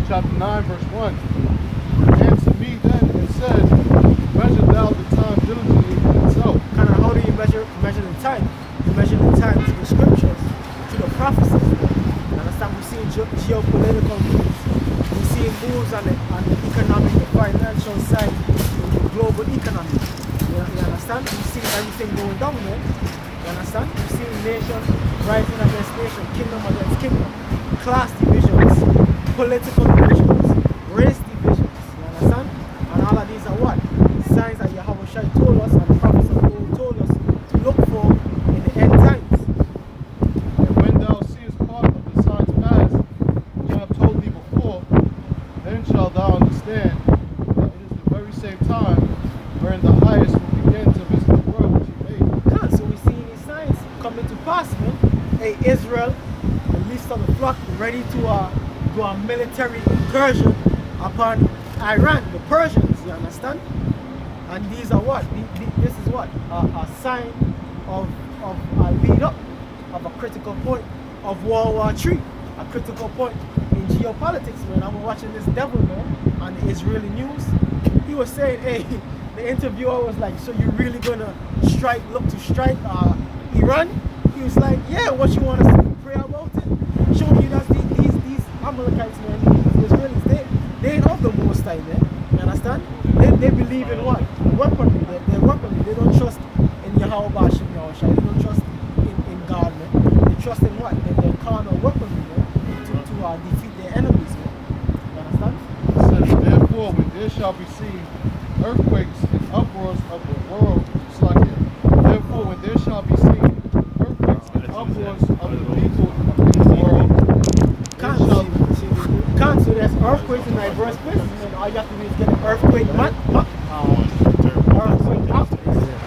chapter 9, verse 1. Answer me then and said, measure thou the time diligently in itself. Kind of how do you measure the time? You measure the time to the scriptures, to the prophecies. You understand? We're seeing geopolitical moves. We're seeing moves on the economic, the financial side, the global economy. You understand? We're seeing everything going down there. You understand? We're seeing nation rising against nation, kingdom against kingdom, class divisions, political divisions, race divisions. You understand? And all of these are what? Signs that Yahweh Shai told us and the prophets of old told us to look for in the end times. And when thou seest part of the signs past, which I have told thee before, then shalt thou understand that it is the very same time wherein the highest will begin to visit the world which he made. So we see these signs coming to pass, man. Hey, Israel, the least of the flock, ready to do a military incursion upon Iran, the Persians, you understand? And these are what? This is what? A sign of a lead up, of a critical point of World War III, a critical point in geopolitics, man. I was watching this devil, man, on the Israeli news. He was saying, hey, the interviewer was like, so you're really gonna look to strike Iran? He was like, yeah, what you want us to pray about it? Showing you that these Amalekites, man, these Israelis, they ain't of the Most High, man. You understand? They believe in what? Weaponry. They're weaponry. They don't trust in Yahweh Bashim Yahushua. They don't trust in God, man. They trust in what? In their carnal weaponry, man, to defeat their enemies, man. You understand? It says, therefore, when there shall be seen earthquakes and uproars of the world, it's like it. Therefore, when there shall be seen earthquakes and uproars of the people of the world, can't so there's earthquakes in diverse places, and all you have to do is get an earthquake map, earthquake map,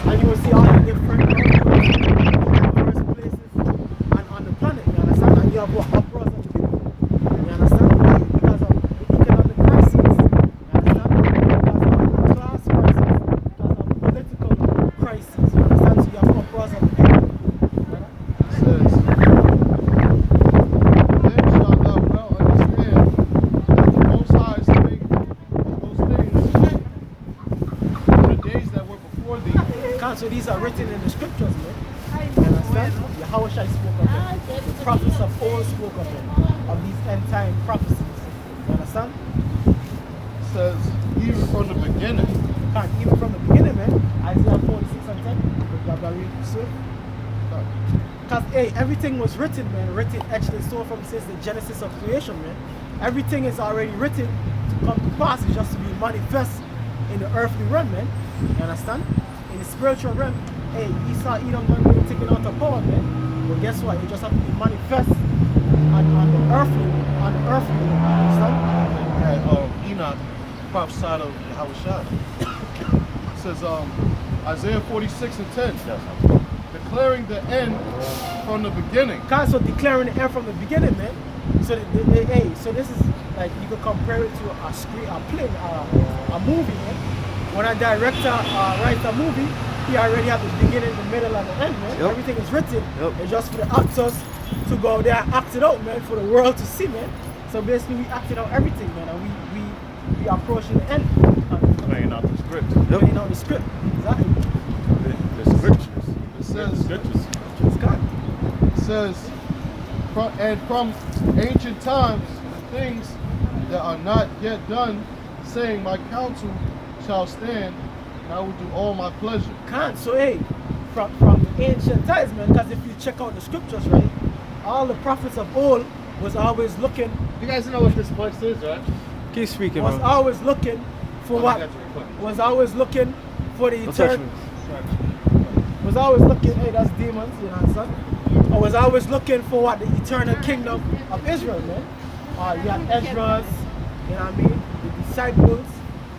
and you will see all the different earthquakes in diverse places and on the planet, you understand? And you have what uproars of the people, you understand? Because of the economic crisis, you understand? Because of the class crisis, because of political crisis, you understand? So you have uproars of the people. it says, then shalt thou well understand that the Most High is to make those things in the days that were before thee. So these are written in the scriptures, man. You understand? Yahweh Shai spoke of them. The prophets of old spoke of them. Of these end time prophecies. You understand? It says, even from the beginning. Even from the beginning, man. Isaiah 46 and 10. Because, hey, everything was written, man. Written, actually, so from since the genesis of creation, man. Everything is already written to come to pass. It's just to be manifest in the earthly realm, man. You understand? In the spiritual realm, hey, Esau, Edom, going to be taken out of power, man. Well, guess what? It just have to be manifest on the earthly, you understand? Yeah, Enoch prophesied of Yahushua. It says, Isaiah 46 and 10, declaring the end from the beginning. So declaring the end from the beginning, man. So, hey, so this is like you could compare it to a screen, a play, a movie, man. When a director writes a movie, he already has the beginning, the middle, and the end, man. Yep. Everything is written. Yep. It's just for the actors to go out there and act it out, man, for the world to see, man. So basically, we acted out everything, man, and we approaching the end. Playing out the script. Playing out the script, exactly. The scriptures. It says, the scriptures. It's God. It says, and from ancient times, the things that are not yet done, saying, my counsel shall stand, and I will do all my pleasure. So hey, from the ancient times, man, because if you check out the scriptures, right, all the prophets of old was always looking. You guys know what this place is, right? Keep speaking, was man. always looking for what? Was always looking for the eternal. Was always looking, hey, that's demons, you know what I'm saying? I was always looking for what? The eternal kingdom of Israel, man. You had Ezra's, you know what I mean? The disciples.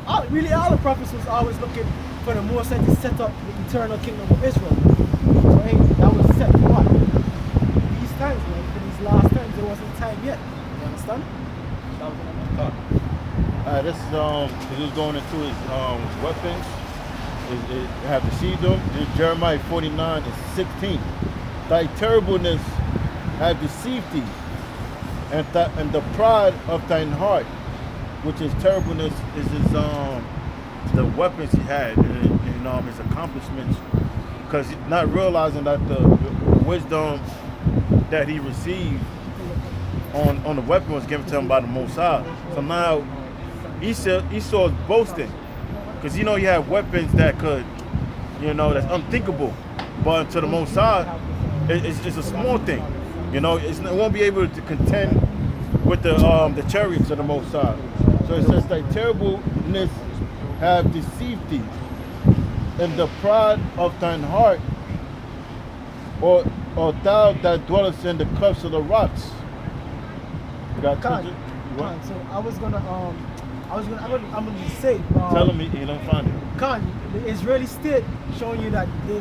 All the prophets was always looking for the Most High to set up the eternal kingdom of Israel. So hey, that was set for what? These times, man. For these last times, there wasn't time yet. You understand? That was this is going into his weapons. It have deceived them. This is Jeremiah 49 and 16. Thy terribleness have deceived thee, and the pride of thine heart which his terribleness is his the weapons he had and his accomplishments, because not realizing that the wisdom that he received on the weapon was given to him by the Most High. So now Esau's boasting, because he had weapons that could, that's unthinkable, but to the Most High, it's a small thing. It won't be able to contend with the chariots of the Most High. So it says, thy terribleness have deceived thee, and the pride of thine heart, or thou that dwellest in the clefts of the rocks. Khan, so I'm gonna just say. Tell him he don't find it. Khan, the Israeli state showing you that they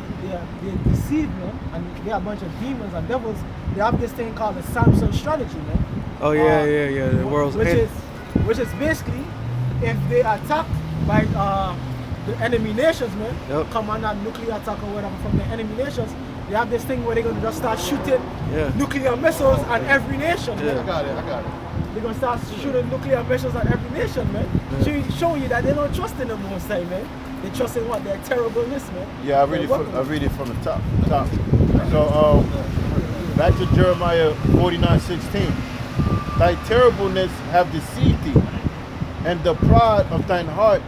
deceive, man, and they are a bunch of demons and devils. They have this thing called the Samson strategy, man. Oh yeah, the world's end. Which is basically, if they attacked by the enemy nations, man, come on, that nuclear attack or whatever from the enemy nations, they have this thing where they're gonna just start shooting nuclear missiles at every nation. I got it. They're gonna start shooting nuclear missiles at every nation, man. Showing you that they don't trust in the Most High, man. They trust in what? Their terribleness, man. Yeah, I read it from the top. So back to Jeremiah 49:16. Thy terribleness have deceived thee, and the pride of thine heart,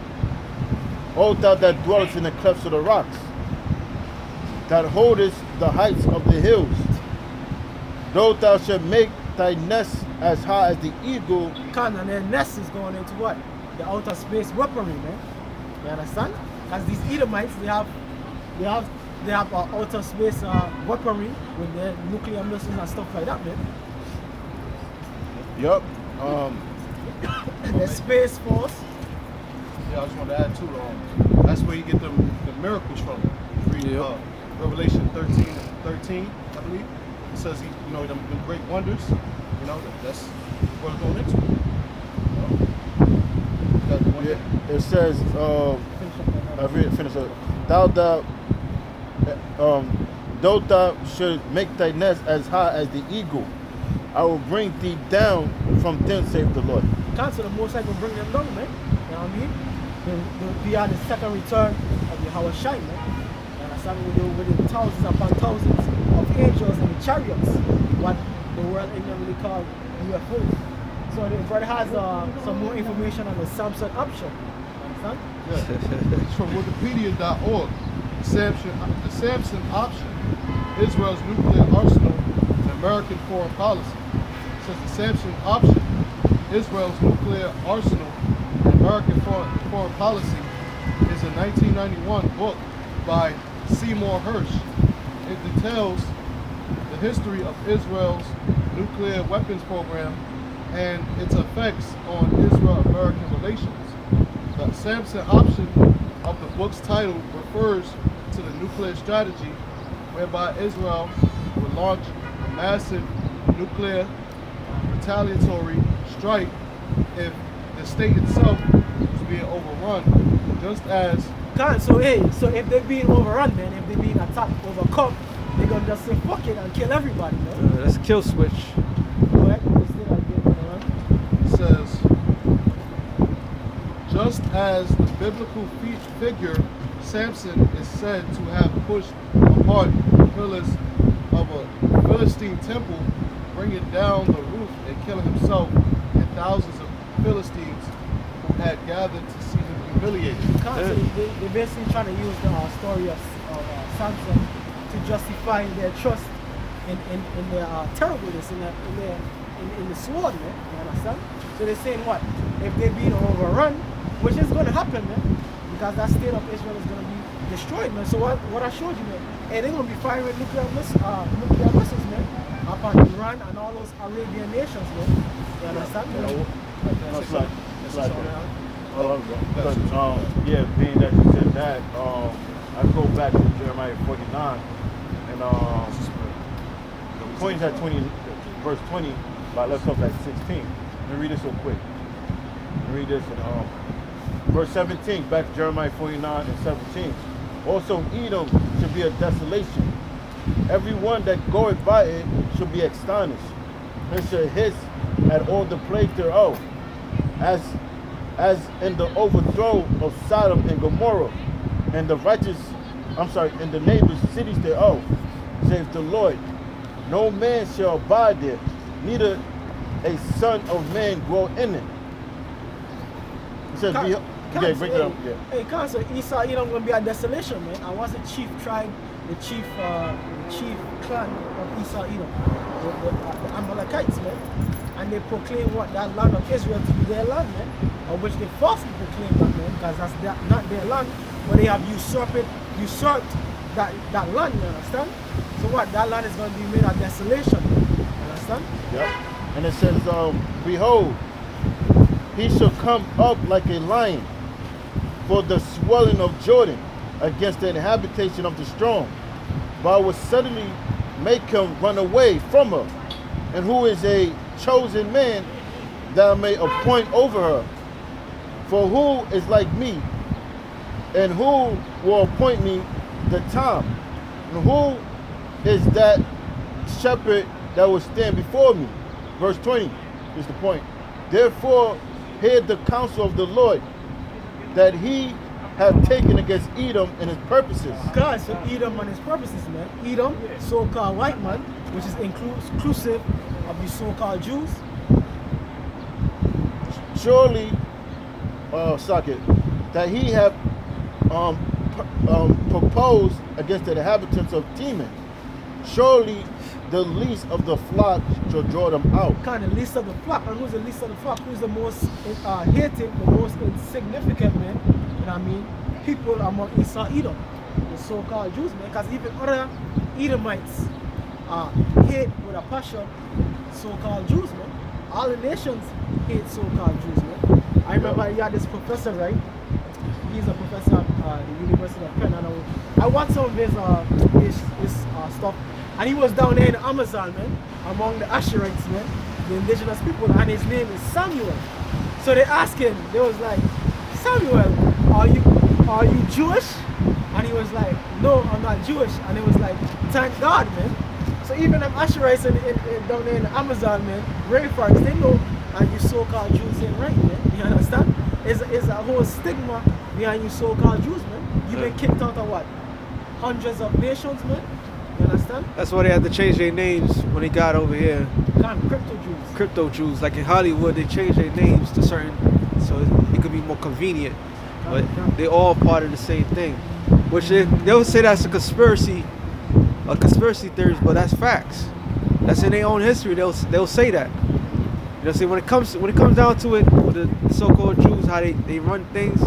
O thou that dwellest in the clefts of the rocks, that holdest the heights of the hills. Though thou shalt make thy nest as high as the eagle. And their nest is going into what? The outer space weaponry, man. You understand? Because these Edomites, they have outer space weaponry with their nuclear missiles and stuff like that, man. Yup. The Space Force. Yeah, I just wanted to add too. That's where you get the miracles from. Read Revelation 13, I believe. It says he, them great wonders. That's what it's going into. It says, finish up. Though thou should make thy nest as high as the eagle, I will bring thee down from thence, save the Lord. So the Most High will bring them down, man. You know what I mean? They'll be at the second return of Yahweh Shai, man. You understand? With the thousands upon thousands of angels in the chariots, what the world ignorantly called UFOs. So the brother has some more information on the Samson option. You understand? Yeah. It's from Wikipedia.org. The Samson option, Israel's nuclear arsenal and American foreign policy. It says the Samson option, Israel's nuclear arsenal and American foreign policy, is a 1991 book by Seymour Hersh. It details the history of Israel's nuclear weapons program and its effects on Israel-American relations. The Samson option of the book's title refers to the nuclear strategy whereby Israel would launch a massive nuclear retaliatory strike if the state itself was being overrun, just as... So if they're being overrun, man, if they're being attacked, overcome, they're gonna just say fuck it and kill everybody, man. That's a kill switch. Go ahead. It says, just as the biblical figure Samson is said to have pushed apart the pillars of a Philistine temple, bringing down the roof and killing himself and thousands of Philistines who had gathered to see him humiliated. They're basically trying to use the story of Samson to justify their trust in their terribleness, in the sword, man. You understand? So they're saying what? If they're being overrun, which is going to happen, man, because that state of Israel is going to be destroyed, man. So what I showed you, man, they're going to be firing nuclear missiles, man, upon Iran and all those Arabian nations, man. You understand? Being that you said that, I go back to Jeremiah 49 and points at verse 20, but let's talk at 16. Let me read this real quick. Read this in verse 17, back to Jeremiah 49 and 17. Also Edom should be a desolation. Everyone that goeth by it should be astonished, and shall hiss at all the plague thereof, as as in the overthrow of Sodom and Gomorrah, and and the neighbors cities thereof, saith the Lord. No man shall abide there, neither a son of man dwell in it. He says, break it up. Yeah. Hey, Council, Esau, Edom going to be a desolation, man. And what's the chief tribe, the chief clan of Esau, Edom? The Amalekites, man. And they proclaim what? That land of Israel to be their land, man. Of which they falsely proclaim that, man, because that's not their land, but they have usurped that land, you understand? So what? That land is going to be made a desolation, you understand? Yep. And it says, behold, he shall come up like a lion for the swelling of Jordan against the habitation of the strong. But I will suddenly make him run away from her, and who is a chosen man that I may appoint over her. For who is like me, and who will appoint me the time? And who is that shepherd that will stand before me? Verse 20 is the point. Therefore, hear the counsel of the Lord that he have taken against Edom and his purposes. God, so Edom and his purposes, man. Edom, so-called white man, which is inclusive of the so-called Jews. Surely, that he have proposed against the inhabitants of Teman. Surely the least of the flock shall draw them out. Kind of least of the flock. And who's the least of the flock? Who's the most hated, the most insignificant, man? You know what I mean? People among Esau, Edom, the so-called Jews, man. Because even other Edomites hate with a passion so-called Jews, man. All the nations hate so-called Jews, man. I remember you had this professor, right? He's a professor at the University of Penn, and I watched some of his stuff, and he was down there in the Amazon, man, among the Asherites, man, the indigenous people, and his name is Samuel. So they asked him, they was like, Samuel, are you Jewish? And he was like, no, I'm not Jewish. And it was like, thank God, man. So even them Asherites down there in the Amazon, man, rainforests, they know you so-called Jews ain't right, man. You understand? It's a whole stigma behind you so-called Jews, man. You've been kicked out of what? Hundreds of nations, man. You understand? That's why they had to change their names when they got over here. Kind of crypto Jews. Crypto Jews, like in Hollywood, they changed their names to certain, so it could be more convenient. But they all part of the same thing. Which they'll say that's a conspiracy theories, but that's facts. That's in their own history. They'll say that. You know, see, when it comes down to it, with the so-called Jews, how they run things,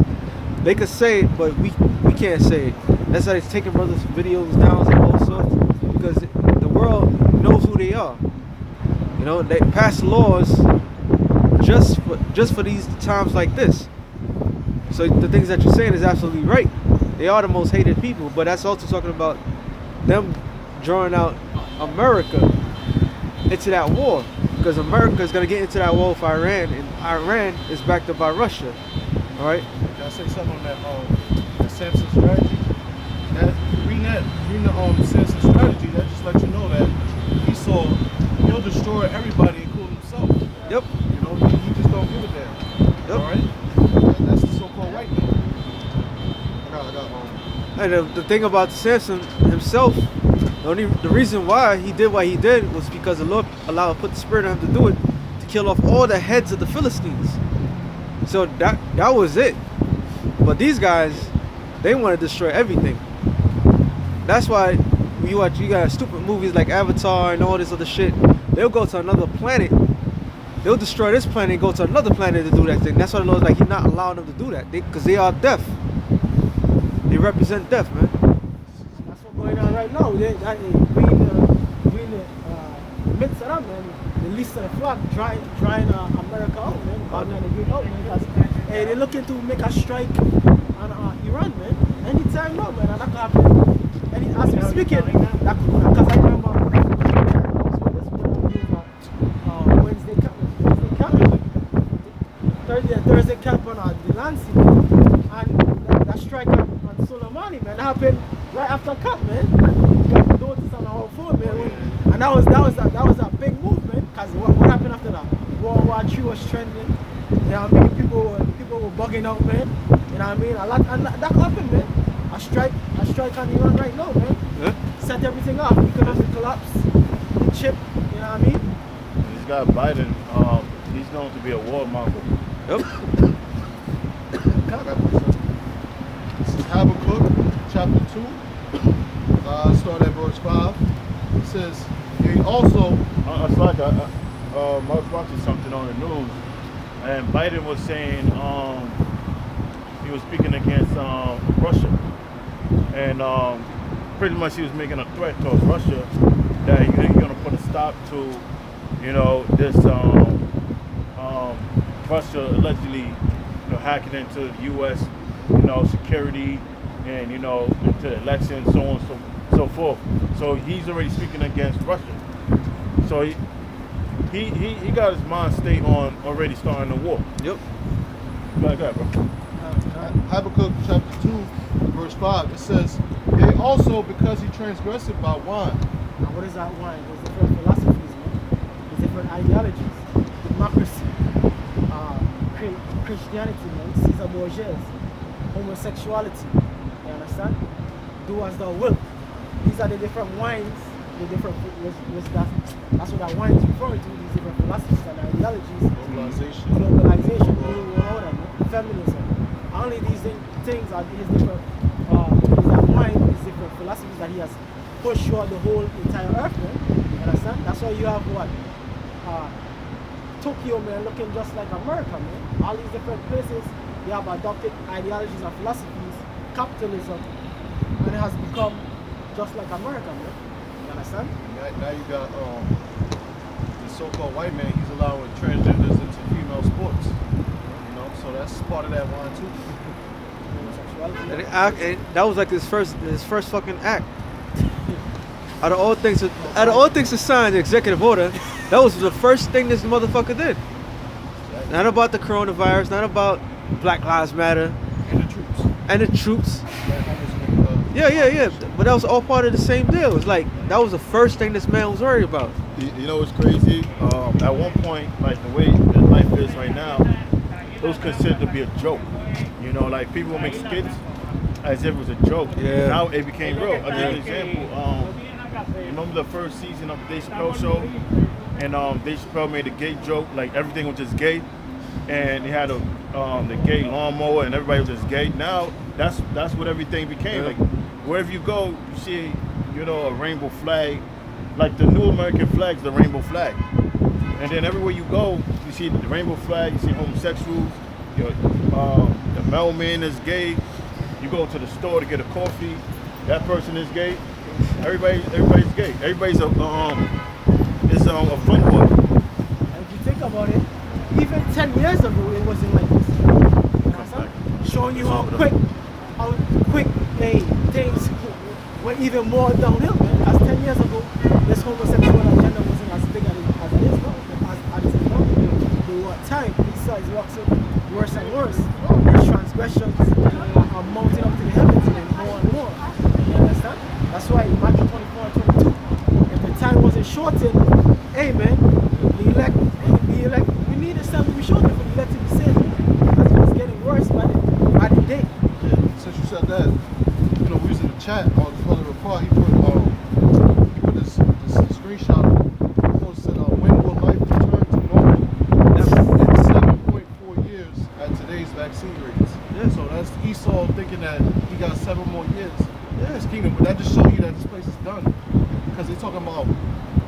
they could say it, but we can't say it. That's why they're taking brothers' videos down and all sorts, because the world knows who they are. You know, they pass laws just for these times like this. So the things that you're saying is absolutely right. They are the most hated people, but that's also talking about them drawing out America into that war, because America is going to get into that war with Iran, and Iran is backed up by Russia. All right. Can I say something on that Samson strategy? Reading the Samson strategy, that just let you know that he'll destroy everybody, including himself. Yep. You know, he just don't give a damn. Yep. All right. That's the so-called white man. And the thing about Samson himself, the reason why he did what he did was because the Lord put the spirit on him to do it, to kill off all the heads of the Philistines. So that was it. But these guys, they want to destroy everything. That's why you got stupid movies like Avatar and all this other shit. They'll go to another planet. They'll destroy this planet and go to another planet to do that thing. That's why the Lord's like, He's not allowing them to do that, because they are deaf. They represent death, man. That's what's going on right now. We in the midst of that, man. The least of the flock drying America out, man. God man, they out, man. Because they're looking to make a strike on Iran, man. Anytime now, man. And that could happen. As we speaking, that could, because I remember Thursday camp on the Lancey, and that strike on Soleimani, man, happened right after Cup, man. We got notice on our phone, man, and that was a big move, man. Because what happened after that? World War III was trending. You know, many people bugging out, man. You know what I mean? And that happened, man. I strike on Iran right now, man. Yeah. Set everything off. Economic collapse, the chip. You know what I mean? This guy Biden, he's known to be a warmonger. Yep. This is Habakkuk chapter 2. Start at verse 5. It says, he also, It's like I was watching something on the news, and Biden was saying he was speaking against Russia, and pretty much he was making a threat towards Russia that he's going to put a stop to, this Russia allegedly, hacking into the U.S. Security and into elections, so on and so forth. So he's already speaking against Russia. So he got his mind state on already starting the war. Yep. Go ahead, bro. Habakkuk chapter 2, verse 5, it says, yea, also because he transgressed by wine. Now, what is that wine? There's different philosophies, man. There's different ideologies. Democracy, Christianity, man. Caesar Borgia, homosexuality. You understand? Do as thou wilt. These are the different wines. The different that's what that wine is referring to. These different philosophies and ideologies. Globalization, New World Order, feminism. Only these things are his different. Is that wine? These different philosophies that he has pushed throughout the whole entire earth, man. You understand? That's why you have what Tokyo, man, looking just like America, man. All these different places, they have adopted ideologies and philosophies, capitalism, and it has become just like America, man. You understand? Now you got the so-called white man, he's allowing transgenders into female sports. So that's part of that wine too. And that was like his first fucking act. Out of all things to sign the executive order, that was the first thing this motherfucker did. Not about the coronavirus, not about Black Lives Matter. And the troops. Yeah. But that was all part of the same deal. It's like, that was the first thing this man was worried about. You know what's crazy? At one point, like the way that life is right now, it was considered to be a joke. Like people make skits as if it was a joke. Yeah. Now it became real. I'll give you an example. Remember the first season of the Dave Chappelle show? And Dave Chappelle made a gay joke, like everything was just gay. And he had the gay lawnmower and everybody was just gay. Now that's what everything became. Like wherever you go, you see, a rainbow flag. Like the new American flag's the rainbow flag. And then everywhere you go, you see the rainbow flag, you see homosexuals, the mailman is gay. You go to the store to get a coffee, that person is gay. Everybody's gay. Everybody's a fun boy. And if you think about it, even 10 years ago, it wasn't like this. Showing you how quick things went even more downhill, man. As 10 years ago, this homosexual agenda wasn't as big as it is now. The time, Esau is waxing worse and worse. His transgressions are mounting up to the heavens and more and more. You understand? That's why in Matthew 24 and 22, if the time wasn't shortened, hey man, the elect, we need a time to be shortened for the elect to be saved. Because it was getting worse by the day. Yeah, since you said that, we was in the chat on the other report, he put this screenshot of it said, when will life return to normal? That's 7.4 years at today's vaccine rates. Yeah. So that's Esau thinking that he got 7 more years in his kingdom. But that just shows you that this place is done. Because they're talking about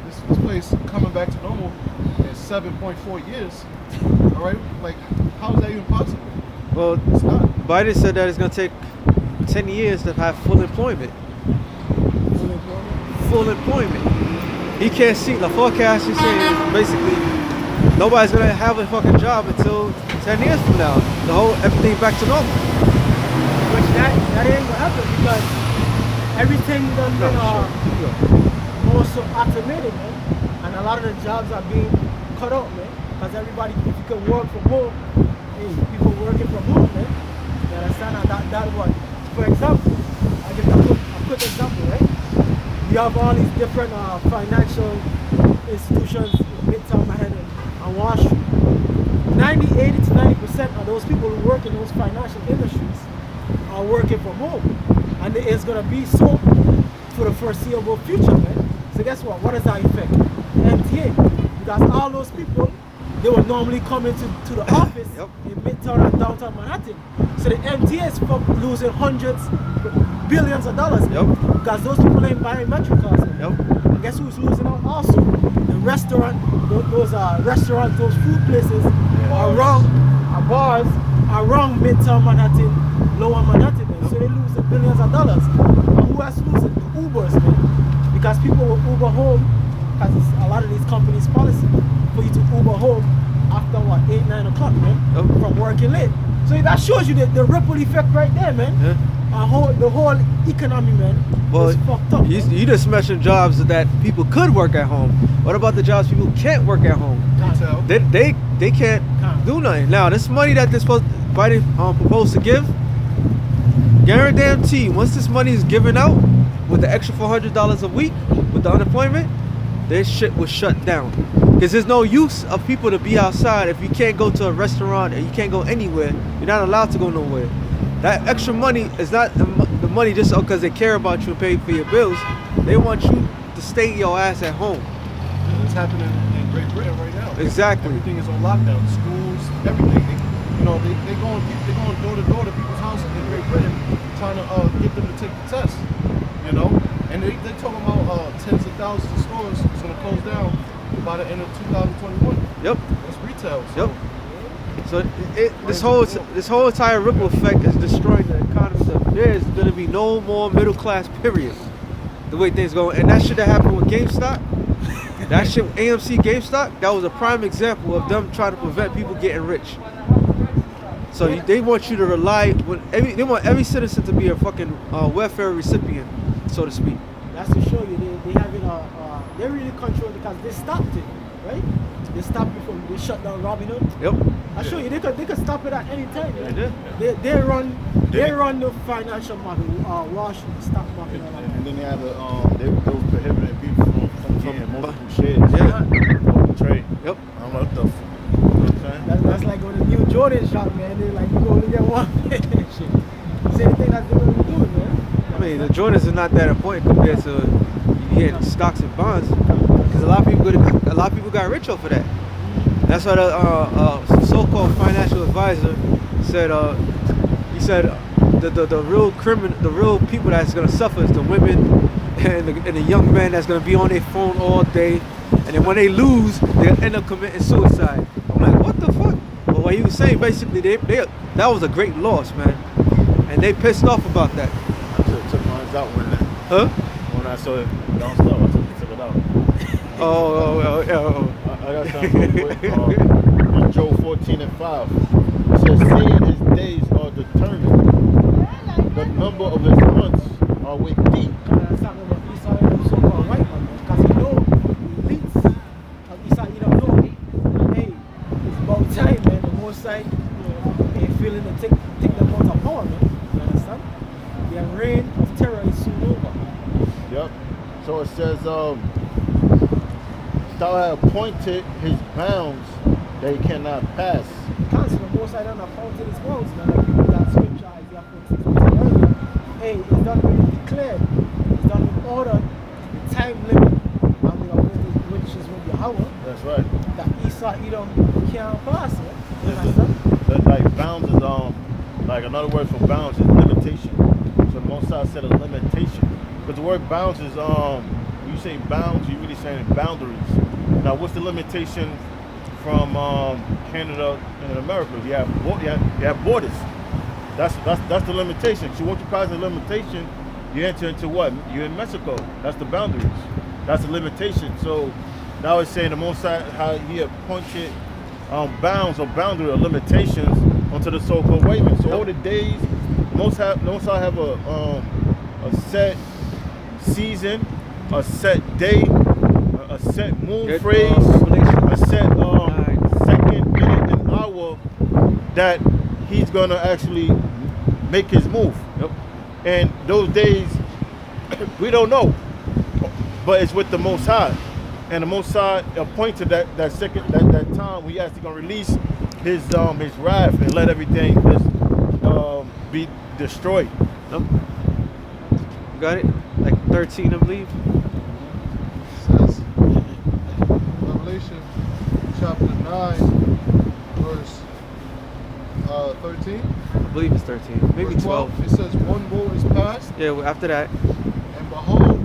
this place coming back to normal in 7.4 years. All right? Like, how is that even possible? Well, It's not. Biden said that it's going to take 10 years to have full employment. Full employment. He can't see, the forecast is saying basically nobody's going to have a fucking job until 10 years from now. Everything back to normal. Which that ain't gonna happen because everything done been more so automated, man. And a lot of the jobs are being cut out, man. Because everybody, if you can work from home, hey, people working from home, man. You understand? And that what? For example, I give a quick example, right? You have all these different financial institutions, Midtown Manhattan, and Wall Street. 90, 80 to 90% of those people who work in those financial industries are working from home. And it's going to be so for the foreseeable future, man. So guess what? What does that affect? MTA. Because all those people, they would normally come into the office in Midtown and downtown Manhattan. So the MTA is losing hundreds, billions of dollars. Because those people ain't buying metro cars. And guess who's losing out also? The restaurant, those restaurants, those food places are wrong, bars are wrong Midtown Manhattan, Lower Manhattan. Man. So they losing billions of dollars. And who else losing? The Ubers, man. Because people will Uber home, because it's a lot of these companies' policy for you to Uber home after what, 8, 9 o'clock, man, from working late. So that shows you the ripple effect right there, man. The whole economy, man, is fucked up. You just mentioned jobs that people could work at home. What about the jobs people can't work at home? They can't do nothing. Now, this money that they're proposed to give, guarantee once this money is given out with the extra $400 a week with the unemployment, this shit was shut down. Because there's no use of people to be outside if you can't go to a restaurant and you can't go anywhere. You're not allowed to go nowhere. That extra money is not the money just because they care about you and pay for your bills. They want you to stay your ass at home. It's happening in Great Britain right now. Exactly. Everything is on lockdown. Schools, everything. They going door to door to people's houses in Great Britain, trying to get them to take the test. And they talking about tens of thousands of stores is going to close down by the end of 2021. That's retail. So this whole entire ripple effect is destroying the economy. So there's gonna be no more middle class, period. The way things go, and that shit that happened with GameStop, that shit with AMC GameStop, that was a prime example of them trying to prevent people getting rich. So they want you to rely. They want every citizen to be a fucking welfare recipient, so to speak. That's to show you they having they really control because they stopped it, right? They stopped it from, they shut down Robinhood. I show you, they could stop it at any time. Right? They run the financial market, Wall Street, stock market. And then they had they were prohibiting people from getting multiple shares. Trade. Yep. I don't know what the that's like when the new Jordan shop, man. They like, you go only get one. Shit. Same thing that they're gonna be doing, man. I mean, the Jordans are not that important compared to you getting stocks and bonds, because a lot of people got rich off of that. That's why the so-called financial advisor said. He said the real people that's gonna suffer is the women and the young men that's gonna be on their phone all day, and then when they lose, they end up committing suicide. I'm like, what the fuck? But what he was saying, basically, that was a great loss, man, and they pissed off about that. I took mine out when I saw it downstairs. I took it out. I got something real quick. On Job 14:5, it says, "Seeing his days are determined, the number of his months are with thee." That's talking about Esau, so-called white man, because he know the elites of Esau, you don't know. Hey, it's about time, man. The more side, ain't feeling to take them out of power, man. You understand? Their reign of terror is soon over. Yep. So it says, "Thou hast appointed his bounds that he cannot pass." Council, the most I don't appointed his bounds, man. Like people that scripture, Isaiah 46 earlier. Hey, it's done with declared. It's done with order, the time limit, and we appointed which is with Yahweh. That's right. That Esau, Edom can't pass, man. You understand? That like bounds is like another word for bounds is limitation. So the Most High said a limitation. But the word bounds is when you say bounds, you're really saying boundaries. Now what's the limitation from Canada and America? You have borders. That's the limitation. So once you pass the limitation, you enter into what? You're in Mexico. That's the boundaries. That's the limitation. So now it's saying the Most High, how he appointed bounds or boundary or limitations onto the so-called white man. So all the days, Most High have a set season, a set day, a set moon phrase, a set second, minute, and hour that he's gonna actually make his move. And those days, we don't know, but it's with the Most High. And the Most High appointed that time we actually gonna release his wrath and let everything just be destroyed. Nope. You got it? Like 13, I believe. Says Revelation chapter 9, verse 13. I believe it's 13. Maybe Verse 12. It says, one woe is past, Yeah, well, after that, and behold,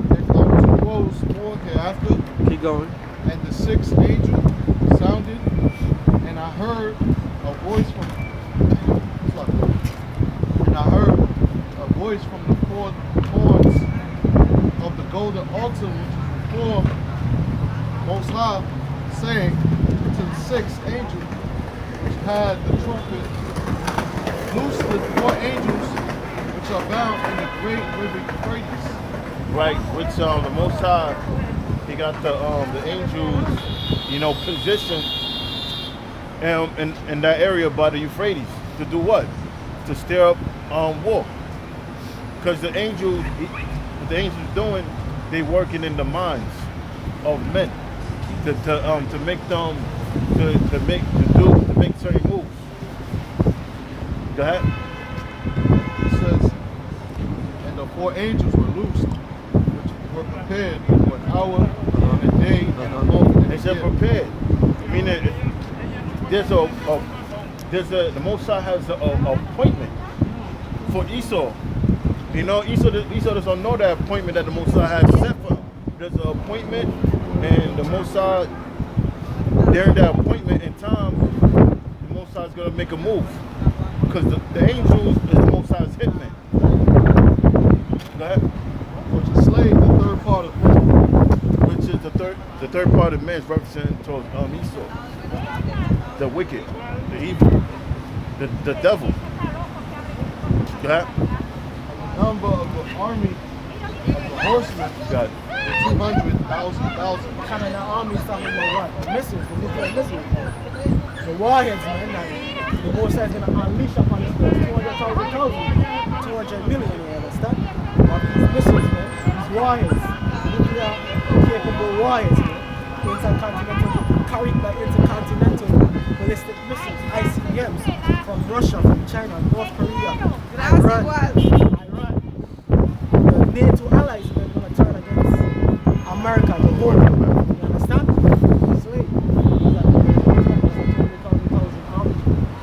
there come two woes more hereafter, keep going. and the sixth angel sounded, and I heard a voice from the four horns of the golden altar which is before Most High, saying to the sixth angel which had the trumpet, loose the four angels which are bound in the great river Euphrates. Right, which the Most High, he got the angels, you know, positioned in that area by the Euphrates to do what? To stir up war. Because the angels, what the angels doing, they working in the minds of men to make them to make certain moves. Go ahead. It says, and the four angels were loosed, which were prepared for an hour, and a day, and a month, and They a said year. prepared. I mean, the Most High has an appointment for Esau. You know, Esau doesn't know that appointment that the Most High has set for him. There's an appointment, and the Most High, during that appointment in time, the Most High is going to make a move. Because the angels is the Most High's hitman. Go ahead. For to slay the third part of men. Which is the third part of men is representing towards Esau. The wicked, the evil, the devil. Go ahead. The number of the army of the horsemen Got it. 200,000. Kind of the army's talking about what? Missiles, the nuclear missiles. The warheads, man. Like, the Most High is going to unleash upon us 200 million, you understand? Of these missiles, man. These warheads. Nuclear capable warheads, man. Carried by intercontinental ballistic missiles, ICBMs, from Russia, from China, North Korea, Iran. The NATO allies are going to turn against America, the whole. You understand? Slave.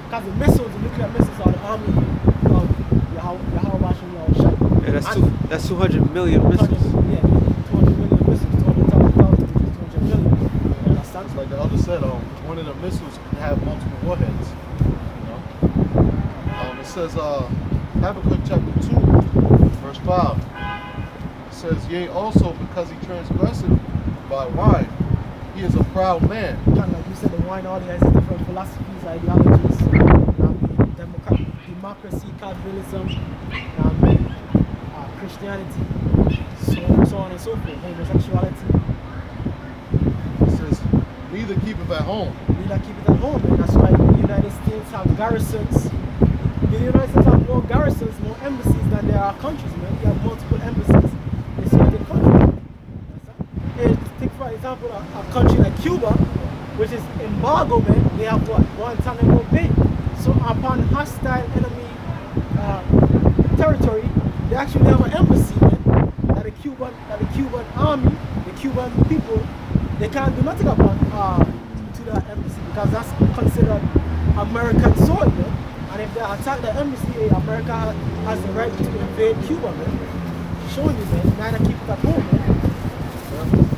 Because the missiles, the nuclear missiles are the army of Yahweh and Yahushua. Yeah, that's 200 million missiles. Yeah, 200 million missiles, 200,000, which is 200 million. You understand? Like the elder said, one of the missiles can have multiple warheads. You know? It says, Habakkuk chapter 2, verse 5. It says, yea, also because he transgresseth by wine, he is a proud man. Kind of like you said, the wine audience has different philosophies, ideologies, democracy, capitalism, Christianity, so on and so forth, homosexuality. It says, neither keepeth at home. We don't keep it at home, and that's why the United States have garrisons. The United States have more garrisons, more embassies than there are countries, man. We have multiple embassies in certain countries. And take for example a country like Cuba, which is embargo, man. They have what? Guantanamo Bay. So upon hostile enemy territory, they actually have an embassy, man. That the Cuban army, the Cuban people, they can't do nothing about to that embassy because that's considered American soil, man. And if they attack the embassy, America has the right to invade Cuba, man. Showing you, man, neither keep it at home, man.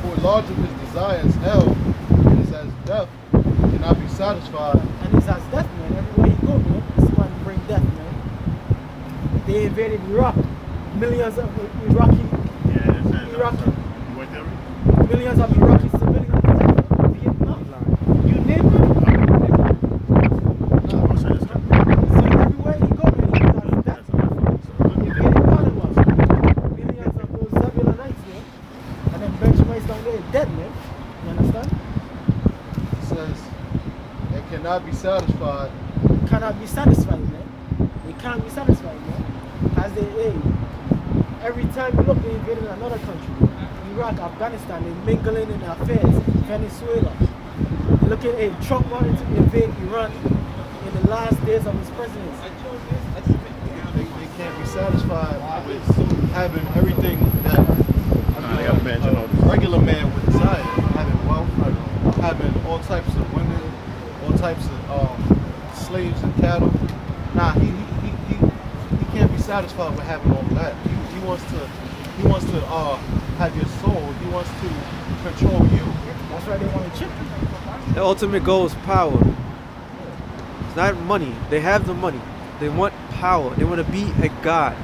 For large of his desires hell, and is as death, cannot be satisfied. And it's as death, man. Everywhere you go, man, this man bring death, man. They invaded Iraq. Millions of Iraqi, millions of Iraqi civilians. Vietnam, you name it. So everywhere you go, man, it's as death. Invaded Panama. Millions of those Zabulonites, man. And then Benjamin's down there dead, man. You understand? It says, and cannot be satisfied. Cannot be satisfied, man. They can't be satisfied, man. As they every time you look, they invaded another country. Iraq, Afghanistan, they mingling in affairs. Venezuela, Look at Trump wanted to invade Iran in the last days of his presidency. They can't be satisfied with having everything that They gotta mention all a this. regular man would desire. Having wealth, having all types of women, all types of slaves and cattle. Nah, he can't be satisfied with having all of that. He wants to have your soul. He wants to control you. That's why they want to chip you. The ultimate goal is power. It's not money. They have the money. They want power. They want to be a god.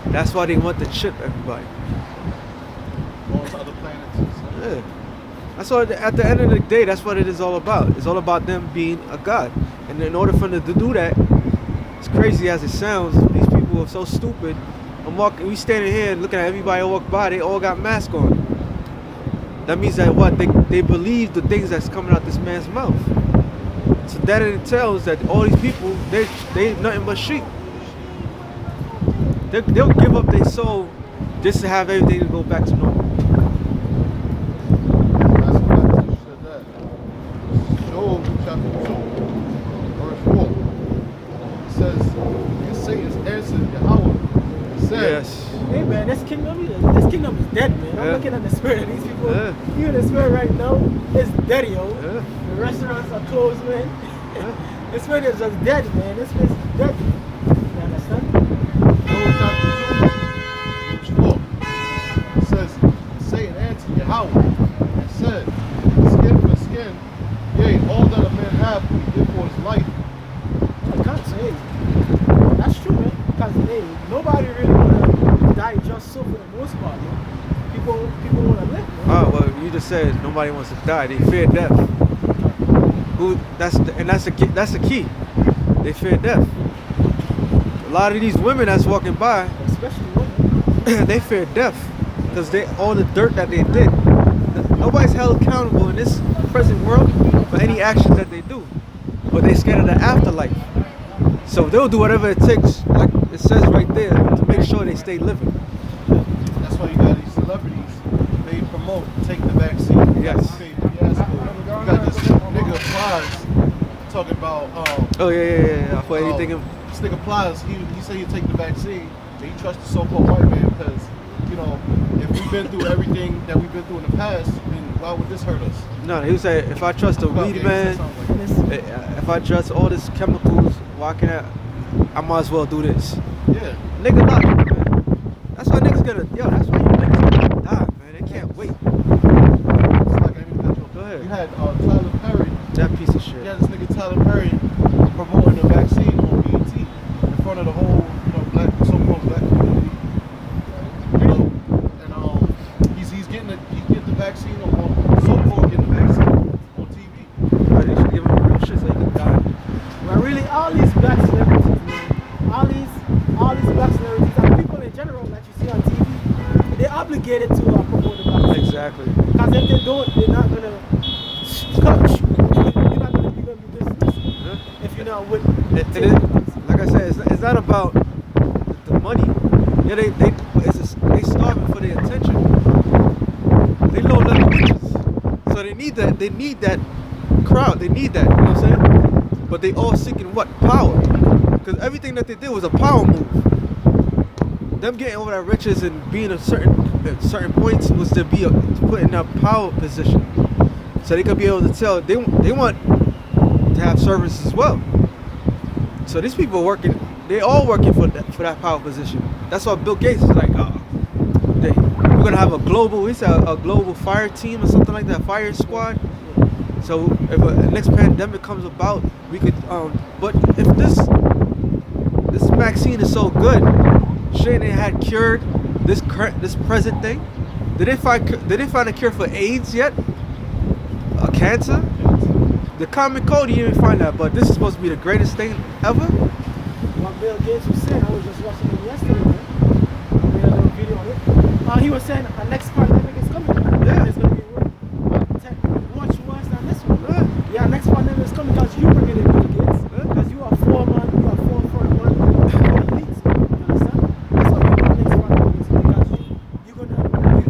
That's why they want to chip everybody. Going to other planets. Yeah. That's all. At the end of the day, that's what it is all about. It's all about them being a god. And in order for them to do that, as crazy as it sounds, these people are so stupid. We standing here looking at everybody walk by. They all got masks on. That means that what they believe the things that's coming out this man's mouth. So that entails that all these people they nothing but sheep. They'll give up their soul just to have everything to go back to normal. That's what I said that. Job chapter 2, verse 4. It says, "And Satan's answered Yahweh, and said, Yes. Hey man, this kingdom is dead, man. I'm Yeah. looking at the spirit of these people. Yeah. Even the spirit right now is dead, yo. Yeah. The restaurants are closed, man. Yeah. The spirit is just dead, man. This place is dead. You understand? Job chapter 2, verse 4. It says, Satan answered Yahweh, and said, Skin for skin, yea, all that a man hath will he give for his life. I can't say. That's true, man. Because hey, nobody really wanna die just so for the most part, man. People wanna live, man. Oh well, you just said nobody wants to die. They fear death. That's the key. They fear death. A lot of these women that's walking by, Especially women. they fear death because all the dirt that they did. Nobody's held accountable in this present world for any actions that they do, but they scared of the afterlife. So they'll do whatever it takes, like it says right there, to make sure they stay living. That's why you got these celebrities. They promote, take the vaccine. Yes. You got this nigga Plies talking about Oh yeah. For anything. this nigga Plies, he said he'd take the vaccine, but he trusts the so-called white man because, you know, if we've been through everything that we've been through in the past, then why would this hurt us? No, he was saying if I trust a weed Okay, man, so it sounds like And it's, if I trust all this chemicals, why can't I might as well do this. Yeah. Nigga, not man. That's why niggas that's why you niggas gonna die, man. They can't wait. It's like, Go ahead. you had Tyler Perry. That piece of shit. You had this nigga Tyler Perry promoting the vaccine on BET in front of the whole, black, so-called black community. And he's getting the vaccine on so-called getting the vaccine on TV. Right, they should give him real shit so he can die. but really, all these black celebrities, man, all these black celebrities, and people in general that you see on TV, they're obligated to promote the vaccine. Exactly. Because if they don't, they're not gonna coach. You're not gonna be dismissed Yeah. if you're not with. Like I said, it's not about the money. Yeah, they starving for their attention. They low level bitches, so they need that crowd. They need that. You know what I'm saying? But they all seeking what? Power. Because everything that they did was a power move. Them getting over their riches and being at certain points was to be put in a power position, so they could be able to tell they want to have service as well. So these people working, they all working for that power position. That's why Bill Gates is like, we're gonna have a global fire team or something like that, fire squad. So if a next pandemic comes about, we could. But if this vaccine is so good, shouldn't they had cured this present thing? Did they find a cure for AIDS yet? Cancer? The Common Code, you didn't find that, but this is supposed to be the greatest thing ever. What Bill Gates was saying, I was just watching him yesterday, man. I made a little video on it. He was saying the next pandemic is coming. Yeah. It's going to be much worse than this one. Yeah, next pandemic is coming because you bring it in, Bill Gates. Because you are foreman, you are forefront man, you are elite. You understand? That's what you want next pandemic is because you're going to,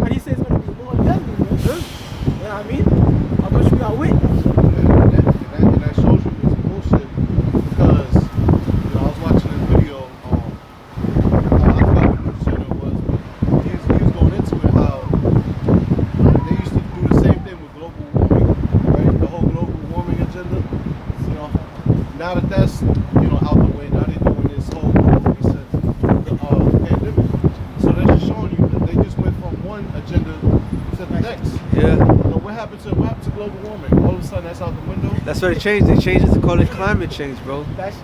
and he says it's going to be more deadly, man. You know what I mean? How much we are with. That's why they changed. They changed it to call it climate change, bro. That's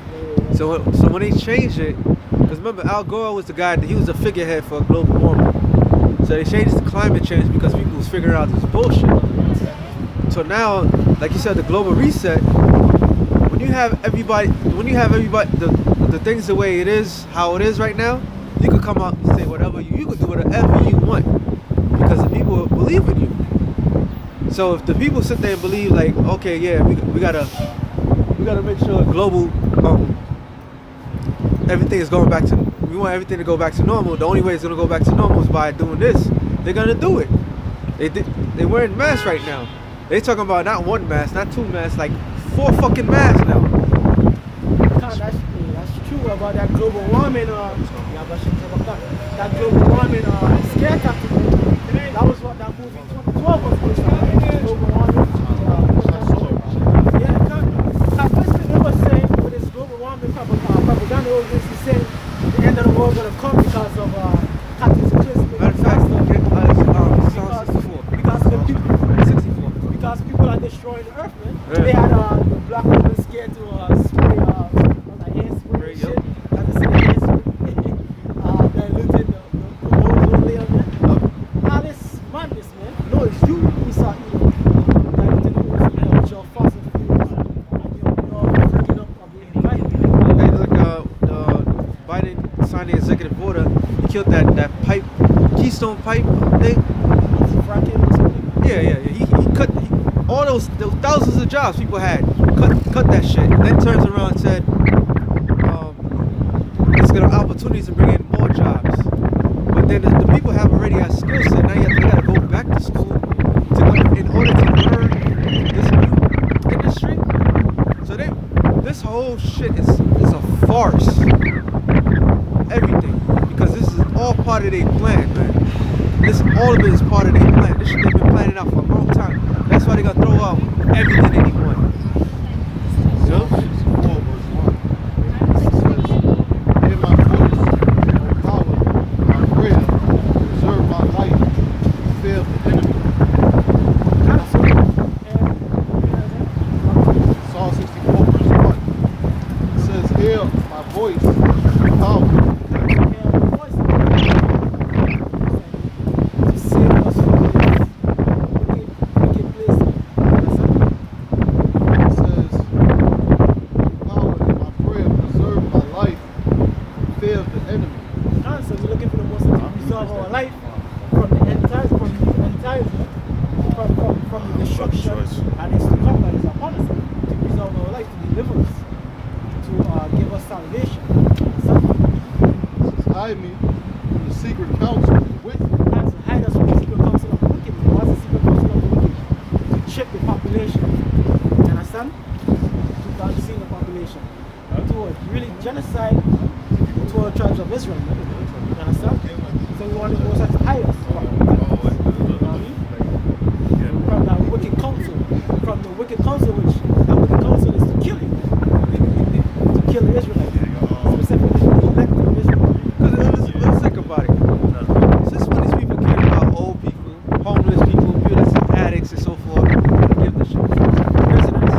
So when they changed it, because remember Al Gore was the guy that he was a figurehead for global warming. So they changed it to climate change because people was figuring out this bullshit. So now, like you said, the global reset. When you have everybody, the things the way it is, how it is right now, you could come out and say whatever you could do whatever you want because the people believe in you. So if the people sit there and believe like, okay, yeah, we gotta make sure global, everything is going back to. We want everything to go back to normal. The only way it's gonna go back to normal is by doing this. They're gonna do it. They're wearing masks right now. They talking about not one mask, not two masks, like 4 fucking masks now. That's true about that global warming. That global warming scare tactic. That was what that movie 2012 was based on. Global warming. Yeah, because basically they were saying with this global warming propaganda, it was basically saying the end of the world going to come because of cataclysmic disaster. Because people are destroying the earth, man. Yeah. They had the black women scared to spray hairspray and shit. That's the hairspray. They're looting the ozone layer, man. All this madness, man. No, it's you who start diluting the ozone layer with your fossil fuels. And you're freaking up of the environment. Hey, look, Biden signed the executive order. He killed that pipe, Keystone pipe thing. It's fracking or something. Yeah. He cut all those thousands of jobs people had. Cut that shit. And then turns around and said, it's gonna opportunities to bring in more jobs. But then the people have already had skill set. Now they gotta go back to school in order to learn this new industry. So this whole shit is a farce. Everything. Because this is all part of their plan, man. All of it is part of their plan. This shit they've been planning out for a long time. That's why they're gonna throw out everything that they want. You know? Hear my voice, O power, my prayer, preserve my life, fear the enemy. Psalm 64 verse 1. It says, hear my voice, O power. Hide me from the secret counsel of the wicked. Hide us from the secret counsel of the wicked. What's the secret counsel of the wicked? To chip the population. You understand? To conceal the population. To really genocide the 12 tribes of Israel. You understand? So we want to go to hide us. You know what I mean? From that wicked counsel. From the wicked counsel, which that wicked counsel is to kill you. To kill the Israelites. Specifically the elect of Israel. Let's think about it. Since when these people care about old people, homeless people, people that's in addicts and so forth, give the shit to prisoners.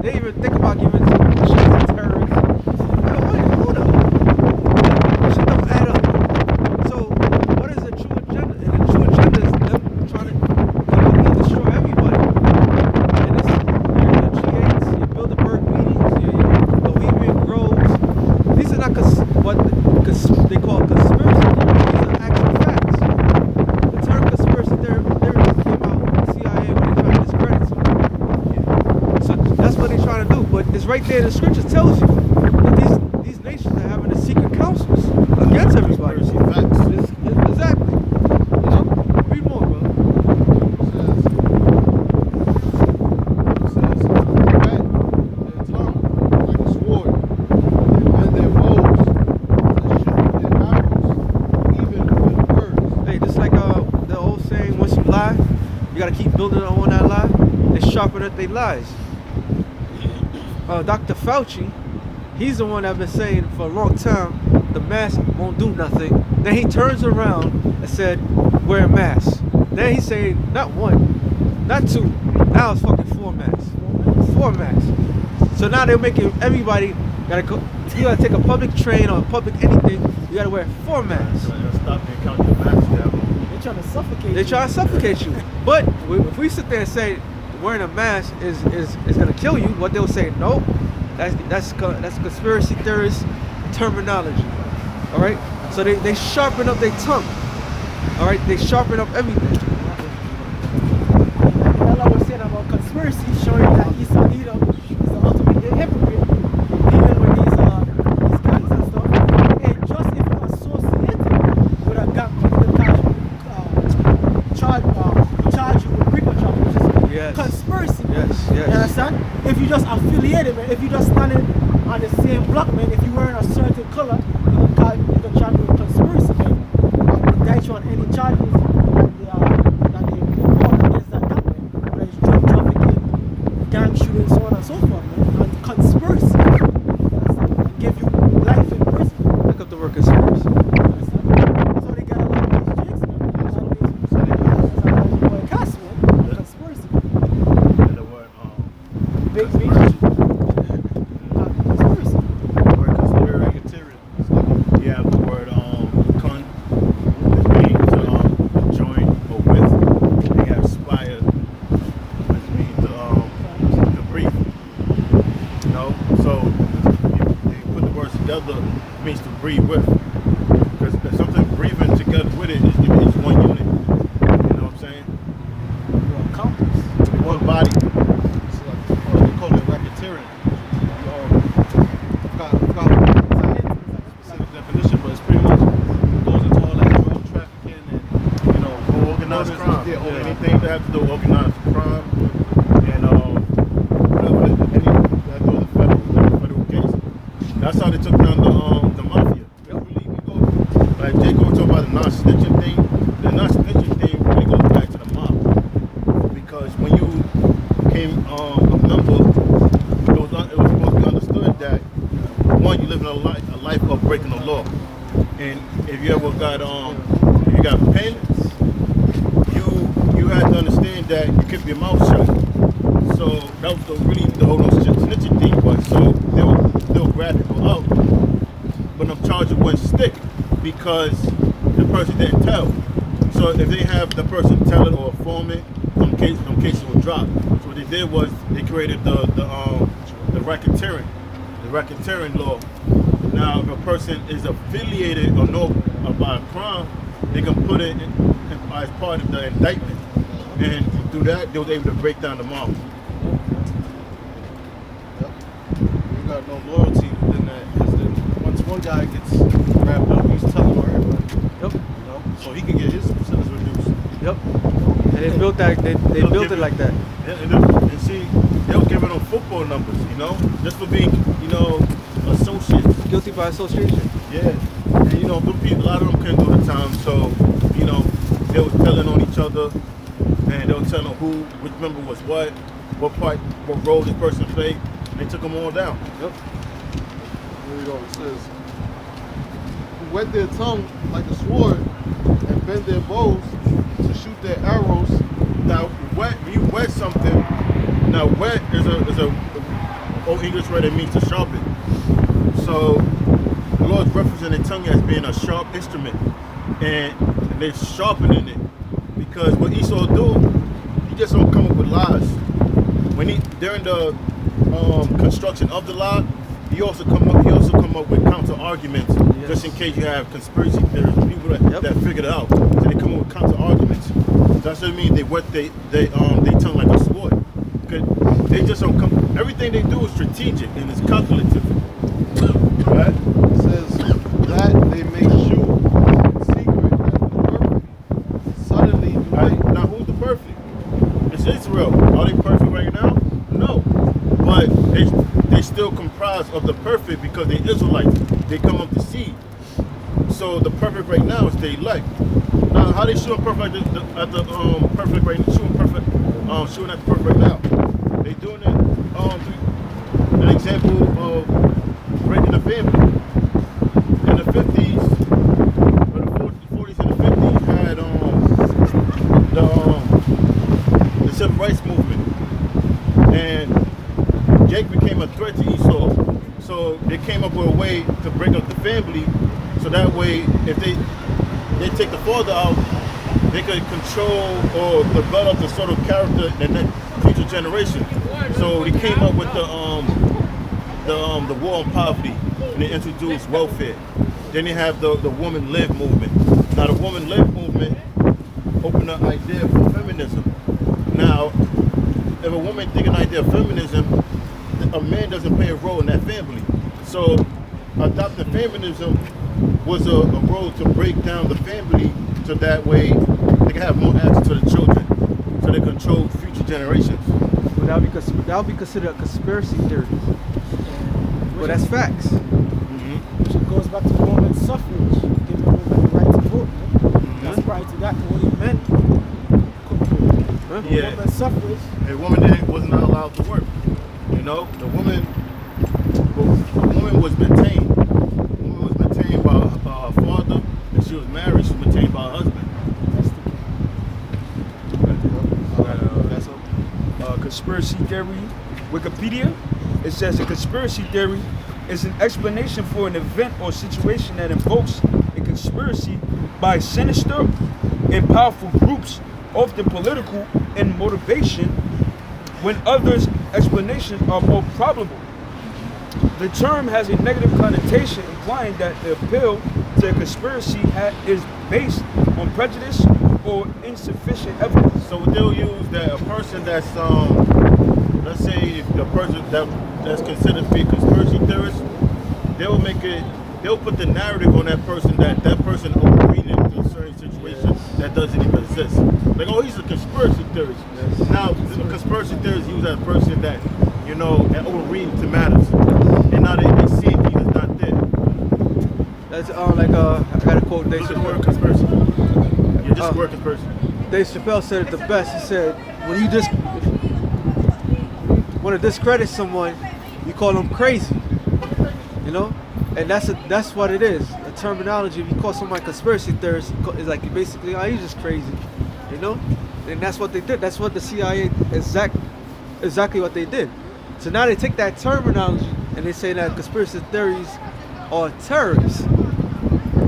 They even think about giving the shit to terrorists. Hold up. This shit don't add up. So what is the true agenda? And the true agenda is them trying to completely destroy everybody. And it's your G8s, your Bilderberg meetings, your Bohemian Groves. These are not what they call conspiracy theories. These are actual facts. The term conspiracy theory came out in the CIA when they tried to discredit someone. So that's what they're trying to do. But it's right there in the scriptures tells you that these nations are having the secret councils against everybody. Exactly. You know? Read more, bro. It says, wet their tongue like a sword, and their bows to shoot their arrows, even with words. Hey, just like the old saying, once you lie, you gotta keep building on that lie. They sharpen up their lies. Dr. Fauci, he's the one that's been saying for a long time the mask won't do nothing. Then he turns around and said, wear a mask. Then he's saying not one, not two, now it's fucking 4 masks. 4 4 masks. So now they're making everybody gotta go. You gotta take a public train or a public anything. You gotta wear 4 masks. Stop and count the masks you have on. They're trying to suffocate They you. try to suffocate you. But if we sit there and say wearing a mask is gonna kill you, what they'll say, no, that's conspiracy theorist terminology. All right. So they sharpen up their tongue. All right. They sharpen up everything. Allah was saying about conspiracy, showing that Isa Edom is the ultimate hypocrite dealing with these gangs and stuff. And just if you're associated with a gang, charge you with criminal charge, which is Yes. conspiracy. Yes. You Yes. understand? If you just affiliated, man, if you just standing on the same block, man, if you're wearing a certain color, you can charge you with conspiracy, man. Indict you on any charges that they report against that gang, man. Whether it's drug trafficking, gang shooting, so on and so forth, man. And conspiracy. You understand? And give you life in prison. Look up the word conspiracy. You understand? That's why they got a lot of these jigs, man. A lot of these boy cast, man. Conspiracy. And the word Big meat. Conspiracy. word conspiracy. You have the word con, which means to join or with. And you have spire, which means to breathe. You know, so you put the words together, it means to breathe with. Because if something breathing together with it is one unit. You know what I'm saying? You're a compass. One body. It's like, they call it racketeering. I forgot the specific definition, but it's pretty much goes into all that drug trafficking and, you know, Organized murders. crime. Yeah, Anything that has to do with organized crime and whatever, any that do with the federal case. That's how they took down the mafia. We go, like Jay Cole talk about the non-snitching thing. The non-snitching thing really goes back to the mob, because when you became a member, it was supposed to be understood that one, you live in a life of breaking the law, and if you ever got if you got pen, you had to understand that you keep your mouth shut. So that was the whole snitching thing was. So they'll grab people out, but them charges wouldn't stick because the person didn't tell. So if they have the person tell it or inform it, some cases will drop. So what they did was they created the racketeering law. Now if a person is affiliated or know about a crime, they can put it as part of the indictment. And through that, they was able to break down the mob. Yep. You got no loyalty within that. Because once one guy gets wrapped up, he's telling on everybody. Yep. You know, so he can get his percentage reduced. Yep. And they built that. They built it like that. And see, they was giving them football numbers, you know, just for being, you know, associates. Guilty by association. Yeah. And you know, a lot of them couldn't do the time, so, you know, they was telling on each other, and they were telling which member was what role this person played, and they took them all down. Yep. Here we go. It says, who wet their tongue like a sword and bend their bows to shoot their arrows. Now, when you wet something, now wet is a old English word that means to sharpen. So the Lord's referencing the tongue as being a sharp instrument, and they're sharpening it because what Esau do, he just don't come up with lies. During the construction of the lie, he also come up with counter arguments, Yes. just in case you have conspiracy theories, people that figured it out. So they come up with counter arguments. That's what I mean. They wet they tongue like a sword. Cause they just don't come. Everything they do is strategic and it's calculative. Right? It says that they make sure in secret as the perfect. Suddenly, Now who's the perfect? It's Israel. Are they perfect right now? No. But they still comprise of the perfect because they're Israelites. They come up to seed. So the perfect right now is the elect. Now how they shooting perfect at the perfect right now? Shooting at the perfect right now. They doing it an example of breaking the family. In the 50s, or the 40s and the 50s had the civil rights movement. And came up with a way to break up the family, so that way, if they take the father out, they could control or develop the sort of character in the future generation. So he came up with the war on poverty, and they introduced welfare. Then they have the Woman Live movement. Now the Woman Live movement opened up idea for feminism. Now, if a woman think an idea of feminism, a man doesn't play a role in that family. So adopting feminism was a role to break down the family, so that way they can have more access to the children, so they control future generations. But that would be considered a conspiracy theory. But that's facts. Which goes back to women's suffrage, giving women the right to vote. That's prior to that, only men could vote. Yeah. Women's suffrage. A woman was not allowed to work. You know, the woman was maintained. The woman was maintained by her father. If she was married, she was maintained by her husband. That's Conspiracy theory, Wikipedia. It says a conspiracy theory is an explanation for an event or situation that invokes a conspiracy by sinister and powerful groups, often political in motivation, when others' explanations are more probable. The term has a negative connotation, implying that the appeal to a conspiracy is based on prejudice or insufficient evidence. So they'll use that a person that's let's say if the person that's considered to be a conspiracy theorist, they'll put the narrative on that person that person overreading into a certain situation that doesn't even exist. Like, oh, he's a conspiracy theorist. Yes. Now the conspiracy theorists use that person that, you know, that overreading to matters. And now they see it, he's not there. That's like I got to quote Dave Use the word Chappelle. conspiracy. Yeah, just the word conspiracy. Dave Chappelle said it the best. He said, when you just want to discredit someone, you call them crazy. You know, and that's what it is. A terminology. If you call somebody conspiracy theorist, it's like you basically, oh, he's just crazy. You know, and that's what they did. That's what the CIA exactly what they did. So now they take that terminology and they say that conspiracy theories are terrorists,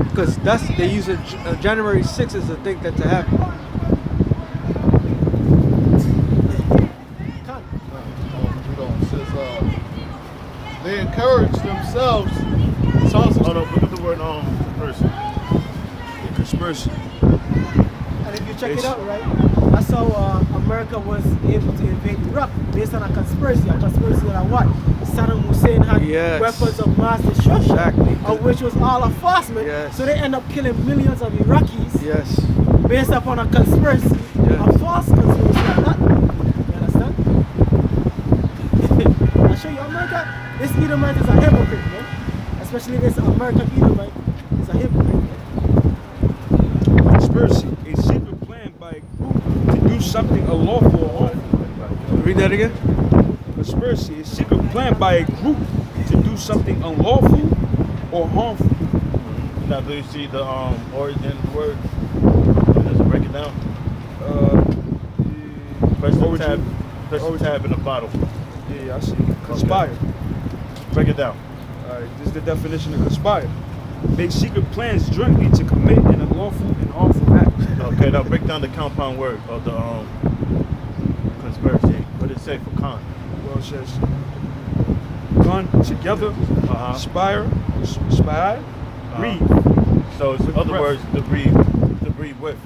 because they use it. January 6th is the thing that to happen. They encourage themselves. Hold on, look at the word conspiracy. Conspiracy. And if you check it out, right, that's how America was able to invade Iraq, based on a conspiracy that what? Saddam Hussein had Yes. weapons of mass destruction, Exactly. of which was all a false myth. Yes. So they end up killing millions of Iraqis Yes. based upon a conspiracy, Yes. a false conspiracy like that. You understand? I show you, America, this Edomite is a hypocrite, man. Especially this American Edomite is a hypocrite. Conspiracy, a secret plan by a group to do something unlawful or harmful. Read that again. Conspiracy, a secret plan by a group to do something unlawful or harmful. Now, do you see the origin of the word? Does it break it down? Press the Origin. tab. Press the tab in the bottle. Yeah, I see. Conspire. Break it down. Alright, this is the definition of conspire. Make secret plans jointly to commit an unlawful and harmful act. Okay, now break down the compound word of the conspiracy. What did it say for con? Well, it says gun together, spire, breathe. So it's With other breath. words to breathe with.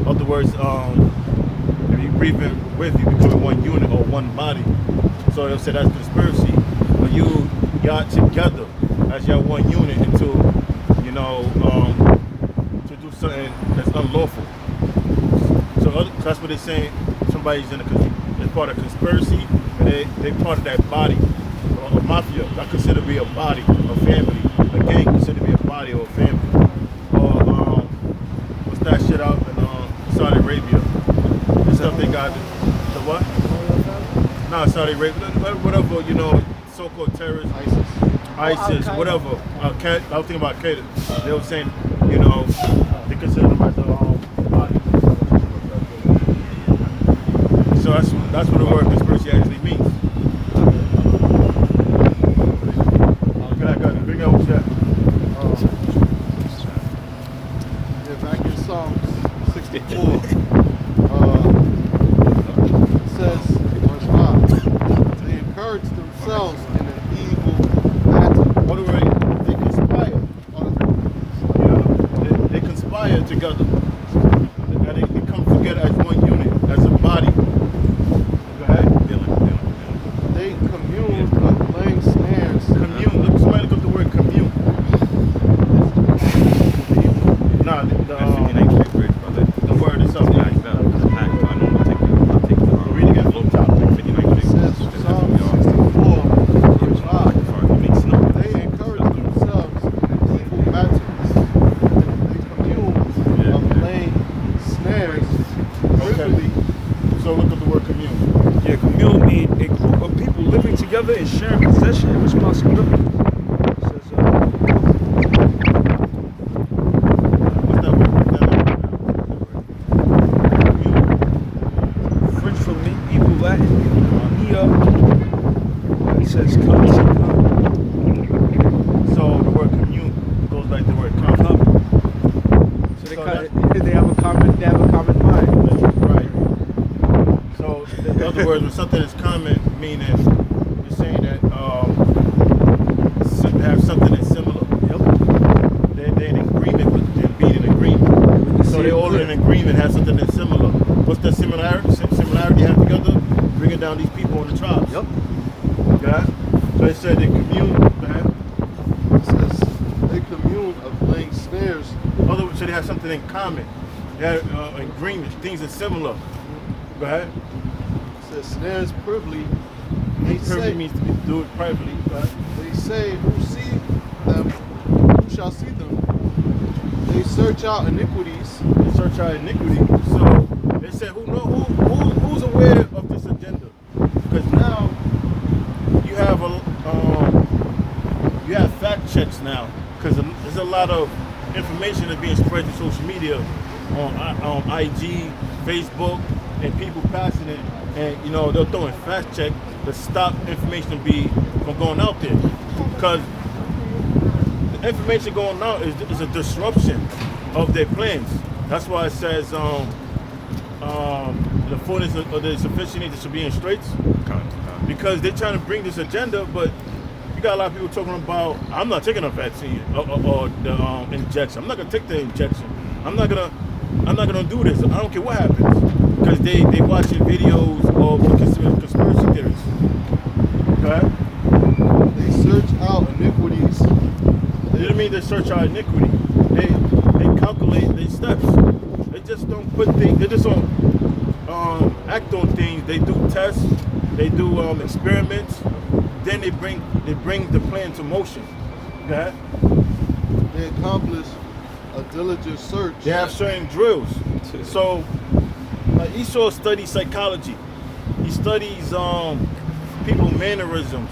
Other words, if you breathe in with, you become one unit or one body. So they'll say that's conspiracy. But y'all together as y'all one unit into, you know, to do something that's unlawful. So that's what they're saying. Somebody's they're part of conspiracy, and they part of that body. A mafia, I consider to be a body, a family. A gang considered to be a body or a family. Or what's that shit out in Saudi Arabia? The stuff they got. The what? No, Saudi Arabia. Whatever, you know, so-called terrorists. ISIS, whatever. I was thinking about Al-Qaeda. They were saying, you know, they consider them as a body. So that's what the word conspiracy actually means. Can I go? together and sharing possession and responsibility. It says, What's that word? French for medieval Latin, Nia. It says come. So the word commune goes like the word come. So they have a common mind. Right. So in other words, when something is common, meaning you're saying that they have something that's similar. Yep. They're in agreement with them being in agreement. So they all in agreement, have something that's similar. What's the similarity they have together? Bringing down these people in the tribes. Yep. Okay? So it said they commune. Okay? It says they commune of laying snares. Other words, so they have something in common. They have agreement. Things are similar. Go ahead. It says snares privily. They Privately say, means to do it privately. Go ahead. they say, who see them, who shall see them? They search out iniquities. They search our iniquity. So they said, who's aware of this agenda? Because now you have you have fact checks now. Because there's a lot of information that's being spread to social media on IG, Facebook, and people passing it, and they're throwing fact check to stop information from going out there. Because the information going out is a disruption of their plans. That's why it says the fullness of the sufficiency that should be in straits. Because they're trying to bring this agenda, but you got a lot of people talking about, I'm not taking a vaccine or the injection. I'm not gonna take the injection. I'm not gonna do this. I don't care what happens. Because they watching videos of conspiracy theories. Okay? They search out iniquities. It doesn't mean they search our iniquity. They calculate their steps. They just don't put things. They just don't act on things. They do tests. They do experiments. Then they bring the plan to motion. Okay? They accomplish a diligent search. They have certain drills. So Esau studies psychology. He studies people mannerisms.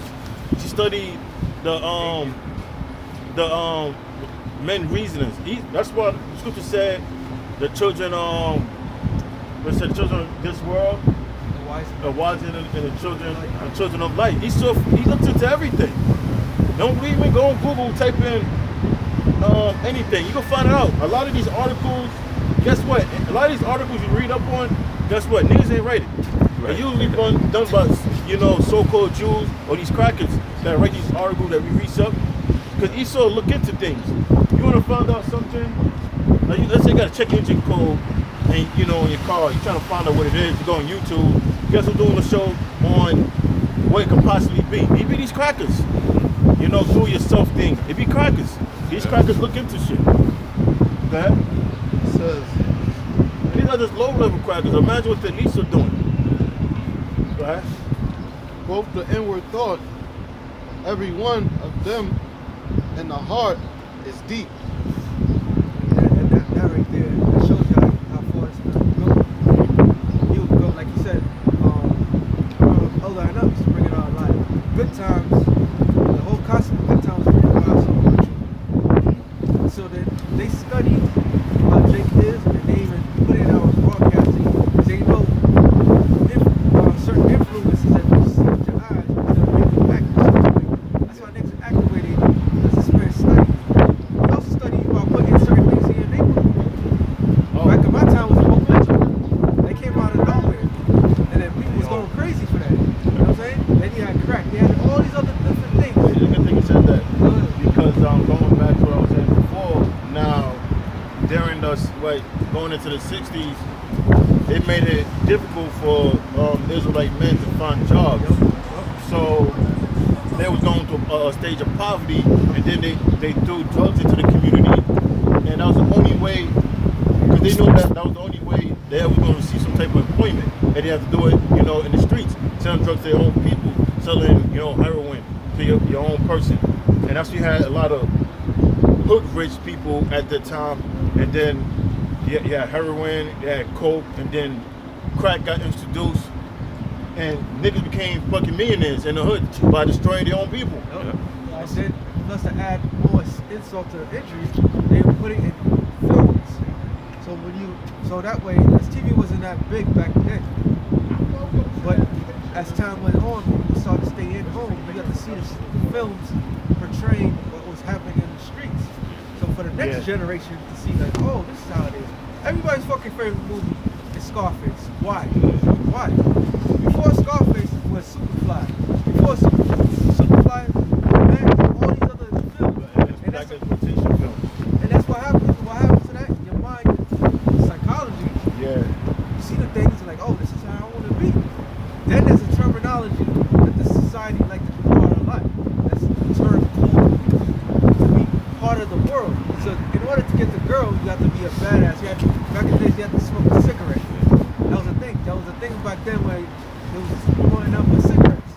He studied the men reasonings. That's what the scripture said. The children the children of this world, the wise and the children of light. He looked into everything. Don't believe me? Go on Google, type in anything. You can find it out. A lot of these articles, guess what? A lot of these articles you read up on, guess what? Niggas ain't write it. Right. They're usually done by so-called Jews or these crackers that write these articles that we research. Because Esau look into things. You want to find out something? Like let's say you got to check engine code, and in your car, you're trying to find out what it is. You go on YouTube. Guess who's doing a show on what it could possibly be? It be these crackers. Do yourself thing. It be crackers. These crackers look into shit. Okay? It says, These are just low-level crackers. Imagine what the elites are doing. Right? both the inward thought, every one of them in the heart is deep. That right there, that shows you how far it's going to go. You would go, like you said, older enough to bring it all life. Good times, the whole concept of good times bring it all so much. So that they study how Jake is, and they even put it out on broadcasting. They know certain influences that you see with your eyes that make you act a certain way. That's why niggas act the way they do, because this man studies. He also study about putting certain things in your neighborhood. Back in my time was Pope Mitchell. They came out of nowhere. And then people was going crazy for that. You know what I'm saying? Then you had crack. They had all these other different things. It's a good thing you said that. Because going back to what I was saying before, now during going into the 60s, it made it difficult for Israelite men to find jobs. So they was going through a stage of poverty, and then they threw drugs into the community, and that was the only way, because they knew that was the only way they ever going to see some type of employment, and they have to do it, in the streets, selling drugs to their own people, selling, heroin to your own person, and that's why you had a lot of hood rich people at the time, and then you had heroin, you had coke, and then crack got introduced, and niggas became fucking millionaires in the hood by destroying their own people. Yep. And then, plus to add more insult to the injury, they would put it in films. So that way, as TV wasn't that big back then. But as time went on, people started to stay in home. You got to see the films portraying what was happening in the streets. So for the next generation to see like, oh, this is how it is. Everybody's fucking favorite movie is Scarface. Why? Why? Before Scarface was Superfly. Before Superfly, man, all these other films. And that's what happens. What happens to that? Your mind, psychology. Yeah. You see the things like, oh, this is how I want to be. Then there's a terminology that the society like to be part of life. That's the term to be part of the world. So in order to get the girl, you have to be a badass. You have to, back in the days, you have to smoke a cigarette. That was a thing. That was a thing back then where it was growing up with cigarettes.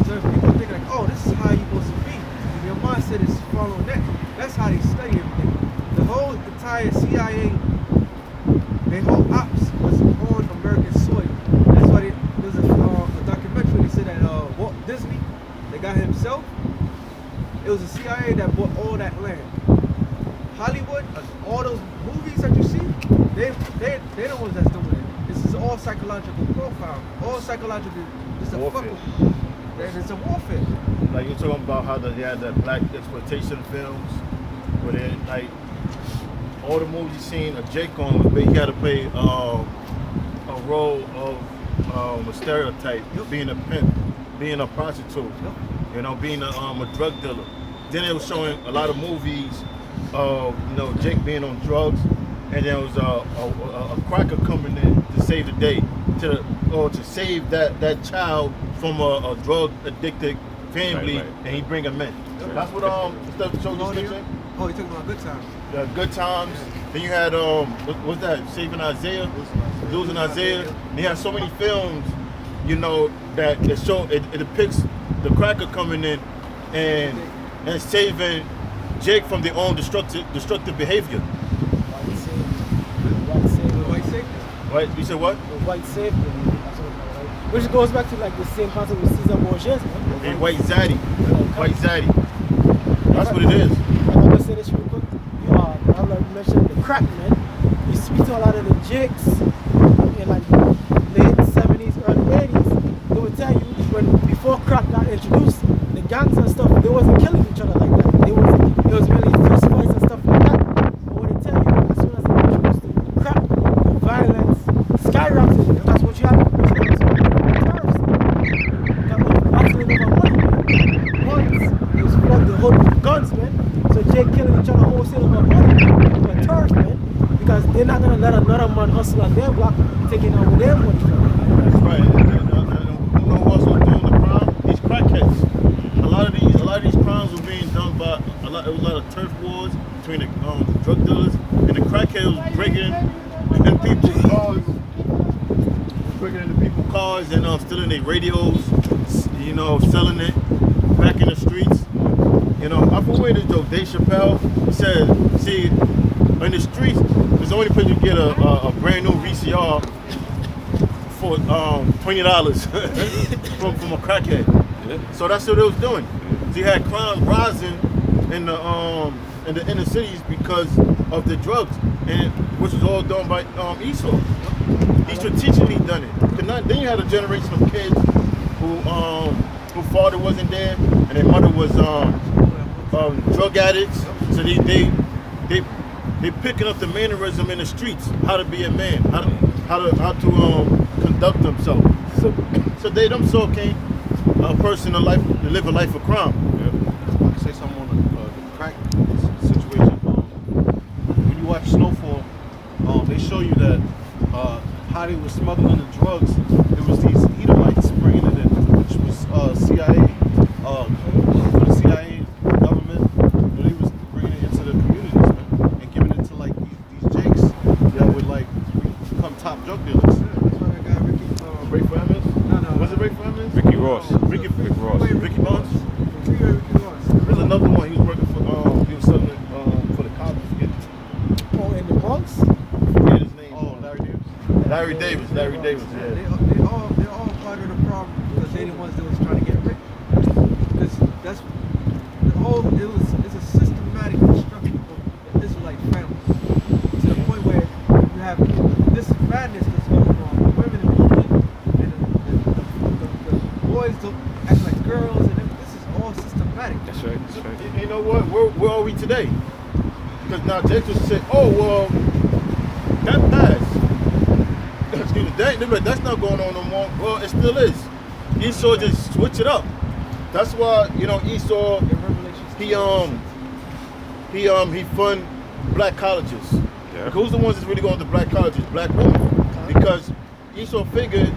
So if people think like, oh, this is how you're supposed to be, and your mindset is following that. That's how they study everything. The whole entire CIA, their whole ops was on American soil. That's why there was a documentary. They said that Walt Disney, the guy himself, it was the CIA that bought all that land. Hollywood, all those movies that you see, they're the ones that's doing it. This is all psychological profile, all psychological. It's a Warfare. It's a warfare. Like you're talking about how they had the black exploitation films, where they like all the movies you seen a Jake on, but he had to play a role of a stereotype, being a pimp, being a prostitute, you know, being a drug dealer. Then it was showing a lot of movies of Jake being on drugs, and there was a cracker coming in to save the day, to save that child from a drug addicted family, Right. and he bring him in. That's what stuff the show was mentioning. Oh, you're talking about Good Times. Good Times. Then you had what's that? Saving Isaiah, Losing Isaiah. And he had so many films, that show it depicts the cracker coming in and saving Jake from their own destructive behavior. White savior. Right? You said what? The white savior. Which goes back to like the same concept with Caesar Borgia. And White Zaddy. White Zaddy. That's what it is. I'm gonna say this real quick. I mentioned the crack man. You speak to a lot of the jigs in like late 70s, early 80s. They would tell you before crack got introduced, the gangs and stuff, they wasn't killing each other like that. It was really fist fights and stuff like that. But what they tell you, as soon as they introduced the crack, the violence skyrocketed. That's what you have. Guns, man. So Jake killing each other wholesale about money. But terrorists, man. Because they're not gonna let another man hustle on their block, taking over their money. That's right. Who also doing the crime? These crackheads. A lot of these crimes were being done by a lot of turf wars between the drug dealers, and the crackheads was breaking in people's cars, and stealing their radios, selling it back in the streets. I forward this joke. Dave Chappelle said, see, in the streets, there's the only place you get a brand new VCR for $20 from a crackhead. Yeah. So that's what they was doing. So you had crime rising in the inner cities because of the drugs, and which was all done by Esau. He strategically done it. Then you had a generation of kids who father wasn't there, and their mother was drug addicts. So they picking up the mannerism in the streets, how to be a man, how to conduct themselves. So they themselves came a person to live a life of crime. Yeah. I can say something on the crack situation. When you watch Snowfall, they show you that how they were smuggling the drugs. It was these Edomites bringing it in, which was CIA. For the CIA government, they was bringing it into the communities, man, and giving it to like these jakes that would like become top drug dealers. That's why that guy Ray Fleming? No. Was it Ray Fleming? Ricky Ross. Ricky Ross. Ricky Bonds? Ricky Ross. There's another one. He was working for. He was selling it for the cops. Oh, in the Bronx? Forget his name. Oh, Larry Davis. Larry Davis. Yeah. They're all part of they the ones that was trying to get rich. Because that's the whole. It's a systematic destruction of the Israelite family to the point where you have this madness that's going on. The women and the boys don't act like girls, and this is all systematic. That's right. That's right. You know what? Where are we today? Because now Jake just said, "Oh well, that passed." Excuse me, that's not going on no more. Well, it still is. Esau just switch it up. That's why Esau he fund black colleges. Yeah. Like, who's the ones that's really going to black colleges? Black women. Because Esau figured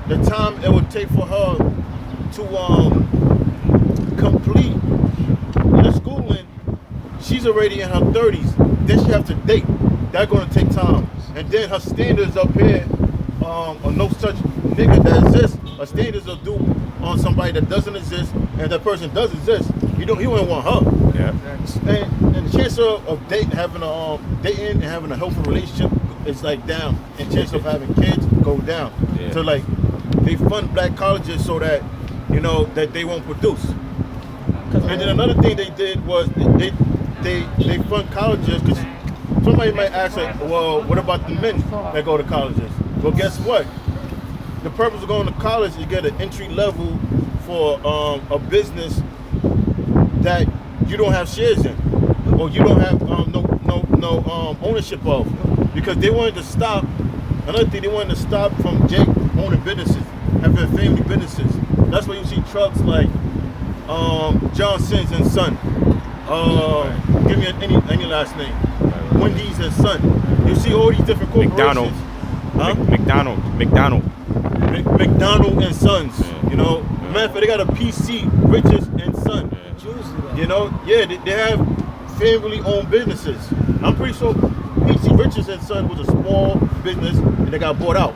the time it would take for her to complete the schooling, she's already in her 30s. Then she have to date. That's going to take time. And then her standards up here are no such nigga that exists. Her standards are due on somebody that doesn't exist, and that person does exist. He wouldn't want her. Yeah. And the chance of dating and having a healthy relationship is like down, and chance of having kids go down. Yeah. So like they fund black colleges so that that they won't produce. And then another thing they did was they fund colleges because somebody might ask like, well, what about the men that go to colleges? Well, guess what? The purpose of going to college is to get an entry level for a business that you don't have shares in, or you don't have no ownership of, because they wanted to stop. Another thing, they wanted to stop from Jake owning businesses, having family businesses. That's why you see trucks like Johnson's and Son. Give me any last name. Wendy's and Son. You see all these different corporations. McDonald. McDonald and Sons. Matter of fact, they got a PC Riches and Son. They have family-owned businesses. I'm pretty sure PC Riches and Son was a small business and they got bought out.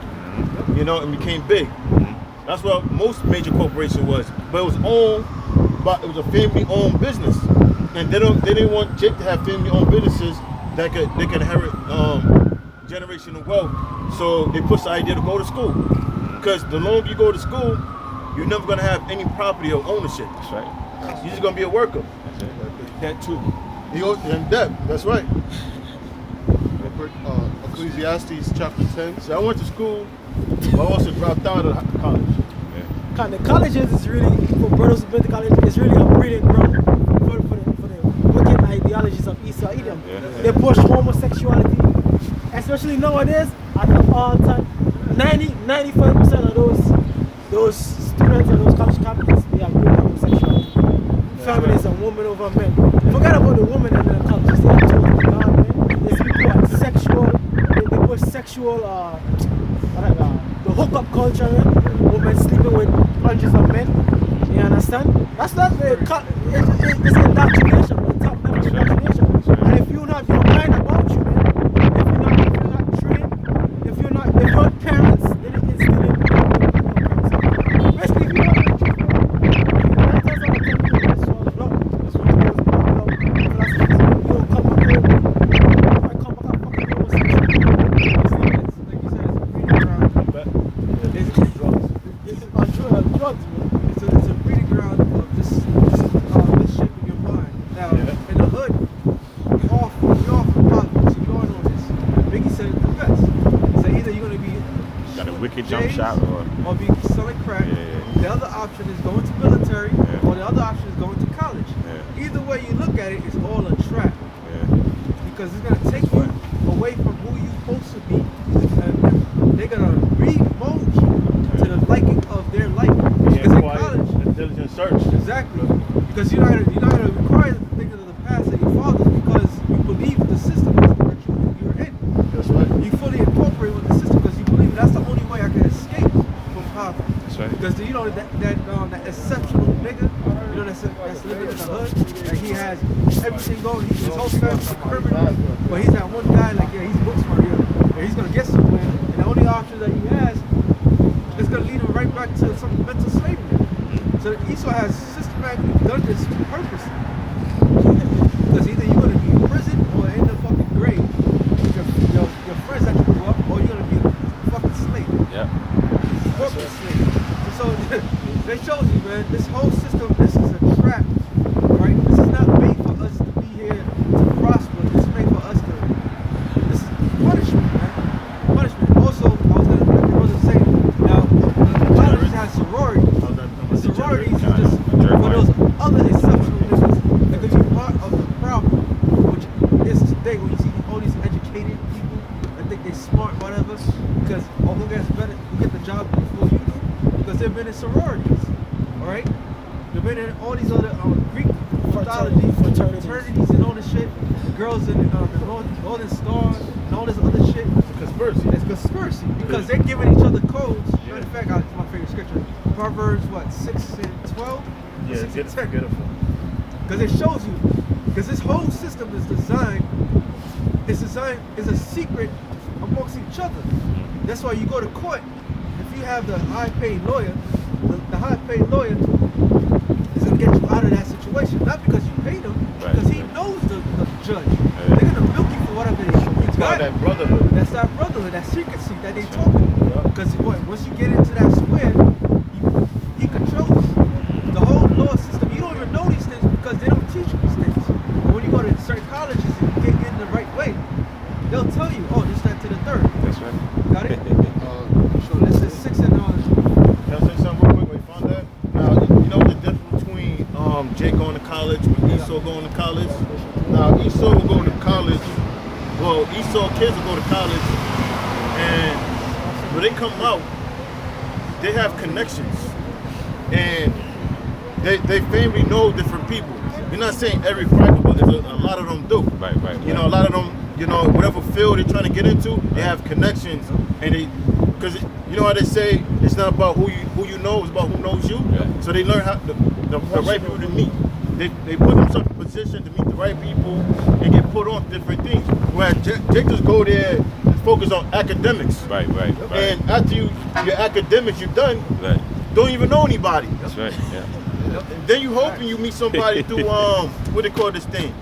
And became big. That's what most major corporation was. But it was it was a family-owned business, and they didn't want Jake to have family-owned businesses that could inherit generational wealth. So they pushed the idea to go to school, because the longer you go to school, you're never gonna have any property or ownership. That's right. You're just gonna be a worker. That's right. That too. You go in debt. That's right. Ecclesiastes chapter 10. So I went to school, but I also dropped out of college. The colleges is really, for brothers who've been to college, it's really a breeding ground for the wicked ideologies of Esau Edom. Yeah. They push homosexuality, especially nowadays, at the all-time. 95% of those students and those college campuses, they are good homosexuality. Feminism, women over men. Forget about the women in the colleges. They are totally gone, man. These people are sexual, they push sexual, the hookup culture, man. Women sleeping with hundreds of men. You understand? That's not it's indoctrination, the top level indoctrination. And if you not your mind about you, man, if you're not trained, if your parents didn't instill it, especially if you're not It's a breeding ground of this shaping your mind. Now, in the hood, we all from politics, ignoring all this. Biggie said it the best. He said either you're going to be Got a wicked J's jump shot or be selling crack. Yeah. The other option is going to military, Yeah. or the other option is going to college. Yeah. Either way you look at it, it's all a trap. Yeah. Because it's going to take you away from who you're supposed to be. And they're going to re-mold you to the liking of their life. Because in college, and diligent search. exactly. Because you're not going to require the things of the past of your fathers, because you believe the system is the you're in. That's right. You fully incorporate with the system because you believe that's the only way I can escape from poverty. That's right. Because that exceptional nigga, that's living in the hood, like he has everything going. His whole family's a criminal, but he's that one guy like he's book smart, he's gonna get somewhere, and the only option that he has is gonna lead him right back to some mental slavery. So Esau has systematically done this purposely. Because either you're gonna be in prison or in the fucking grave with your friends that you grew up, or you're gonna be a fucking slave. Yeah. Corporate slave. So they day when you see all these educated people that think they smart, whatever, because who gets better, who get the job before you do, because they've been in sororities, all right? They've been in all these other Greek mythology, fraternities and all this shit. The girls in the Northern Star and all this other shit. Conspiracy. It's conspiracy because they're giving each other codes. Matter of fact, it's my favorite scripture. Proverbs, 6 and 12? Yeah, 6 and 10. beautiful. Because it shows you, because this whole system is designed, it's a secret amongst each other. That's why you go to court. If you have the high-paid lawyer, the high-paid lawyer is going to get you out of that situation. Not because you paid him, because he knows the judge. They're going to milk you for whatever you got. That brotherhood. That's that brotherhood, that secrecy that they talking about. Because once you get into that square, he controls the whole law system. You don't even know these things because they don't teach you these things. But when you go to certain colleges and you get in the right way, they'll tell you, oh, this, that, to the third. That's right. Got it? So this is 6 and Can I say something real quick? We found that. Now, you know the difference between Jake going to college and Esau going to college? Now, Esau will go to college. Well, Esau kids will go to college, and when they come out, they have connections, and they family know different people. You're not saying every cracker, but a lot of them do. Right. You know, a lot of them, you know, whatever field they're trying to get into, they have connections, and because you know how they say it's not about who you know, it's about who knows you. Yeah. So they learn how the right people to meet. They put themselves in position to meet the right people and get put on different things. Whereas Jake just go there and focus on academics. Right. And after your academics, you're done. Right. Don't even know anybody. That's right. Yeah. And then you hoping you meet somebody through what they call this thing,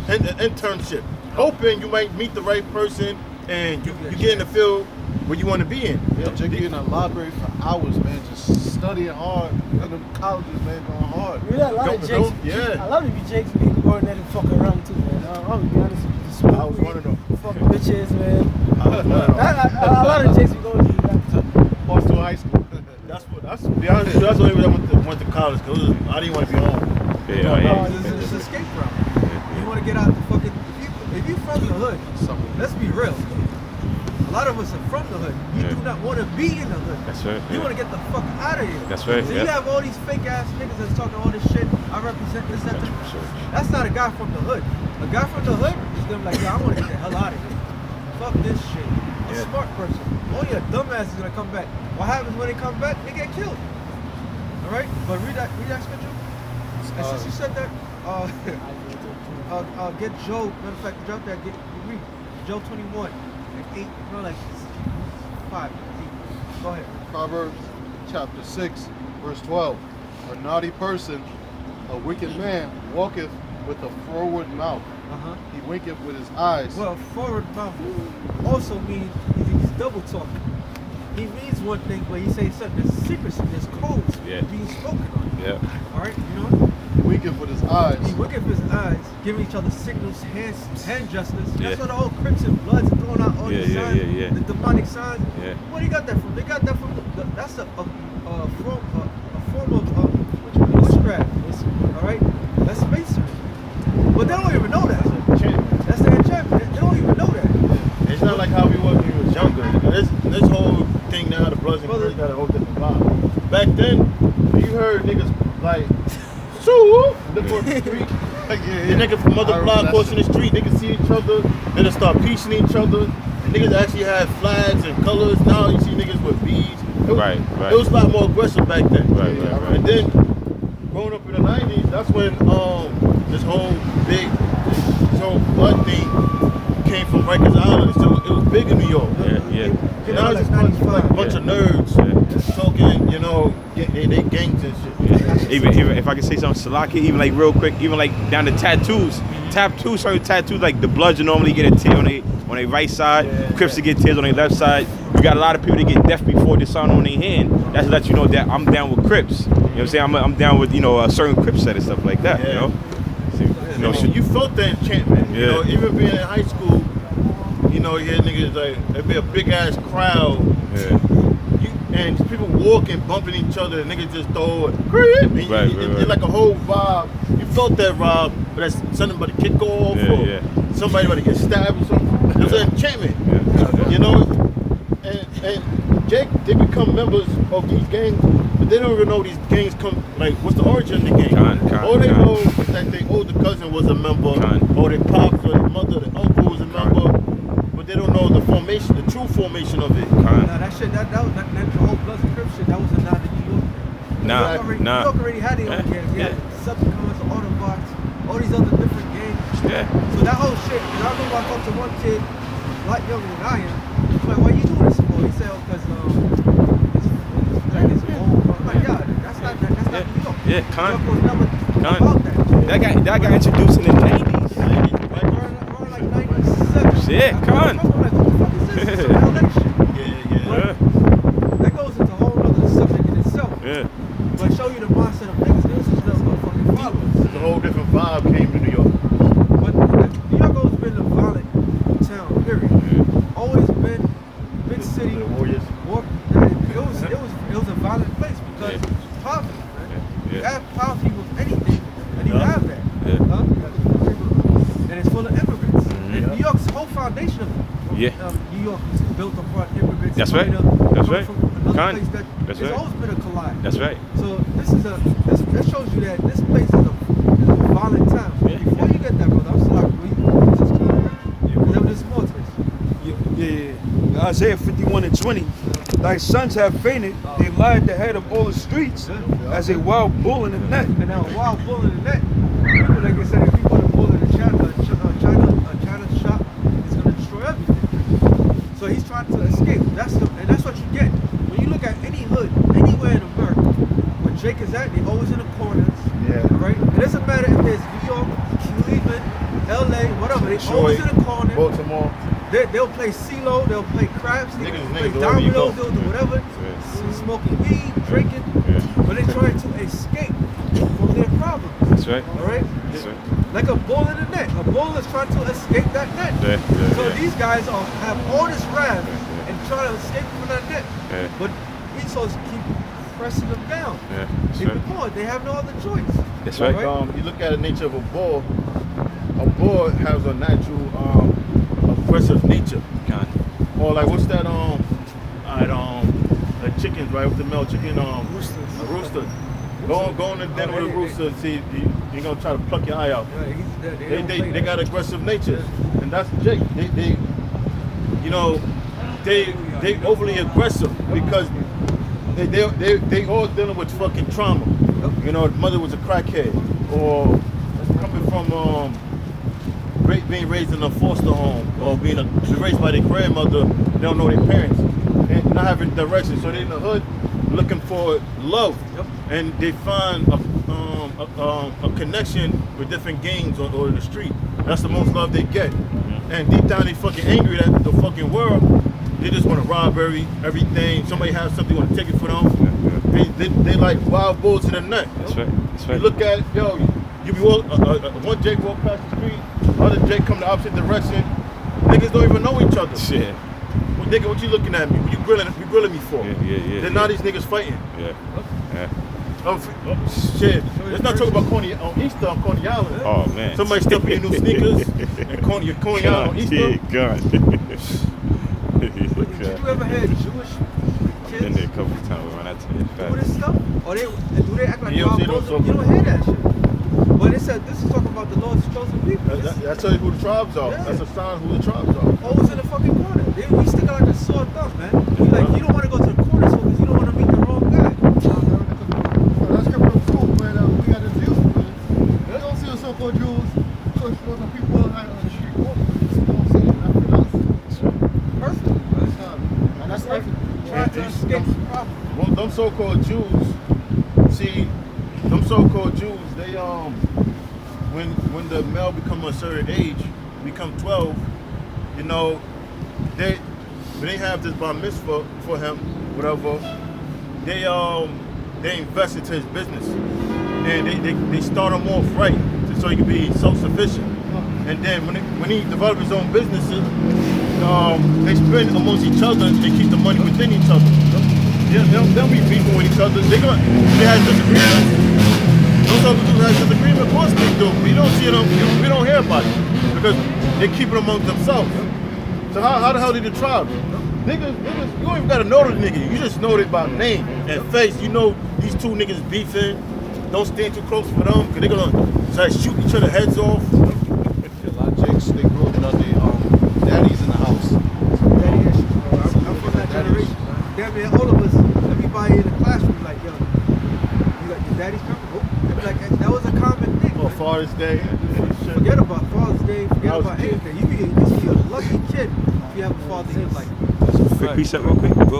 internship. Hoping you might meet the right person and you get in the field where you want to be in. Yeah, Jake be in the library for hours, man, just studying hard. In the colleges, man, going hard. You know, a lot of Jakes. Yeah. A lot of you Jakes be going there and fucking around too, man. I'm gonna be honest with you. Just smoke I was weed, one of them. fucking bitches, man. I was one of them. A lot of Jakes be going to that. Boston High School. That's to be honest, that's the only reason I went to college, because I didn't want to be home. It's an escape route. You want to get out the fucking. If you from the hood, let's be real. A lot of us are from the hood. You do not want to be in the hood. That's right. You want to get the fuck out of here. That's right, So yeah. you have all these fake ass niggas that's talking all this shit. I represent this, that, that. That's not a guy from the hood. A guy from the hood is gonna be like, yo, I want to get the hell out of here. Fuck this shit. A smart person. Only a dumbass is gonna come back. What happens when they come back? They get killed. All right, but read that scripture. And since you said that, get Job. Matter of fact, drop that. Read Job 21 and 8. No, like 5. 8. Go ahead. Proverbs chapter 6, verse 12. A naughty person, a wicked man, walketh with a forward mouth. He winketh with his eyes. Well, forward mouth also means he's double talking. He means one thing, but he says something. There's secrecy, there's codes being spoken on. Yeah. All right, you know. He winketh with his eyes. He winketh with his eyes, giving each other signals, hand gestures. Yeah. That's what the whole Crips and Bloods are throwing out all these signs, the demonic signs. Yeah. Where they got that from? They got that from that's a form of witchcraft. All right, that's masonry. But they don't even know that. That's the enchantment. They don't even know that. It's not like how we was when we was younger. This whole thing now, the Bloods and Crips got a whole different vibe. Back then, you heard niggas like, shoo, look on the street. The nigga from other block crossing the street, niggas see each other, then they start piecing each other. And niggas actually had flags and colors. Now you see niggas with beads. It was a lot more aggressive back then. Right. And then growing up in the 90s, that's when this whole blood thing came from Rikers Island. So it was big in New York. Yeah. Now it's just a bunch of nerds talking, you know, they gangs and shit. Even if I can say something, Salaki, even like real quick, even like down to tattoos. Certain tattoos, like the Bloods, you normally get a tear on their right side. Crips to get tears on their left side. You got a lot of people that get deaf before the sign on their hand. That's to let you know that I'm down with Crips. You know what I'm saying? I'm down with, you know, a certain Crip set and stuff like that. You know. So, you felt the enchantment. You know, even being in high school, you know, you had niggas like there'd be a big ass crowd. And people walking, bumping each other, and niggas just throw it. It's like a whole vibe. You thought that Rob, but that's something about to kick off Yeah, or yeah. somebody about to get stabbed or something. It was an enchantment. Yeah. You know, and Jake, they become members of these gangs, but they don't even know these gangs come, like, what's the origin of the gang? All they know is that their older cousin was a member, or their pops, or their mother, their uncle was a member, but they don't know the formation, the true formation of it. Nah, that shit, that whole Bloods and Crips shit, that was not the New York thing. New York already had their own gangs. Yeah. Subsequents, Autobots, all these other different gangs. Yeah. So that whole shit, and I remember I talked to one kid, a lot younger than I am. He's like, why you doing this for? He said, because it's old. I'm like, yeah, that's not New York. Yeah, New York was never about that. That got introduced in the 90s. Around like 97. Shit, I'm come on. like, what the fuck is this? Some LA shit. Yeah. That goes into a whole other subject in itself. Yeah. But show you the mindset of niggas. This is the motherfucking followers. It's a whole different vibe came to New York. But New York always been a violent town, period. Always been big city. The Warriors. It was a violent place because it's poverty, man. Yeah. You have poverty with anything, and you have that. Yeah. Huh? And it's full of immigrants. And New York's whole foundation of Yeah. New York is built upon immigrants. That's coming right. up That's from right. another place that That's it's right. always been a collide. That's right. So this shows you that this place is a violent town. Yeah. Before you get that, brother, I'm sorry. Because there was this more to this. Yeah. Isaiah 51:20. Thy sons have fainted, they lie at the head of all the streets as a wild bull in the net. And now, wild bull in the net, people, like I said, if you put a bull in a China shop, it's going to destroy everything. So he's trying to escape. And that's what you get. When you look at any hood, anywhere in America, where Jake is at, they're always in the corners. Yeah. Right? It doesn't matter if it's New York, Cleveland, LA, whatever. They're always in the corner. Baltimore. They'll play CeeLo, they'll play craps, they'll play wherever you go. dominoes, they'll do whatever. Smoking weed, drinking. But they're trying to escape from their problems. That's right. All right? That's right. Like a bull in the net. A bull is trying to escape that net. So these guys have all this wrath and trying to escape from that net. Yeah. But he's supposed to keep pressing them down. Yeah. That's Keep right. it going. They have no other choice. That's right. You look at the nature of a bull has a natural aggressive nature. Or like what's that like chickens, right? With the male chicken Roosters. a rooster. Go in the den with a rooster and see you're gonna try to pluck your eye out. Yeah, They got aggressive natures. And that's Jake. They they overly aggressive because they all dealing with fucking trauma. You know, mother was a crackhead or coming from being raised in a foster home or being raised by their grandmother. They don't know their parents and not having direction. So they're in the hood looking for love, and they find a connection with different gangs or in the street. That's the most love they get. And deep down they fucking angry at the fucking world. They just want to rob everything. Somebody has something, want to take it for them. They like wild bulls in the net. That's right. That's right. You look at you be one Jake walk past the street, other Jake come the opposite direction. Niggas don't even know each other. Shit. Well, nigga, what you looking at me? What you grilling me for? Yeah. Then now these niggas fighting. Yeah. Shit. Let's not talk about Easter on Coney Island. Oh man. Somebody step in your new sneakers and Coney Island on Easter. Yeah, God. Did you ever hear Jewish Been kids there a couple times when I tell you do this facts. stuff? Or do they act like You don't wild see bulls? those You don't hear that shit. But it said this is talking about the Lord's chosen people. That's tell you who the tribes are. Yeah. That's a sign who the tribes are. Always in the fucking corner. We stick out like a sore thumb, man. You like you don't want to go to the corner store because you don't want to meet the wrong guy. That's coming from school, man. We got the Jews, man. You don't see the so-called Jews push on the people on the street corner. You know what I'm saying? I feel that's Perfect. and that's perfect. Trying to escape the problem. Well, them so-called Jews, see, them so-called Jews, they when the male become a certain age, become 12, you know, when they have this bar mitzvah for him, whatever, they invest into his business, and they start him off right, so he can be self-sufficient. And then when he develops his own businesses, they spend amongst each other and they keep the money within each other. Yeah, they'll be beefing with each other. They have disagreements, Those other dudes have disagreement. Of course they do. We don't see them. We don't hear about it because they keep it amongst themselves. So how the hell did the tribe? Niggas, you don't even gotta know the nigga. You just know it by name and face. You know these two niggas beefing. Don't stand too close for them because they're gonna start shooting each other heads off. A lot of chicks, they grew up without their daddies in the house. Daddy issues, bro. I'm from that generation, man. Damn near all of us, everybody in the classroom, like, yo, you got your daddy's coming? Oh, they be like, that was a common thing. Or man. Father's Day. Forget about Father's Day, forget I was about a kid. anything. You be a lucky kid if you have a father in your life. Quick precept, real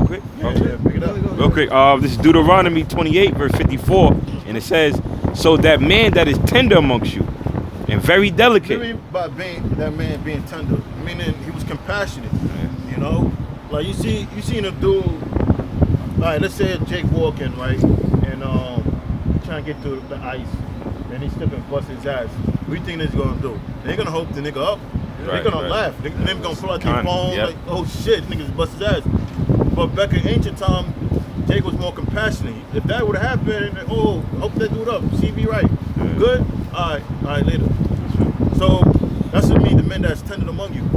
quick. Yeah, pick it up. Real quick, this is Deuteronomy 28, verse 54, and it says, "So that man that is tender amongst you, and very What delicate." do you mean by that man being tender? Meaning he was compassionate. You know, like you seen a dude. All right, let's say Jake walking right, and trying to get through the ice, and he slip and bust his ass. What do you think they're gonna do? They're gonna hope the nigga up. Right, They're gonna right. laugh. They're gonna pull out their Kinda, phone yep. like, oh shit, niggas bust his ass. But back in ancient time, Jake was more compassionate. If that would have happened, oh, hope that dude up. CV right. Yeah. Good? All right, later. So that's what I mean, the men that's tender among you.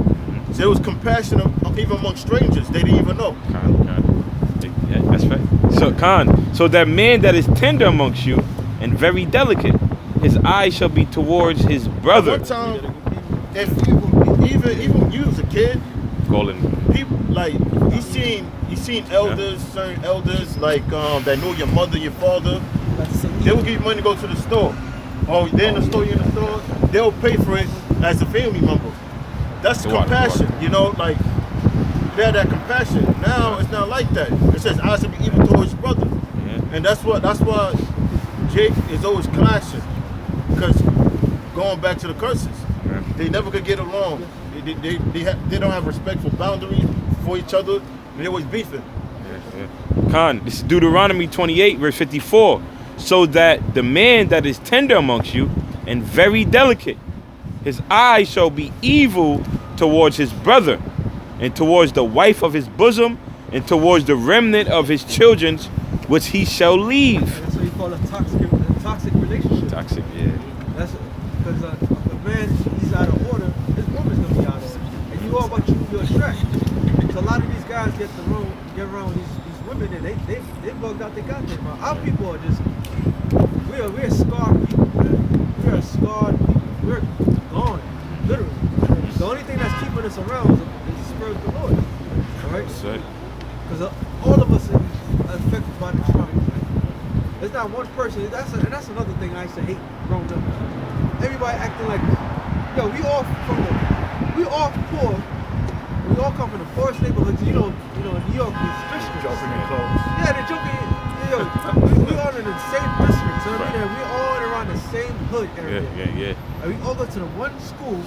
So it was compassion even among strangers. They didn't even know. Yeah, that's right. So, so that man that is tender amongst you, and very delicate, his eye shall be towards his brother. One time, if even you as a kid, Golden. people like you seen elders, certain elders like that know your mother, your father. They will give you money to go to the store. Oh, they're in the store, you're in the store. They'll pay for it as a family member. That's The water, compassion, the water. you know, like they had that compassion. Now it's not like that. It says I should be evil towards his brother, and that's why Jake is always clashing, because going back to the curses, they never could get along. They don't have respect for boundaries for each other. They always beefing. This is Deuteronomy 28, verse 54. So that the man that is tender amongst you, and very delicate, his eye shall be evil towards his brother, and towards the wife of his bosom, and towards the remnant of his children, which he shall leave. That's what you call a toxic relationship. Toxic, yeah. That's because if a man he's out of order, his woman's gonna be out of order, and you all about your track. So a lot of these guys get around these women, and they bugged out. They got them. Our people are just we're scarred people, man. We are scarred people. We're gone, literally. The only thing that's keeping us around is the spirit of the Lord. All right. That's right. Because all of us are affected by the trauma. There's not one person. That's another thing I used to hate growing up. Everybody acting like, yo, we all poor. We all come from the poorest neighborhoods. You know, in New York, it's districts. Jumping in clothes. Yeah, they're jumping. Yo, we all in the same districts. So Right. we all around the same hood area. Yeah. And we all go to the one school.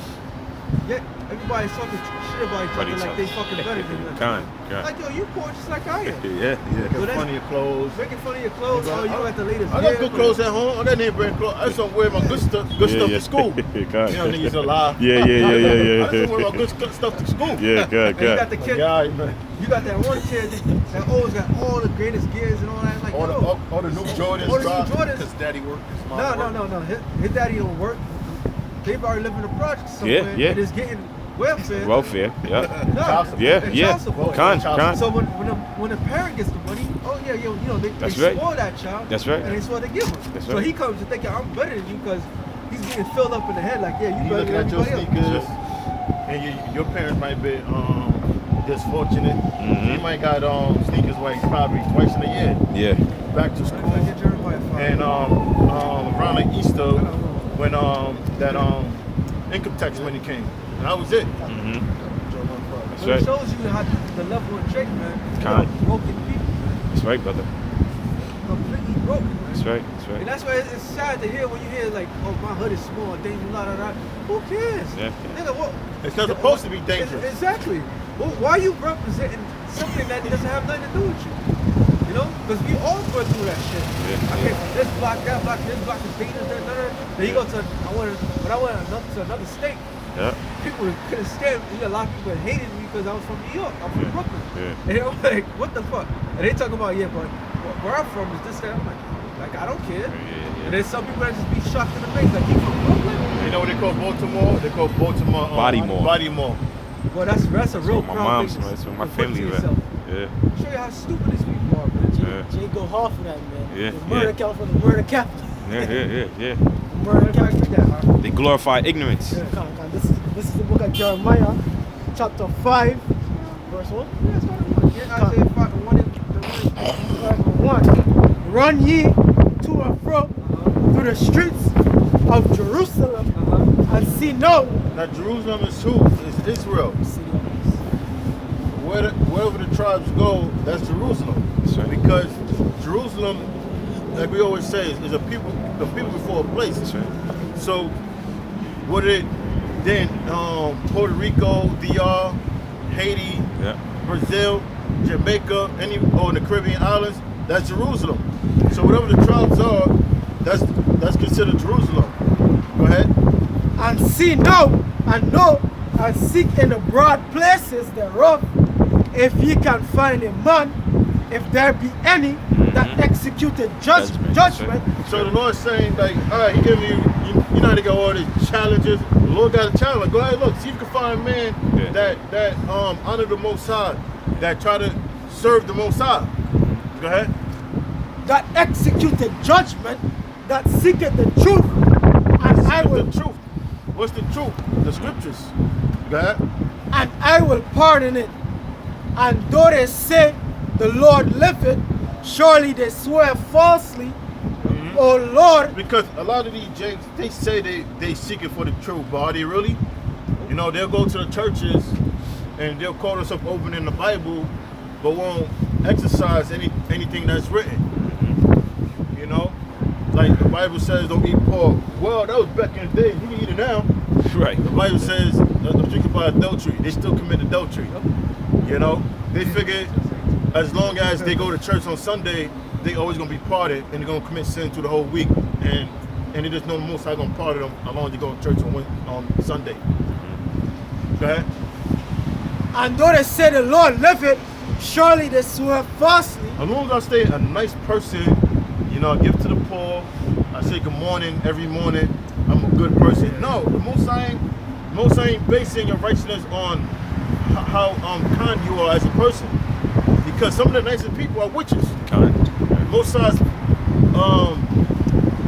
Yet everybody's talking shit about each other like they fucking better than us. Con. Like, yo, you poor just like I am. Yeah. So that's- Funny your clothes. Making fun of your clothes. Oh, you got the latest. I got good clothes at home. I got name brand clothes. I just don't wear my good stuff to school. You know, niggas are lie. Yeah. I just don't wear my good stuff to school. Yeah, And you got the kid. Yeah, man. You got that one kid that always got all the greatest gears and all that. Like, All yo, the new Jordans. all the new drop. Jordans. Because daddy worked, his mom No. worked. His daddy don't work. They probably live in a project somewhere. Yeah. And is getting welfare. Welfare. Yeah. No, Child support. Yeah. and Yeah. child support. Con. So when a parent gets the money, oh yeah, you know they That's right. spoil that child. That's right. And they spoil they give him. That's So right. he comes to think I'm better than you because he's getting filled up in the head like, yeah, you You better looking than at your everybody else. sneakers, and your parents might be disfortunate. Mhm. You might got sneakers like probably twice in a year. Yeah. Back to Like school, your Jeremiah 5. and around like Easter when that income tax money came, and that was it. Mm-hmm. That's So it right. shows you how the level of Jake, man. You Con. know, broken people, man. That's right, brother. Completely broken, man. That's right. And that's why it's sad to hear when you hear like, oh, my hood is small, dangerous, la da da. Who cares? Yeah. Nigga, what? It's not supposed to be dangerous. Exactly. Well, why are you representing something that doesn't have nothing to do with you? You know? Because we all go through that shit. Yeah, I came from this block, that block, this block is dangerous, then you go to, when I went to another state, Yeah. people couldn't stand me. A lot of people hated me because I was from New York. I'm from Brooklyn. Yeah. And I'm like, what the fuck? And they talk about, yeah, but where I'm from is this, that. I'm like, Like I don't care. Yeah. And there's some people that just be shocked in the face. Like you from Brooklyn? You know what they call Baltimore? They call Baltimore Bodymore. Bodymore. Well, that's a real my proud mom's thing from. That's where my to put to family yourself. live. Yeah. Show you how stupid these people are, man. Yeah. Jay go hard for that, man. Yeah, The murder yeah. count for the murder capital. Yeah. Murder capital. They glorify ignorance. This is the book of Jeremiah, chapter 5, verse 1. Yeah, Isaiah 5, 1 and 1. Run ye to and fro through the streets of Jerusalem and see no. Now Jerusalem is who? It's Israel. Wherever the tribes go, that's Jerusalem. That's right. Because Jerusalem, like we always say, is a people before a place. That's right. So what it then Puerto Rico, DR, Haiti, Yeah. Brazil, Jamaica, or in the Caribbean islands, that's Jerusalem. So whatever the tribes are, that's considered Jerusalem. Go ahead. And see now, and know, and seek in the broad places thereof, if ye can find a man, if there be any that executed judgment. So the Lord's saying, like, all right, He giving you know how to get all these challenges. The Lord got a challenge. Go ahead, look, see if you can find a man that honor the Most High, that try to serve the Most High. Go ahead. That executed judgment, that seeketh the truth, and I will The truth. What's the truth? The scriptures. Go ahead. and I will pardon it. And though they say the Lord liveth, surely they swear falsely. O Lord, Because a lot of these Jakes, they say they seeking for the truth, but are they really? You know, they'll go to the churches and they'll call themselves open in the Bible, but won't exercise anything that's written. You know? Like the Bible says don't eat pork. Well, that was back in the day. You can eat it now. Right. The Bible says don't drink about adultery. They still commit adultery. You know? They figure as long as they go to church on Sunday, they always gonna be parted and they're gonna commit sin through the whole week. And they just know the Most High gonna pardon them as long as they go to church on Sunday. Go ahead. and though they say the Lord liveth, surely they swear falsely. As long as I stay a nice person, you know, I give to the poor, I say good morning every morning, I'm a good person. No, the Most High ain't basing your righteousness on how kind you are as a person. Because some of the nicest people are witches. Kind. Most High's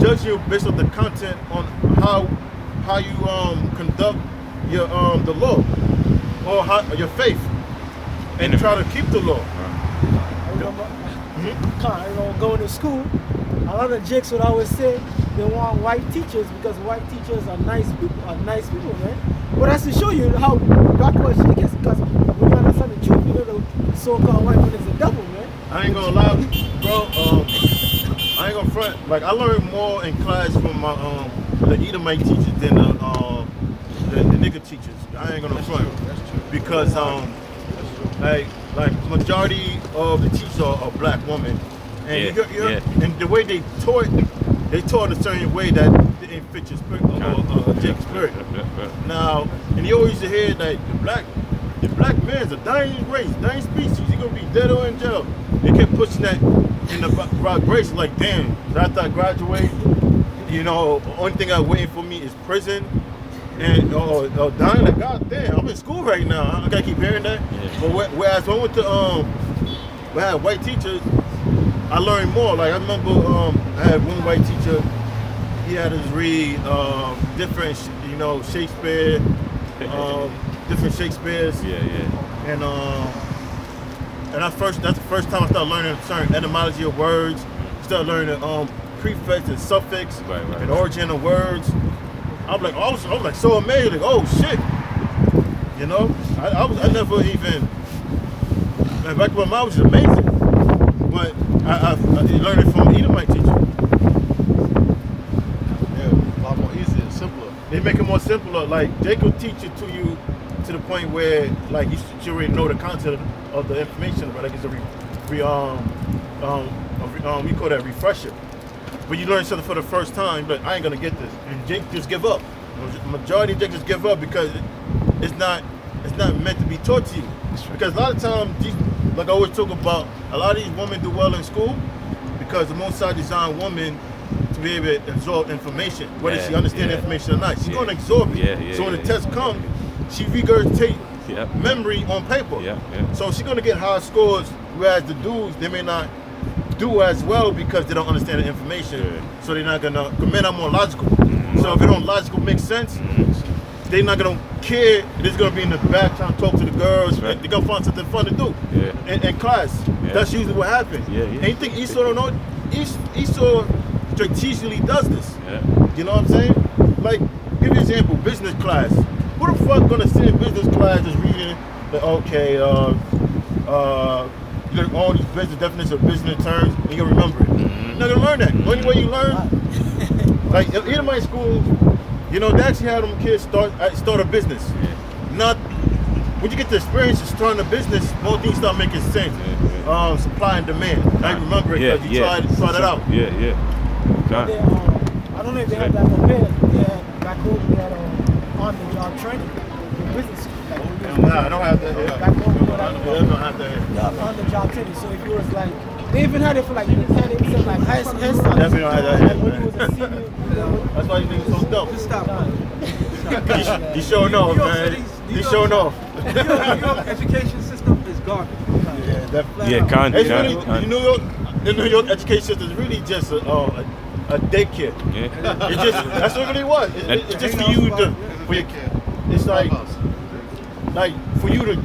judge you based on the content on how you conduct your the law or your faith and try to keep the law. I remember going to school, a lot of jakes would always say they want white teachers because white teachers are nice people, man. But that's to show you how backward shit gets, because when you understand the truth, you know the so-called white man is a devil, man. I ain't gonna lie, bro. I ain't gonna front. Like I learned more in class from my the Edomite teachers than the nigga teachers. I ain't gonna front because like majority of the teachers are black women, and and the way they taught a certain way that didn't fit your spirit or Jake's spirit. Now, and you always used to hear that the black man's a dying race, dying species. You're gonna be dead or in jail. They kept pushing that in the rock race. Like, damn, after I graduate, you know, the only thing I'm waiting for me is prison. And dying, like, god damn, I'm in school right now. I gotta keep hearing that. Yeah. But whereas when I went to when I had white teachers, I learned more. Like I remember I had one white teacher. He had us read different, you know, Shakespeare, different Shakespeares. Yeah. And that's the first time I started learning certain etymology of words. Started learning prefix and suffix Right. and origin of words. I was like so amazed. Like, oh shit, you know. I never even. Back when I was amazing, but I learned it from an Edomite teacher. Yeah, a lot more easier and simpler. They make it more simpler. Like they could teach it to you to the point where like you already know the content of the information, but like it's we call that refresher. But you learn something for the first time, but I ain't gonna get this, and Jake just give up. Majority of Jake just give up because it's not meant to be taught to you. Because a lot of times, like I always talk about, a lot of these women do well in school because the Most High designed woman to be able to absorb information, whether Yeah, she understands yeah. information or not. She's Yeah. going to absorb it. Yeah, yeah, so when the yeah, test yeah. comes, she regurgitates Yep. memory on paper. Yeah, yeah. So she's going to get high scores, whereas the dudes, they may not do as well because they don't understand the information. Yeah. So they're not going to, because men are more logical. So if it don't logical make sense, they're not going to care. They're going to be in the back trying to talk to the girls. Right. They're going to find something fun to do Yeah. in class. Yeah. That's usually what happens. Yeah, yeah. And you think Esau don't know? Esau strategically does this. Yeah. You know what I'm saying? Like, give you an example, business class. Who the fuck gonna sit in business class just reading the you learn all these business definitions of business terms and you'll remember it. You're not gonna learn that. The only way you learn, like in Edomite school, you know, they actually had them kids start a business. Not when you get the experience of starting a business, most things start making sense. Supply and demand. I remember it because you tried that out. Yeah, yeah. Con. They, I don't know if they have that up here. They had back home. They had on the job training, the business. Like, Nah, I don't have that here. back home, you know I that. don't have that here. Yeah, on the job training. So if you was like, they even had it for like mechanics and like hairstyles. Definitely don't have that Like here, when you man. was a senior, you know, That's why you niggas so dumb. Just stop. You showing off, man. You showing off. New York education system is garbage. Yeah, definitely. Yeah, con. It's con, really, con. the New York education system is really just a daycare. Yeah. It's just that's what it really was. It's just for you to, it's like for you to,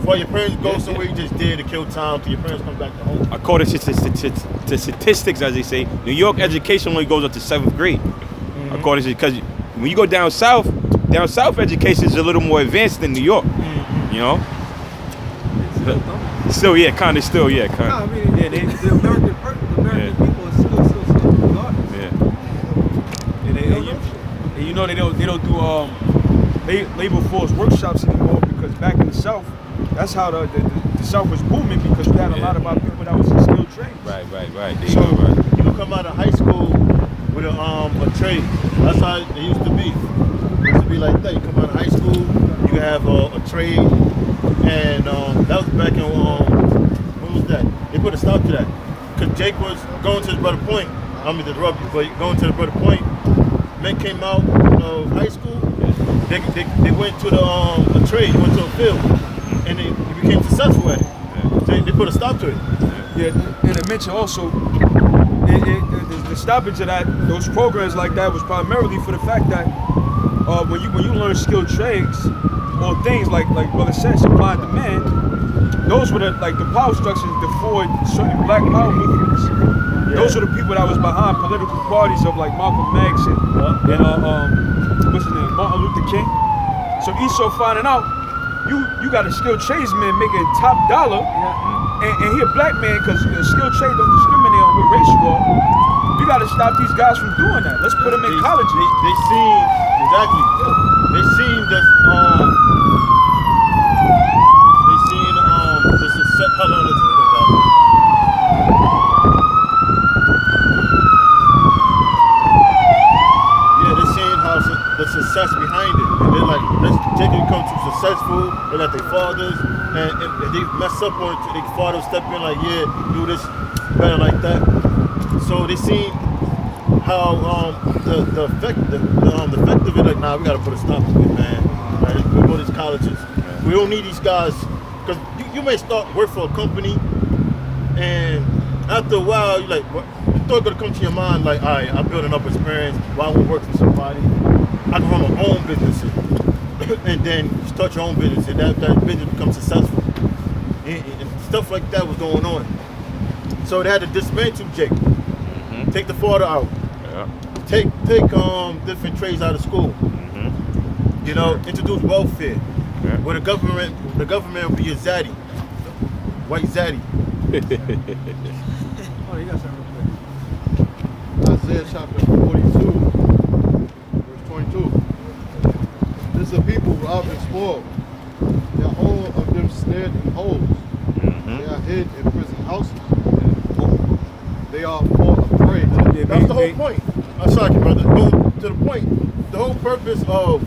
for your parents go somewhere you just did to kill time till your parents come back to home. According to statistics, as they say, New York education only goes up to 7th grade. According to, because when you go down south education is a little more advanced than New York. You know. Still, yeah, kind of. Still, yeah, No, kind. I mean, the American people is still garbage. Yeah. And you know they don't do labor force workshops anymore because back in the South, that's how the South was booming because we had a lot of our people that was in skilled trades. Right. There you So go. Right. you can come out of high school with a trade. That's how it used to be. It used to be like that. You come out of high school, you can have a trade, and that was back in when was that? They put a stop to that because Jake was going to his brother point. I mean to interrupt you, but going to the brother point. Men came out of high school. They went to the trade, went to a field, and they became successful at it. They put a stop to it. Yeah, and to mention also, the stoppage of those programs like that was primarily for the fact that when you learn skilled trades or things like Brother said, supply and demand, those were the power structures that forward certain black power movements. Those were the people that was behind political parties of like Malcolm X and what's his name, Martin Luther King. So Esau finding out you got a skilled tradesman making top dollar, and he a black man because skilled trade don't discriminate on what race you are. You got to stop these guys from doing that. Let's put them in colleges. They seen exactly. They seen this. They seen the success. How long does it go back? Yeah, they seen how the success behind it. And they're like, let's take it become too successful. They got their fathers, and they mess up on it. Their fathers step in like, yeah, do this better like that. So they seen how the effect of it, like, nah, we gotta put a stop to it, man. Right? We go to these colleges. We don't need these guys because you may start work for a company, and after a while, you like, what? You thought gonna come to your mind like, all right, I'm building up experience. Why I won't work for somebody? I can run my own business, and then you start your own business, and that business becomes successful. And stuff like that was going on. So they had to dismantle Jake. Take the father out. Yeah. Take different trades out of school. You know, introduce welfare. Yeah. Where the government will be a zaddy. White zaddy. Oh, you got something real quick. Isaiah chapter 42, verse 22. This is a people robbed and spoiled. They are all of them snared in holes. They are hid in prison houses. They are full of prey. That's the whole point. I'm sorry, brother. Go to the point. The whole purpose of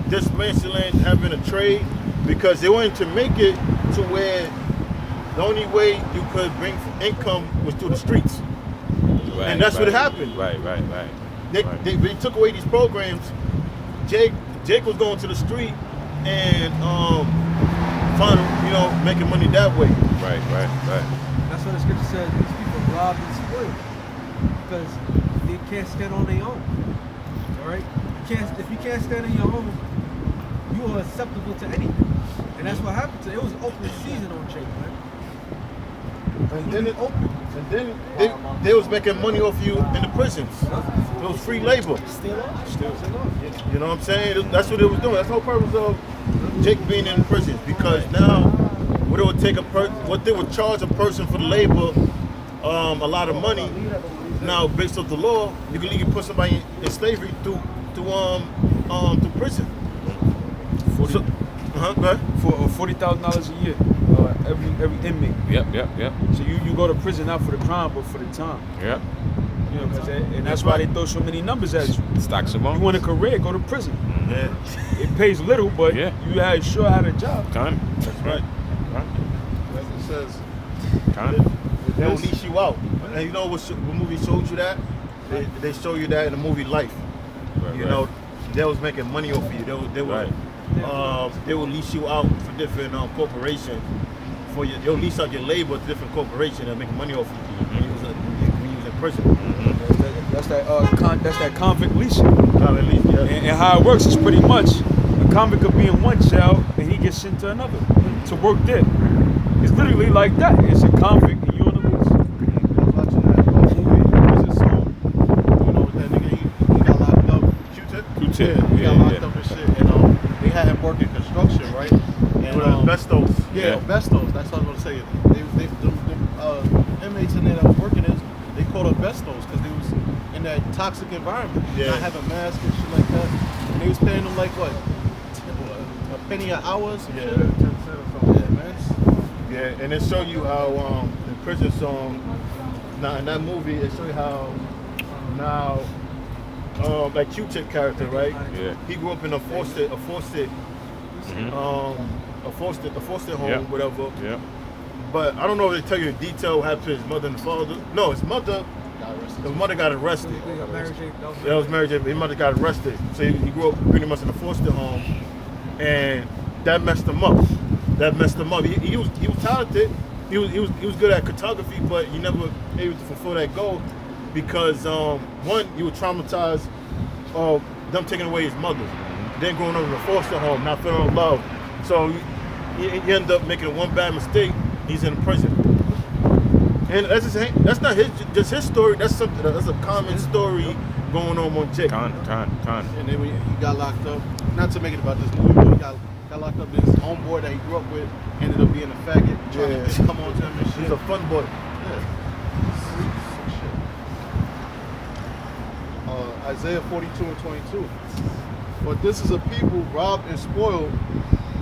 dismantling having a trade, because they wanted to make it to where the only way you could bring income was through the streets. And that's what happened. Right. They took away these programs. Jake was going to the street and making money that way. Right. That's what the scripture says. These people robbed and spoiled because they can't stand on their own. All right, if you can't stand on your own, you are acceptable to anything, and that's what happened to. It was open season on Jake, man. And then they was making money off you in the prisons. It was free labor. Still on. You know what I'm saying? That's what it was doing. That's the whole purpose of Jake being in the prisons, because now what they would charge a person for the labor, a lot of money. Now, based off the law, you can legally put somebody in slavery to prison. Go ahead. For $40,000 a year, every inmate. Yep. So you go to prison not for the crime, but for the time. Yep. You know, and that's why they throw so many numbers at you. Stocks and bonds. You want a career, go to prison. Yeah. It pays little, but Yeah. you sure had a job. Time. That's right. As it says, They will leash you out. And you know what movie showed you that? They show you that in the movie Life. You know, they was making money off of you. They will lease you out for different corporations. They'll lease out your labor to different corporations and make money off of you when you was in prison. That's that convict leasing. Lease, yeah. And how it works is pretty much a convict could be in one cell and he gets sent to another to work there. It's literally like that. It's a convict and you're on a lease. I was watching that movie, prison song. You know, that nigga, he got locked up. Q-Tip? Q-Tip, He got yeah, locked yeah. up and shit. And they had him working construction, right? And With asbestos. Yeah, asbestos. That's what I was gonna say. The inmates in there that was working they called asbestos because they was in that toxic environment, not having masks and shit like that. And they was paying them like what, a penny an hour or some shit. 10 cents or something. Yeah, man. Yeah, and it show you how the prison song. Now in that movie, it show you how now like Q-Tip character, right? Yeah. He grew up in a foster home, Yeah. whatever. Yeah. But I don't know if they tell you in detail what happened to his mother and father. No, his mother got arrested. Yeah, was married. His mother got arrested. So he grew up pretty much in a foster home, and that messed him up. He was talented. He was good at cartography, but he never able to fulfill that goal because one, he was traumatized of them taking away his mother, then growing up in a foster home, not feeling love. So he ended up making one bad mistake. He's in prison, and that's not just his story. That's a common story going on Jake. Con. And then when he got locked up, not to make it about this movie, but he got locked up. This homeboy that he grew up with ended up being a faggot, trying to come on to him and shit. He's a fun boy. Isaiah 42 and 22. But this is a people robbed and spoiled.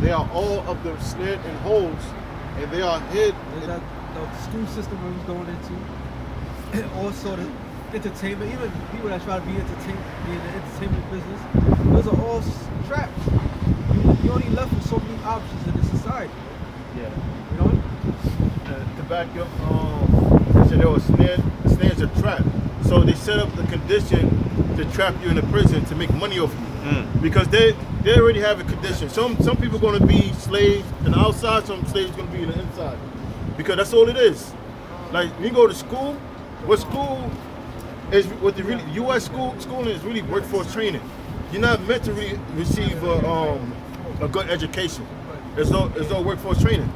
They are all of them snared in holes, and they are hid. Is that the school system we was going into? Also the entertainment, even people that try to be in the entertainment business, those are all traps. You only left with so many options in this society. Yeah. You know? To back up, they said they were snares a trap. So they set up the condition to trap you in a prison to make money off you. Because they already have a condition. Some people are going to be slaves on the outside, some slaves are going to be on the inside. Because that's all it is. Like, when you go to school, what the really U.S. schooling is really workforce training. You're not meant to really receive a good education. There's no workforce training.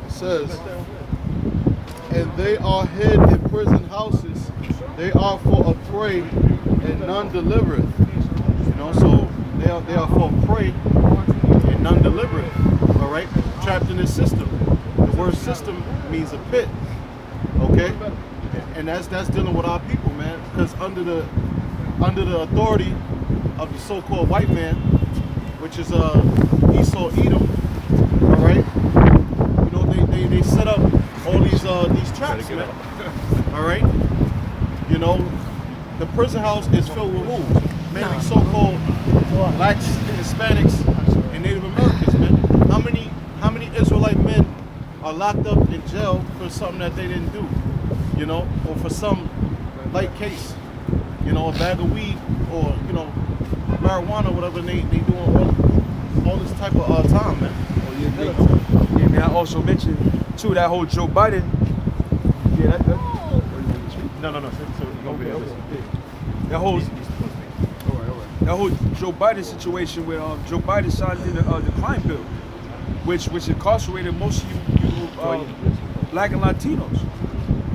It says, and they are hid in prison houses. They are for a prey, and none delivereth. You know, so they are for prey, and none delivereth. All right, trapped in this system. The word system means a pit. Okay, and that's dealing with our people, man. Because under the authority of the so-called white man, which is Esau Edom. All right, you know they set up all these traps, man. All right, you know the prison house is filled with rules, mainly so-called blacks, Hispanics, and Native Americans, man. How many Israelite men are locked up in jail for something that they didn't do, you know, or for some light case, you know, a bag of weed or, you know, marijuana, whatever they doing all this type of time, man. Yeah, man. I also mentioned too that whole Joe Biden. Yeah, No. that whole that whole Joe Biden situation where Joe Biden signed in the crime bill, which incarcerated most of you black and Latinos.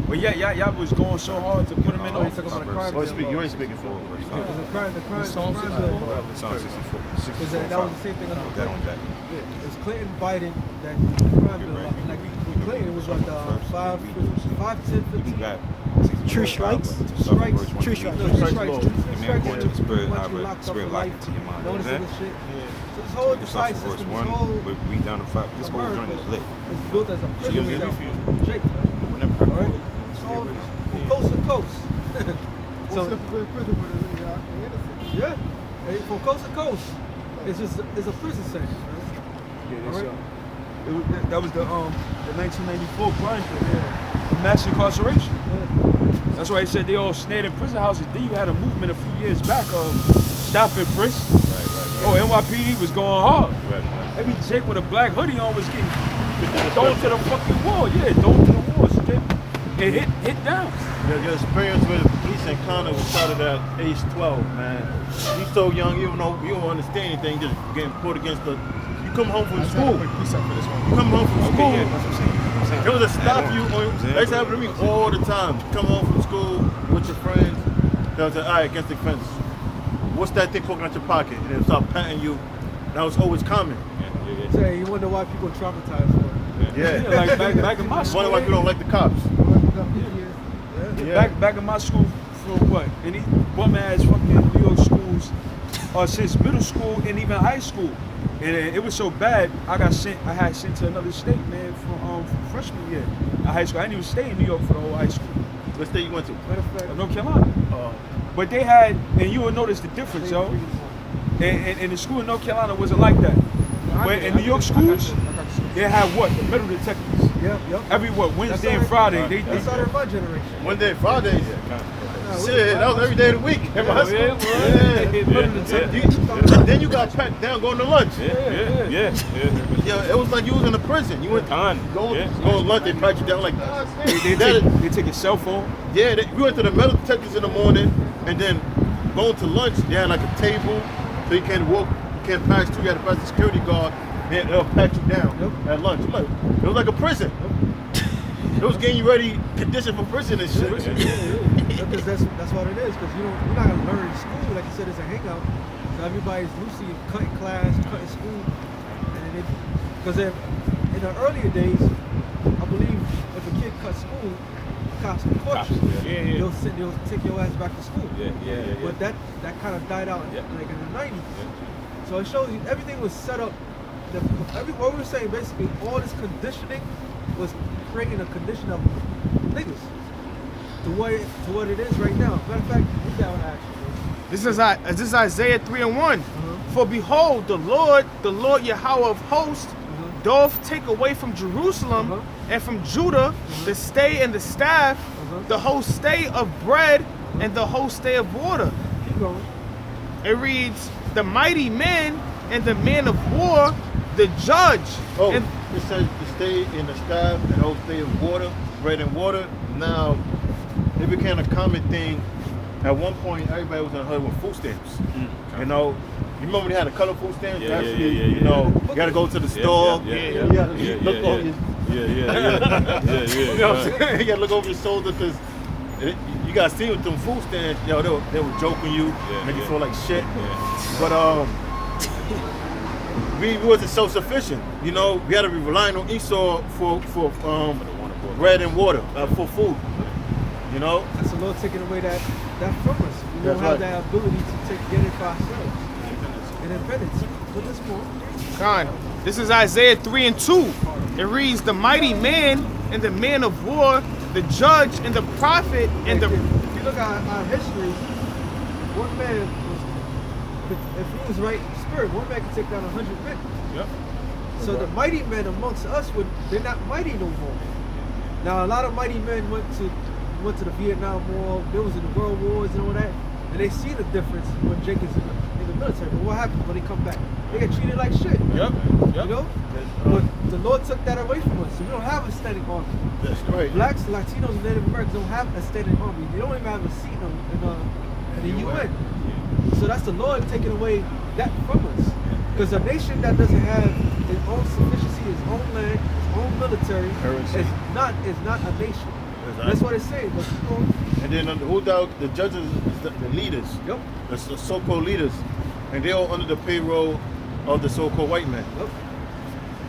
But yeah, y'all was going so hard to put them in. Oh, you talking about the crime bill? You ain't speaking for it. The crime bill. Because that was the same thing. Yeah, it's Clinton, Biden, that the crime bill. Like with Clinton, it was like 5, 10, 15. True strikes? True strikes. Spirit locked into your mind. Notice this shit. So this whole entire system, this whole we down to 5. This whole joint is lit. It's built as a prison cell. Jake, alright? It's all from coast to coast. So, yeah, hey, from coast to coast, it's a prison sentence, right? Yeah, that was the 1994 crime bill, mass incarceration. That's why they said they all snared in prison houses. Then you had a movement a few years back of stopping prison. Oh, NYPD was going hard. Every Jake with a black hoodie on was getting thrown to the fucking wall. Yeah, thrown to the wall. So it hit down. Your experience with police encounter was started at age 12, man. You so young, even though you don't understand anything, just getting put against the. You come home from school. You come home from school. It was to stop you. That's happened to me all the time. Come home from school with your friends. They'll say, all right, against the fence. What's that thing poking out your pocket? And they'll start patting you. That was always common. Say, you wonder why people traumatized for it. Yeah. Like back in my school. Wonder why people don't like the cops. Yeah. Back in my school, for what? Any bum ass fucking New York schools, since middle school and even high school, and it was so bad. I had sent to another state, man, from freshman year in high school. I didn't even stay in New York for the whole high school. What state you went to? North Carolina. But they had, and you will notice the difference, yo. And the school in North Carolina wasn't like that. But in New York schools, they had what? The metal detectors. Yep. Every Wednesday and Friday. They started my generation. Wednesday and Friday. Shit, that was every day of the week. Then you got packed down going to lunch. Yeah, it was like you was in a prison. You went going to lunch, they packed you down like they take your cell phone. Yeah, we went to the metal detectors in the morning, and then going to lunch, they had like a table, so you can't walk, you can't pass through, you had to pass the security guard, they'll pat you down at lunch. It was like a prison. It was getting you ready, conditioned for prison and shit. Because that's what it is. Because you're not gonna learn in school. Like you said, it's a hangout. So everybody's loosely cutting class, cutting school, and because in the earlier days, I believe if a kid cut school, cops would caught you. They'll take your ass back to school. But that kind of died out like in the 90s. So it shows you everything was set up. What we were saying basically, all this conditioning was creating a condition of niggas to what it is right now. Matter of fact, read that one actually. This is Isaiah 3:1. For behold, the Lord Yahweh of hosts, doth take away from Jerusalem and from Judah the stay and the staff, the whole stay of bread and the whole stay of water. Keep going. It reads, the mighty men and the men of war, the judge. And it says the stay in the staff and whole stay of water, bread and water. Now, it became a common thing. At one point, everybody was in a hurry with food stamps. You know, you remember when they had the color food stamps? You know, you got to go to the store. You got to look over your. You know what I'm saying? You got to look over your shoulder because you got to see with them food stamps. Yo, they were joking you, make you feel like shit. But we wasn't self-sufficient. You know, we had to be relying on Esau for bread and water for food. You know, that's the Lord taking away that from us. We don't have that ability to get it for ourselves. Independence. Put this more. This is Isaiah 3:2. It reads, the mighty man and the man of war, the judge and the prophet and the. If you look at our history, one man was, if he was right in spirit, one man could take down 100 men. So the mighty men amongst us, they're not mighty no more. Now a lot of mighty men went to the Vietnam War. They was in the World Wars and all that, and they see the difference when Jake is in the military. But what happens when they come back? They get treated like shit. Yep. You know. But the Lord took that away from us. So we don't have a standing army. That's right. Blacks, Latinos, and Native Americans don't have a standing army. They don't even have a seat in the UN. So that's the Lord taking away that from us. Because a nation that doesn't have its own sufficiency, its own land, its own military, Currency. is not a nation. Exactly. That's what it's saying. But keep going. And then who doubt the judges is the leaders, Yep. the so-called leaders, and they're all under the payroll of the so-called white man. Yep.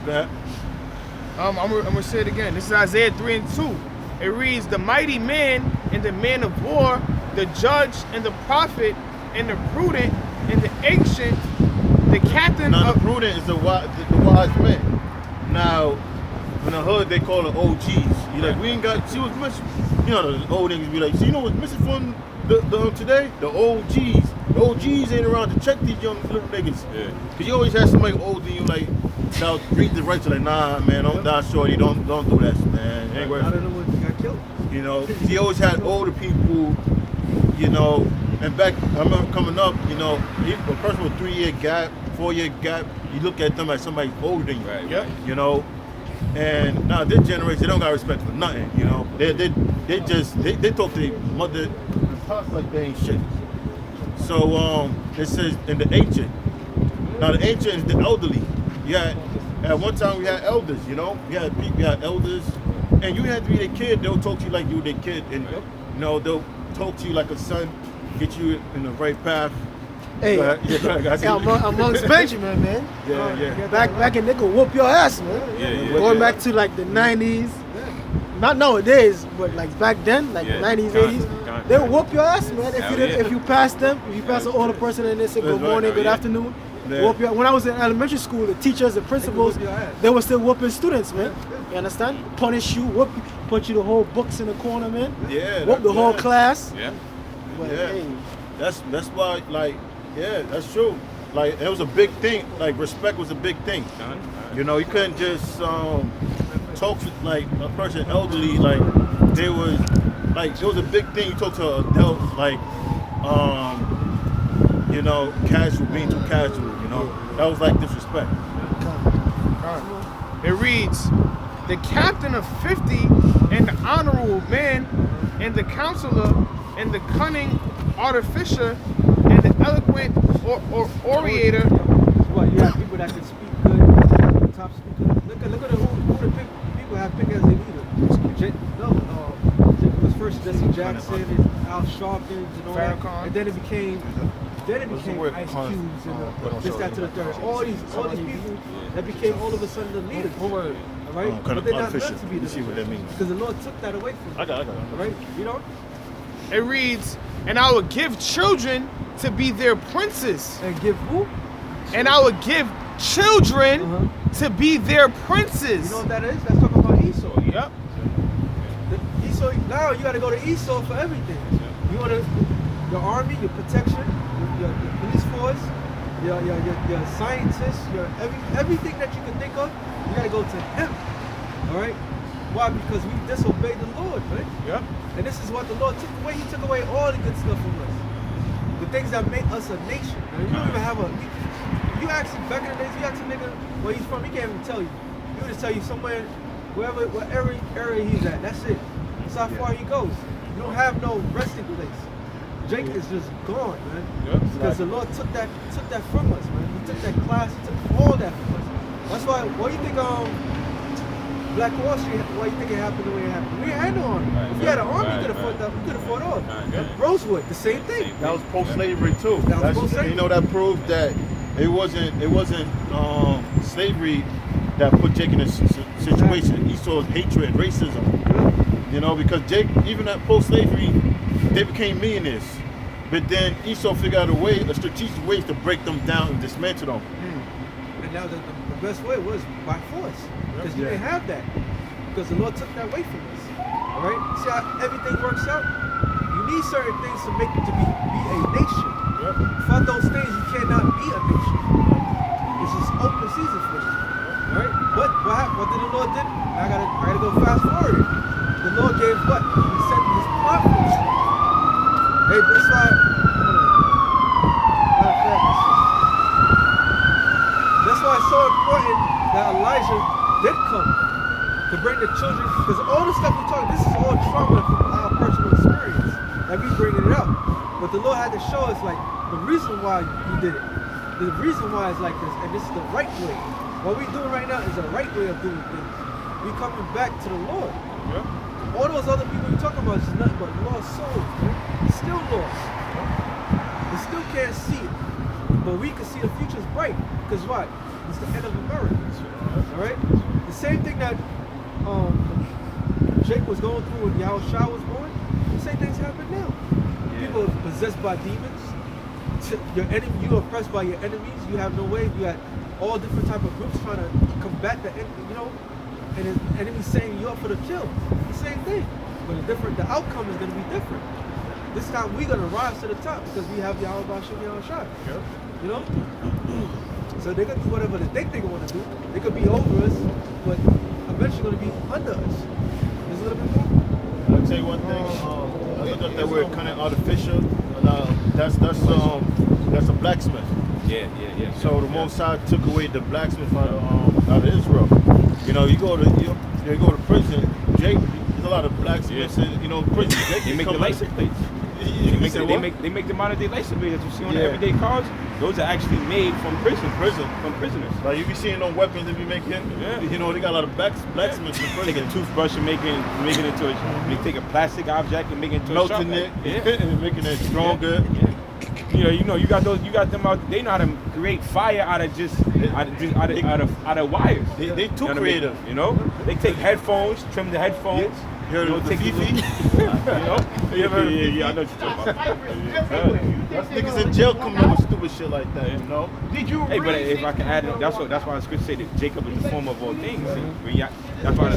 That I'm gonna say it again. This is Isaiah 3 and 2. It reads, the mighty man and the man of war, the judge and the prophet and the prudent and the ancient, the captain now of the prudent is the wise man. Now in the hood they call it OGs. You like we ain't got. See what's missing. You know the old niggas be like, see, you know what's missing from the today? The OGs. The OGs ain't around to check these young little niggas. Yeah. Cause you always have somebody older than you like. Now read the rights. Like, nah, man, don't die shorty. Don't do that, man. Ain't worth I it. don't know what got killed. You know, he always had older people, you know, and back, I remember coming up, you know, a person with 3-year gap, 4-year gap, you look at them as somebody older than you, Right. Yep. you know, and now this generation, they don't got respect for nothing, you know, they talk to their mother and pops like they ain't shit. So, it says, in the ancient, now the ancient is the elderly. Yeah, at one time we had elders, you know, we had elders, and you had to be their kid. They'll talk to you like you were their kid, and you know they'll talk to you like a son, get you in the right path. Hey, Go ahead. Yeah, go ahead, guys. amongst Benjamin, man. Yeah. Back in, they could whoop your ass, man. Yeah. Going back to like the 90s, not nowadays, but like back then, like Yeah. 90s, Con- 80s, con- they would whoop your ass, man. If Hell you didn't, yeah. if you passed them, if you passed an older person and they said good That's right. morning, Hell good yeah. afternoon. Yeah. Whoop your, when I was in elementary school, the teachers, the principals, whoop your ass. they were still whooping students, man. You understand? Punish you, whoop, put you the whole books in the corner, man. Yeah, Whoop the whole yeah. class. Yeah. But, Yeah. hey, That's why, like, yeah, that's true. Like, it was a big thing. Like, respect was a big thing. You know, you couldn't just talk to like a person elderly. Like, there was like it was a big thing. You talk to adults like, you know, casual, being too casual. You know, that was like disrespect. It reads, the captain of 50 and the honorable man and the counselor and the cunning artificer and the eloquent or orator. Well, you have people that can speak good, top speaker. Look at who the people have picked as their leader. It was first Jesse Jackson and Al Sharpton and all that, Farrakhan. and then it became word Ice con- Cubes and don't this, show that, it. to the third. All these people that became all of a sudden the leaders. All right, Kind but of they're not artificial. meant to be You the see what that means? because the Lord took that away from them. I got it. All right, you know, It reads, and I will give children to be their princes. and give who? And I will give children to be their princes. You know what that is? That's talking about Esau. Yep. Esau, now you got to go to Esau for everything. You want to, your army, your protection, your police force, your scientists, your everything that you can think of, you got to go to him. All right? Why? Because we disobeyed the Lord, right? Yep. And this is what the Lord took away. He took away all the good stuff from us. The things that make us a nation. Now, you don't even have a. You actually back in the days, you ask a nigga where he's from, he can't even tell you. He would just tell you somewhere, wherever area he's at. That's it. That's how far he goes. You don't have no resting place. Jake is just gone, man. Yep. Because the Lord took that from us, man. He took that class, he took all that from us. That's why. What do you think? Black Wall Street. Why you think it happened the way it happened? We had no army. Right, If we had an army, right, we could have fought that. We could have fought off. Right. Rosewood, the same thing. That was post-slavery too. That was That's, post-slavery. you know, that proves that it wasn't slavery that put Jake in this situation. Esau's hatred and racism. You know, because Jake, even at post-slavery, they became millionaires. But then Esau figured out a strategic way to break them down and dismantle them. And now the best way was by force. Because you didn't have that. Because the Lord took that away from us. All right? See how everything works out? You need certain things to make it to be a nation. Without those things, you cannot be a nation. It's just open season for you. All right? What happened? What did the Lord do? I gotta go fast forward. The Lord gave what? He sent his prophets. Hey, that's why. That's why it's so important that Elijah did come to bring the children, because all the stuff we're talking, this is all trauma from our personal experience that we bringing it up. But the Lord had to show us like the reason why He did it. The reason why it's like this, and this is the right way. What we're doing right now is the right way of doing things. We coming back to the Lord. Yeah. All those other people you're talking about is nothing but lost souls, man. Still lost. They still can't see it. But we can see the future's bright. Because what? It's the end of America. Alright? The same thing that Jake was going through when Yahushua was born, the same things happen now. People are possessed by demons. Your enemy, you are oppressed by your enemies. You have no way. You had all different type of groups trying to combat the enemy, you know, and the enemy saying you're up for the kill. The same thing, but the outcome is going to be different. This time we're going to rise to the top because we have Yahweh Shem Yahushua. You know, so they can do whatever they think they want to do. They could be over us, but eventually going to be under us. There's a little bit more. I'll tell you one thing. I looked up that word kind of artificial. That's a blacksmith. Yeah. So the Most High took away the blacksmith out of Israel. You know, you go to prison. Jake, there's a lot of blacksmiths in prison. They make the license plates. They make the modern day license plates that you see on the everyday cars. Those are actually made from prisoners. Like you be seeing those weapons they be making. You know, they got a lot of blacksmiths in prison. Take a toothbrush and make it into they take a plastic object and make it into a sharp melting it and making it stronger. You got them out. They know how to create fire out of wires. They too creative. You know, they take headphones, trim the headphones. You heard of the Fifi? You ever heard of Fifi? I know what you're talking about. That's niggas in jail coming up with stupid shit like that. You know. Did you Hey, but if I can add, that's why the scripture say that Jacob is the form of all things. That's why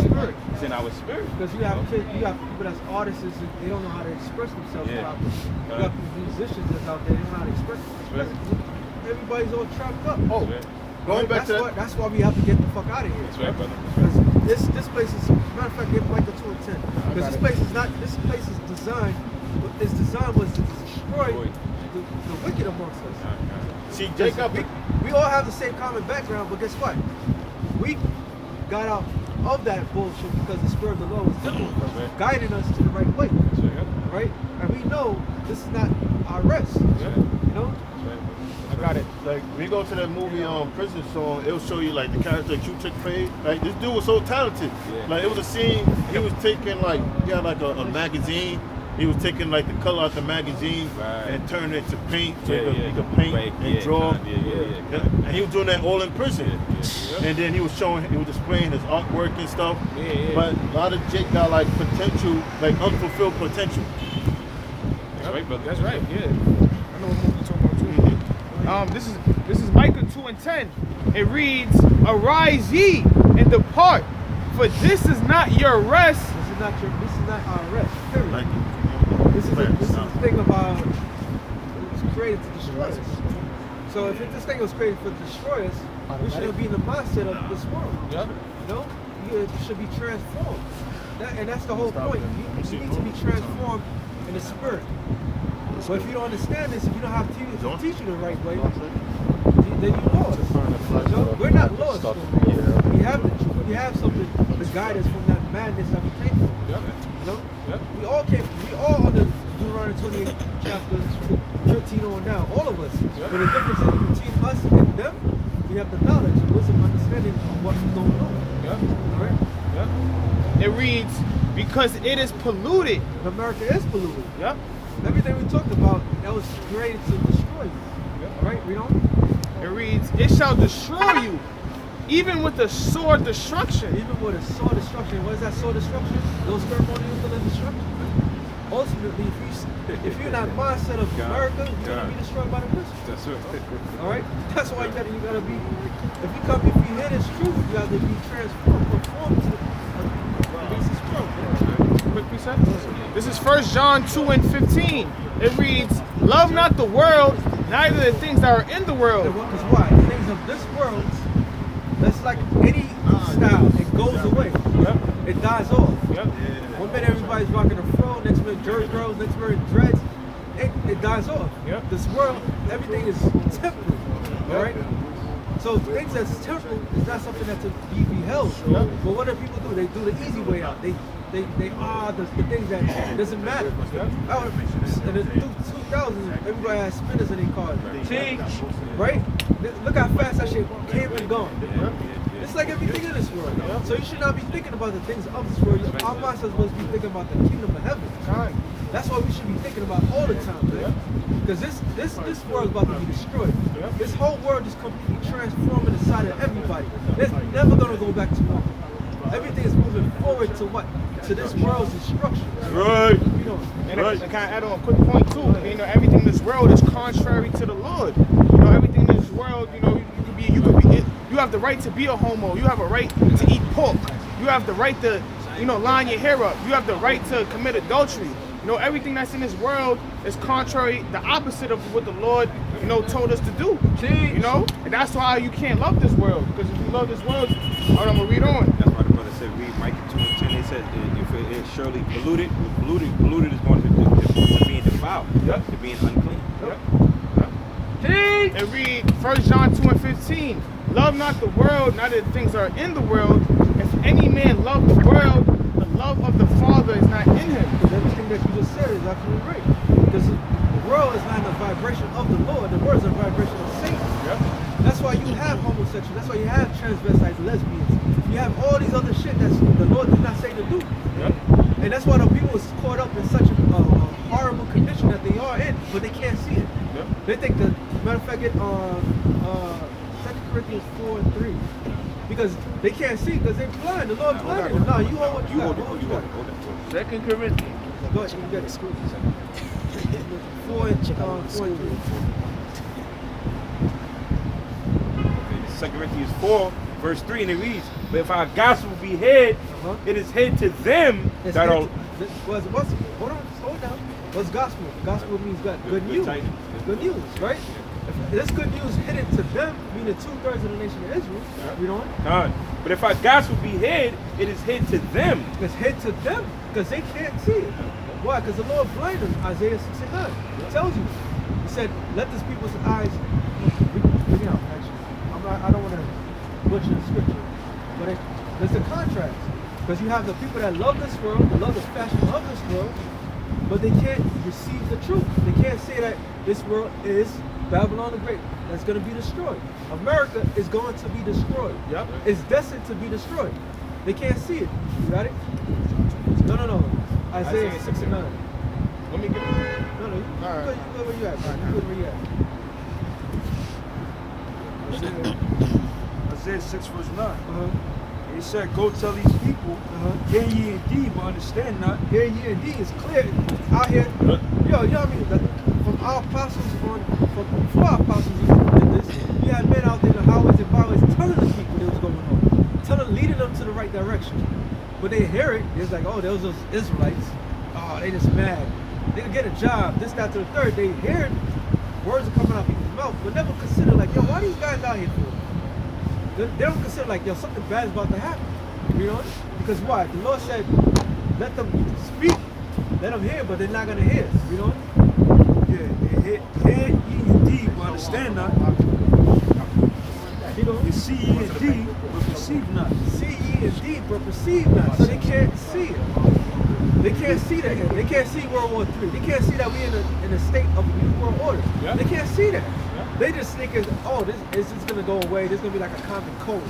it's in our spirit. Because you have people that's artists and they don't know how to express themselves properly. You got musicians that's out there, they don't know how to express themselves. Everybody's all trapped up. Oh, going back to that. That's why we have to get the fuck out of here. That's right, brother. Because this place is, matter of fact, get Micah 2 and 10. Because this place is designed was to destroy the wicked amongst us. See, Jacob, we all have the same common background, but guess what? We got out of that bullshit because the Spirit of the Lord was dealing with us, guiding us to the right way. Right? And we know this is not our rest. You know? I got it. Like we go to that movie Prison Song, it'll show you like the character Q-Tech played. Like this dude was so talented. Like it was a scene, he was taking like a magazine. He was taking like the color out the magazine and turning it to paint so he could paint and draw. And he was doing that all in prison. And then he was displaying his artwork and stuff. But a lot of Jake got like potential, like unfulfilled potential. That's right, brother. That's right. Yeah. I know what movie you're talking about too. This is Micah 2 and 10. It reads, "Arise ye and depart, for this is not your rest." This is not our rest. Period. Like, This is the thing about it was created to destroy us. So if this thing was created to destroy us, we shouldn't be in the mindset of this world. Yep. You know, you should be transformed. And that's the whole point. You need to be transformed in the spirit. So if you don't understand this, if you don't have people to teach you the right way, then you're lost. You know, we're not lost. We have the truth. We have something to guide us from that madness that we came from. You know, we all under Deuteronomy 28 chapter 13 on down, all of us. But the difference is between us and them, we have the knowledge and wisdom, understanding of what we don't know. All right? It reads, "Because it is polluted." America is polluted. Yep. Everything we talked about, that was created to destroy you. All right, read on. It reads, "It shall destroy you, even with the sword destruction." Even with a sword destruction, what is that sword destruction? Those ceremonial destruction. Ultimately, if you're not mindset of America, you're gonna be destroyed by the Christians. That's right. All right, that's why you gotta be. If you hear this truth, you have to be transformed, conformed to this world. Quick reset. This is 1 John 2 and 15. It reads, "Love not the world, neither the things that are in the world." Because why? The things of this world That's like any style. It goes away. Yep. It dies off. Yep. One minute everybody's rocking a fro, next minute Jerry girls, next minute dreads. It dies off. Yep. This world, everything is temporal. All right. So things that's temporal is not something that's to be beheld. Yep. But what do people do? They do the easy way out. They are the things that doesn't matter. Yep. In the 2000s, everybody had spinners in their cars. Right? Look how fast that shit came and gone. It's like everything in this world. So you should not be thinking about the things of this world. Our minds are supposed to be thinking about the kingdom of heaven. That's what we should be thinking about all the time, man. Because this world is about to be destroyed. This whole world is completely transforming inside of everybody. It's never gonna go back to normal. Everything is moving forward to what? To this world's destruction. Right. You know, And I kind of add on a quick point too. You know, everything in this world is contrary to the Lord. You know, everything in this world. You know, you have the right to be a homo. You have a right to eat pork. You have the right to, line your hair up. You have the right to commit adultery. You know, everything that's in this world is contrary, the opposite of what the Lord, told us to do. You know, and that's why you can't love this world. Because if you love this world, hold on, I'm gonna read on. That's why the brother said, read Micah 2:10. They said, if it is surely polluted is going to being defiled, Yep. to being unclean. Yep. And read 1 John 2:15. Love not the world, neither the things that are in the world. If any man love the world, the love of the Father is not in him. because everything that you just said is absolutely right. Because the world is not in the vibration of the Lord. The world is in the vibration of Satan. Yep. That's why you have homosexuals. That's why you have transvestites, lesbians. You have all these other shit that the Lord did not say to do. Yep. And that's why the people is caught up in such a horrible condition that they are in, but they can't see it. Yep. They think that, matter of fact, get 2 Corinthians 4:3. Because they can't see because they're blind. The Lord blinded them. No, you hold what you got. Hold what you got. 2 Corinthians. Go ahead, you got it. 4 and 3. 2 Corinthians 4, verse 3, and it reads, but if our gospel be hid, it is hid to them It's that are... hold on, slow down. What's gospel? Gospel means good news. Good news, right? If this good news hidden to them, meaning 2/3 of the nation of Israel, you know what? But if our gospel be hid, it is hid to them. It's hid to them because they can't see it. Why? Because the Lord blinded them. Isaiah 69. It tells you. He said, let this people's eyes, bring it out, actually. I don't want to butcher the scripture, but there's a contrast. Because you have the people that love this world, that love the fashion of this world, but they can't receive the truth. They can't say that this world is Babylon the Great. That's going to be destroyed. America is going to be destroyed. Yep. It's destined to be destroyed. They can't see it. You got it? No. Isaiah 69. Let me get it. No, you All right. good where you at, man. You good where you at. Isaiah 6 verse 9. Uh-huh. He said, go tell these people, hear ye indeed, but understand not. Here ye indeed is clear out here. Yo, you know what I mean? From our apostles from before our apostles did this, you had men out there in the highways and byways telling the people what was going on. Leading them to the right direction. But they hear it, it's like, oh, those Israelites. Oh, they just mad. They can get a job, this, that, to the third. They hear it, words are coming out people's mouth, but never consider like, yo, why are these guys out here for? They don't consider like, yo, something bad is about to happen. You know? Because why? The Lord said, let them speak, let them hear, but they're not gonna hear. You know? Yeah, hear ye indeed, but understand not. You know? You see ye indeed, but perceive not. See ye indeed, but perceive not. So they can't see it. They can't see that. They can't see World War III. They can't see that we in a state of a new world order. Yeah. They can't see that. They just think, oh, this is gonna go away. This is gonna be like a common cold.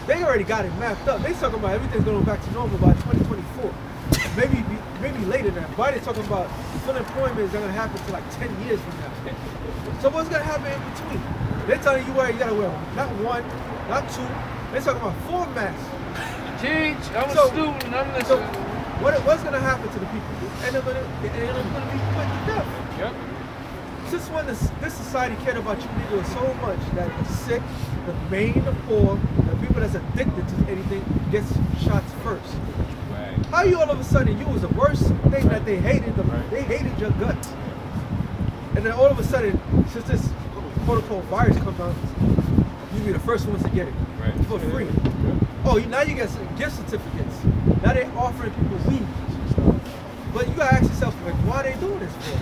They already got it mapped up. They talking about everything's gonna go back to normal by 2024. Maybe later than that. Biden's talking about full employment is gonna happen to like 10 years from now. So what's gonna happen in between? They're telling you where you gotta wear not one, not two. They're talking about 4 masks. Teach, I'm So- a student, I'm So listening. what's gonna happen to the people? And they're gonna be put to death. Yep. Since when this society cared about you niggas so much that the sick, the main, the poor, the people that's addicted to anything gets shots first? How you all of a sudden you was the worst thing that they hated they hated your guts. And then all of a sudden, since this quote unquote virus comes out, you be the first ones to get it Right. for free. Oh, now you get some gift certificates. Now they're offering people weed. But you gotta ask yourself, like, why are they doing this for?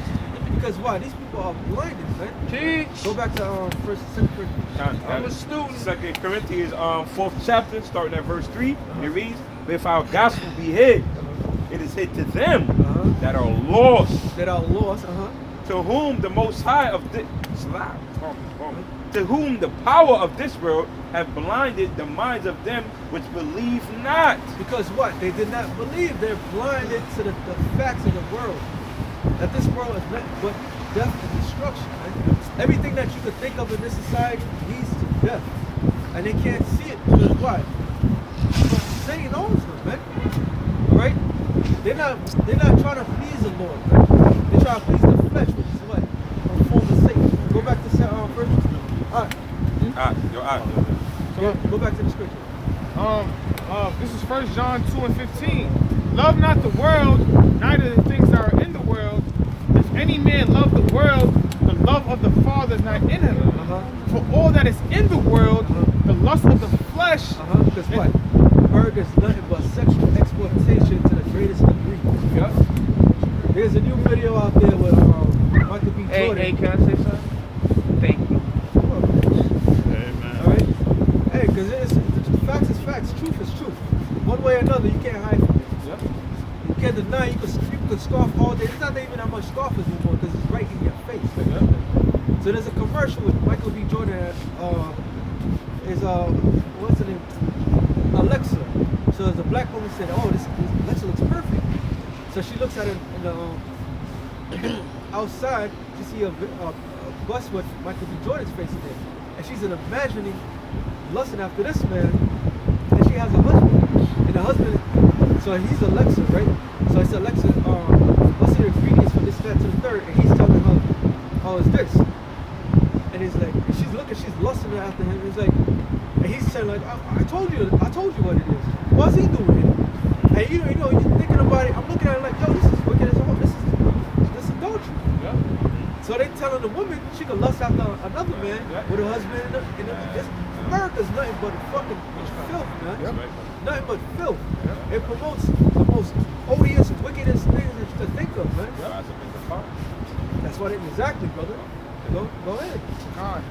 Because why? These people are blinded, man. Teach. Go back to Second Corinthians. I'm a student. 2 Corinthians 4th chapter, starting at verse 3. It reads, "But if our gospel be hid, it is hid to them that are lost, That are lost, to whom the Most High of this to whom the power of this world have blinded the minds of them which believe not." Because what? They did not believe. They're blinded to the facts of the world. That this world is nothing but death and destruction. Right? Everything that you could think of in this society leads to death. And they can't see it because why? Satan owns them, man. Alright? They're not trying to please the Lord, man. They're trying to please the flesh, which is what? A form of Satan. Go back to first. Alright. So go back to the scripture. This is 1 John 2:15. Love not the world, neither the things that are in the world. If any man love the world, the love of the Father is not in him. For all that is in the world, the lust of the flesh. Because what? Murder is nothing but sexual exploitation to the greatest degree. Yep. There's a new video out there with Michael B. Jordan. Hey, can I say something? Thank you. Alright? Hey, because facts is facts, truth is truth. One way or another, you can't hide from it. Yep. You can't deny, people can scoff all day. There's not even that much scoffers anymore because it's right in your face. So there's a commercial with Michael B. Jordan what's her name? Alexa. So the black woman said, "Oh, this Alexa looks perfect." So she looks at it in the outside. She see a bus with Michael B. Jordan's face in there, and she's imagining lusting after this man, and she has a husband, and the husband. So he's Alexa, right? So I said, "Alexa, what's the ingredients for this, that, to the third?" And he's telling her, "Oh, it's this." And he's like, she's lusting after him. He's like, and he's saying like, I told you what it is. What's he doing here? And you know, you're thinking about it. I'm looking at it like, yo, this is wicked as hell. This is adultery. Yep. So they telling the woman she can lust after another man with her husband. America's nothing but fucking filth, man. Yep. Nothing but filth. It promotes the most odious, wickedest things that you can think of, man. That's what it exactly, brother. Go ahead. God.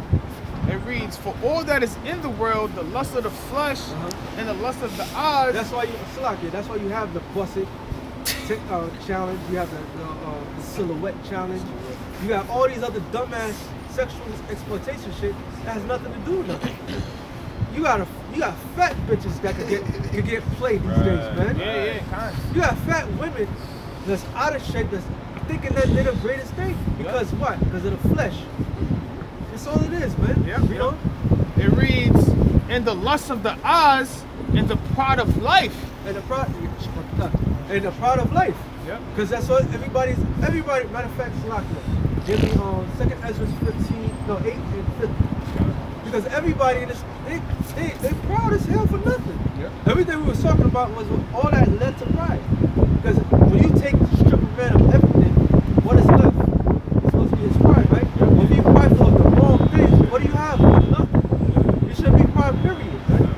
It reads, "For all that is in the world, the lust of the flesh and the lust of the eyes." That's why that's why you have the busted challenge. You have the silhouette challenge. You got all these other dumbass sexual exploitation shit that has nothing to do with nothing. You got fat bitches that could get played these days, man. Yeah, kind. You got fat women that's out of shape that's thinking that they're the greatest thing. Because what? Because of the flesh. That's all it is, man. Yep, You know? It reads, "And the lust of the eyes and the pride of life." And the pride of life. Yep. Because that's what everybody, matter of fact, Salakia. Give me 2nd Ezra 8 and 50. Because everybody in this, they proud as hell for nothing. Yep. Everything we was talking about was all that led to pride. Because when you take strip a man of everything, what is left? It's supposed to be his pride, right? If you prideful of the wrong things, what do you have? Nothing. You shouldn't be pride, period. Right?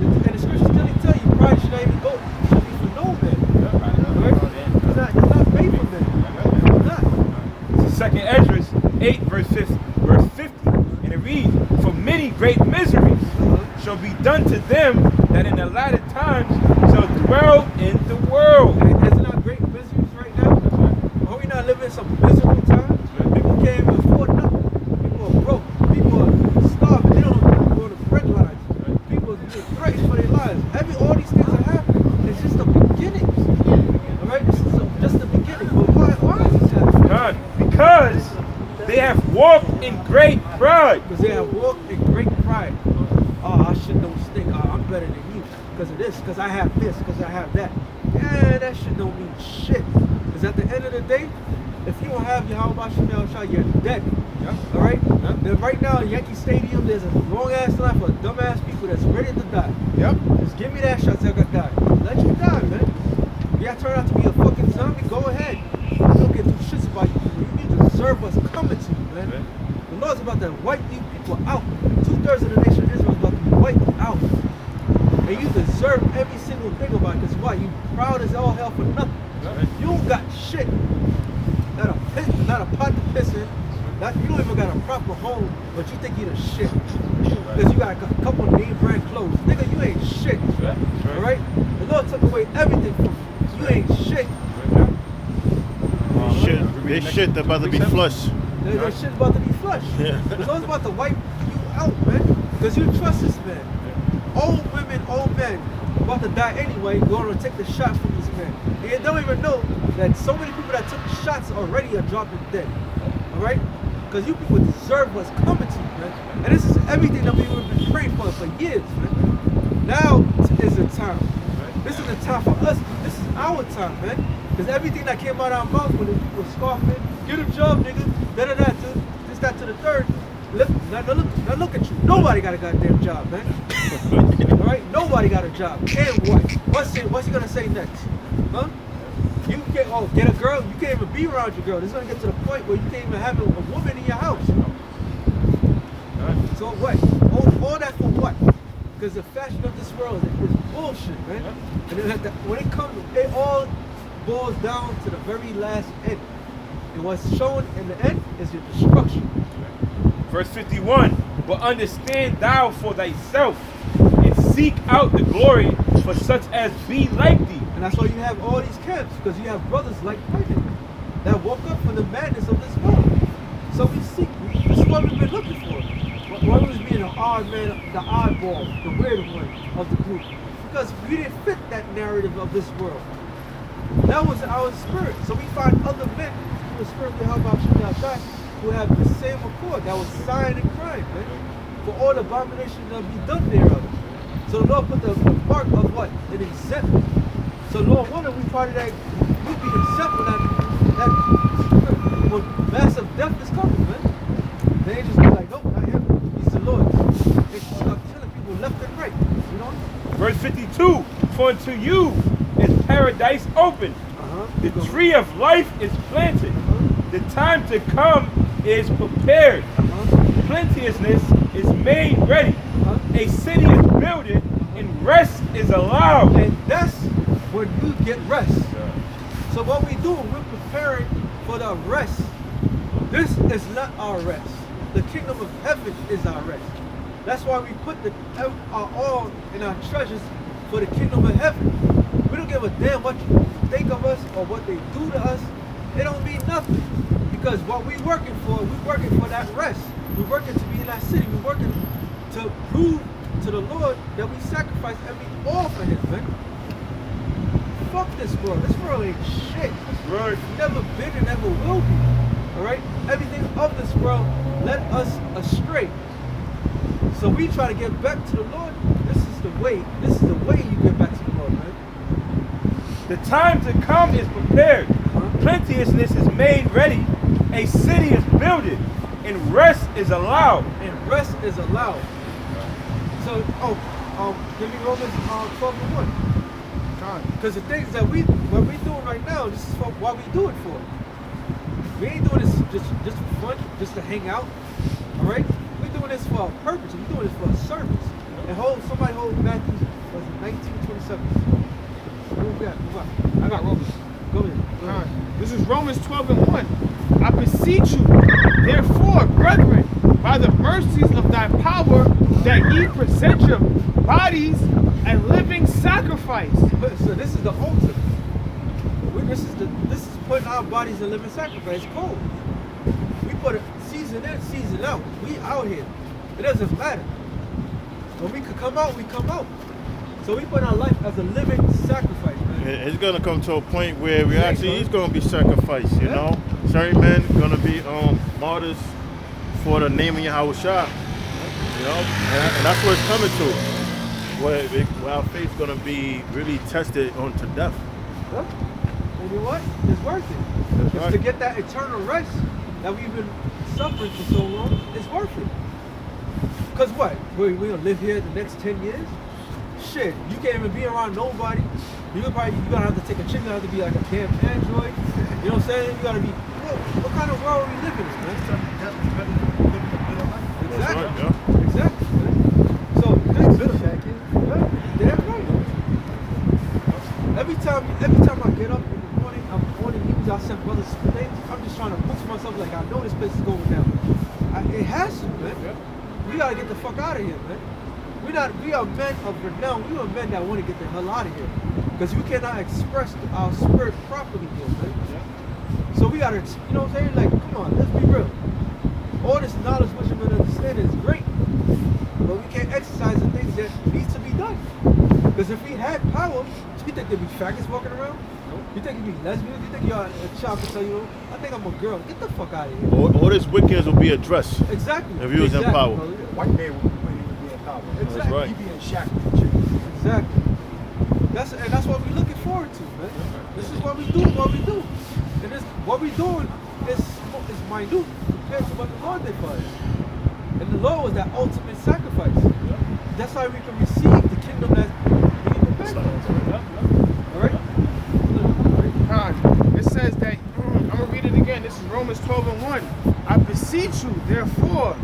And the scriptures clearly tell you pride should not even go. It should be for no man. Right? It's not made for men. It's not. 2nd Ezra 8 verse 50, and it reads, "For many great miseries shall be done to them that in the latter times shall dwell in the world." Is it not great miseries right now? Are we not living in some miserable times? People can't even afford nothing. People are broke. People are starving. They don't go to bread lines. People are being threatened for their lives. All these things are happening. It's just the beginning. Alright? This is just the beginning. But why is this happening? God, because they have walked in great pride. Because they have walked in great pride. Oh, I should don't stink. Oh, I'm better than you because of this, because I have this, because I have that. Yeah, that shit don't mean shit. Because at the end of the day, if you don't have your how about you're dead. All right? Then right now in Yankee Stadium, there's a long ass line for dumbass people that's ready to die. Yep. Just give me that shot till I got die. Let you die, man. If y'all turn out to be a fucking zombie, go ahead. Don't get two shits about you. You deserve what's coming to you, man. The Lord's about to wipe you people out. 2/3 of the nation of deserve every single thing about it. Because why? You proud as all hell for nothing. You don't got shit. Not a pot to piss in. You don't even got a proper home, but you think you the shit. Because you got a couple of name brand clothes. Nigga, you ain't shit. Alright? The Lord took away everything from you. You ain't shit. This shit about to be flushed. That shit about to be flushed. The Lord's about to wipe you out, man. Because you trust this man. Old women, old men, about to die anyway, going to take the shot from this man. And you don't even know that so many people that took shots already are dropping dead. Alright? Because you people deserve what's coming to you, man. And this is everything that we've been praying for years, man. Now is the time. This is the time for us. This is our time, man. Because everything that came out of our mouth when the people were scoffing, get a job, nigga, da-da-da, this, that, to the third. Now look at you. Nobody got a goddamn job, man. Alright? Nobody got a job. And what? What's he gonna say next? Huh? You can't get a girl, you can't even be around your girl. This is gonna get to the point where you can't even have a woman in your house. So what? All that for what? Because the fashion of this world is bullshit, man. And then when it comes, it all boils down to the very last end. And what's shown in the end is your destruction. Verse 51, but understand thou for thyself, and seek out the glory for such as be like thee. And that's why you have all these camps, because you have brothers like Pilate that woke up from the madness of this world. So we seek, this is what we've been looking for. Why was being an odd man, the oddball, the weird one of the group? Because we didn't fit that narrative of this world. That was our spirit. So we find other men who were spiritually held by outside who have the same accord, that was sighing and crying, man, for all the abominations that be done thereof. So the Lord put the mark of what? An example. So Lord, wonder we part of that, we be the example that when massive death is coming, man. They ain't just be like, nope, not him. He's the Lord. They start killing people left and right, you know? Verse 52, for unto you is paradise open. The tree of life is planted. The time to come is prepared. Plenteousness is made ready. A city is builded and rest is allowed. And that's when you get rest. So what we do, we're preparing for the rest. This is not our rest. The kingdom of heaven is our rest. That's why we put our all in our treasures for the kingdom of heaven. We don't give a damn what you think of us or what they do to us. It don't mean nothing. Because what we're working for that rest. We're working to be in that city. We're working to prove to the Lord that we sacrifice every all for him, man. Fuck this world. This world ain't shit. Right. Never been and never will be. Alright? Everything of this world led us astray. So we try to get back to the Lord. This is the way. This is the way you get back to the Lord, man. The time to come is prepared. Plenteousness is made ready. A city is builded, and rest is allowed. And rest is allowed. So, give me Romans 12:1. Because the things that what we're doing right now, this is what we do it for. We ain't doing this just for fun, just to hang out. All right? We're doing this for a purpose. We're doing this for a service. And somebody hold Matthew 19:27. Move on. I got Romans. Go ahead. This is Romans 12:1. I beseech you, therefore, brethren, by the mercies of thy power, that ye present your bodies a living sacrifice. So this is the ultimate. This is putting our bodies in living sacrifice. It's cold. We put it season in, season out. We out here. It doesn't matter. When we could come out, we come out. So we put our life as a living sacrifice, man. It's gonna come to a point where he's gonna be sacrificed, you know? Certain men gonna be martyrs for the name of Yahweh Shah. You know? And that's what it's coming to. Where our faith's gonna be really tested unto death. Huh? And you know what? It's worth it. That's It's right. to get that eternal rest that we've been suffering for so long, it's worth it. Because what? We're gonna live here the next 10 years? Shit, you can't even be around nobody. You're gonna have to take a chick, you're gonna have to be like a damn android. You know what I'm saying? You gotta be, what kind of world are we living in, man? That's Exactly. right, yeah. Exactly, man. So, this is damn right. fuck out of here, man. We are men of renown. We are men that want to get the hell out of here. Because we cannot express our spirit properly here, man. So we gotta, you know what I'm saying? Like, come on, let's be real. All this knowledge, wisdom, and understanding is great. But we can't exercise the things that needs to be done. Because if we had power, you think there'd be faggots walking around? You think you'd be lesbians? You think you're a child can tell you, I think I'm a girl. Get the fuck out of here. All this wickedness will be addressed. Exactly. If he was in power. bro. White man would be in power. Exactly. That's right. He be in shackled with chicks. Exactly. That's what we're looking forward to, man. This is what we do, And this what we're doing is minute compared to what the Lord did for us. And the Lord was that ultimate sacrifice. That's how we can receive the kingdom that's being prepared. Alright? It says that, I'm going to read it again. This is Romans 12:1. I beseech you, therefore,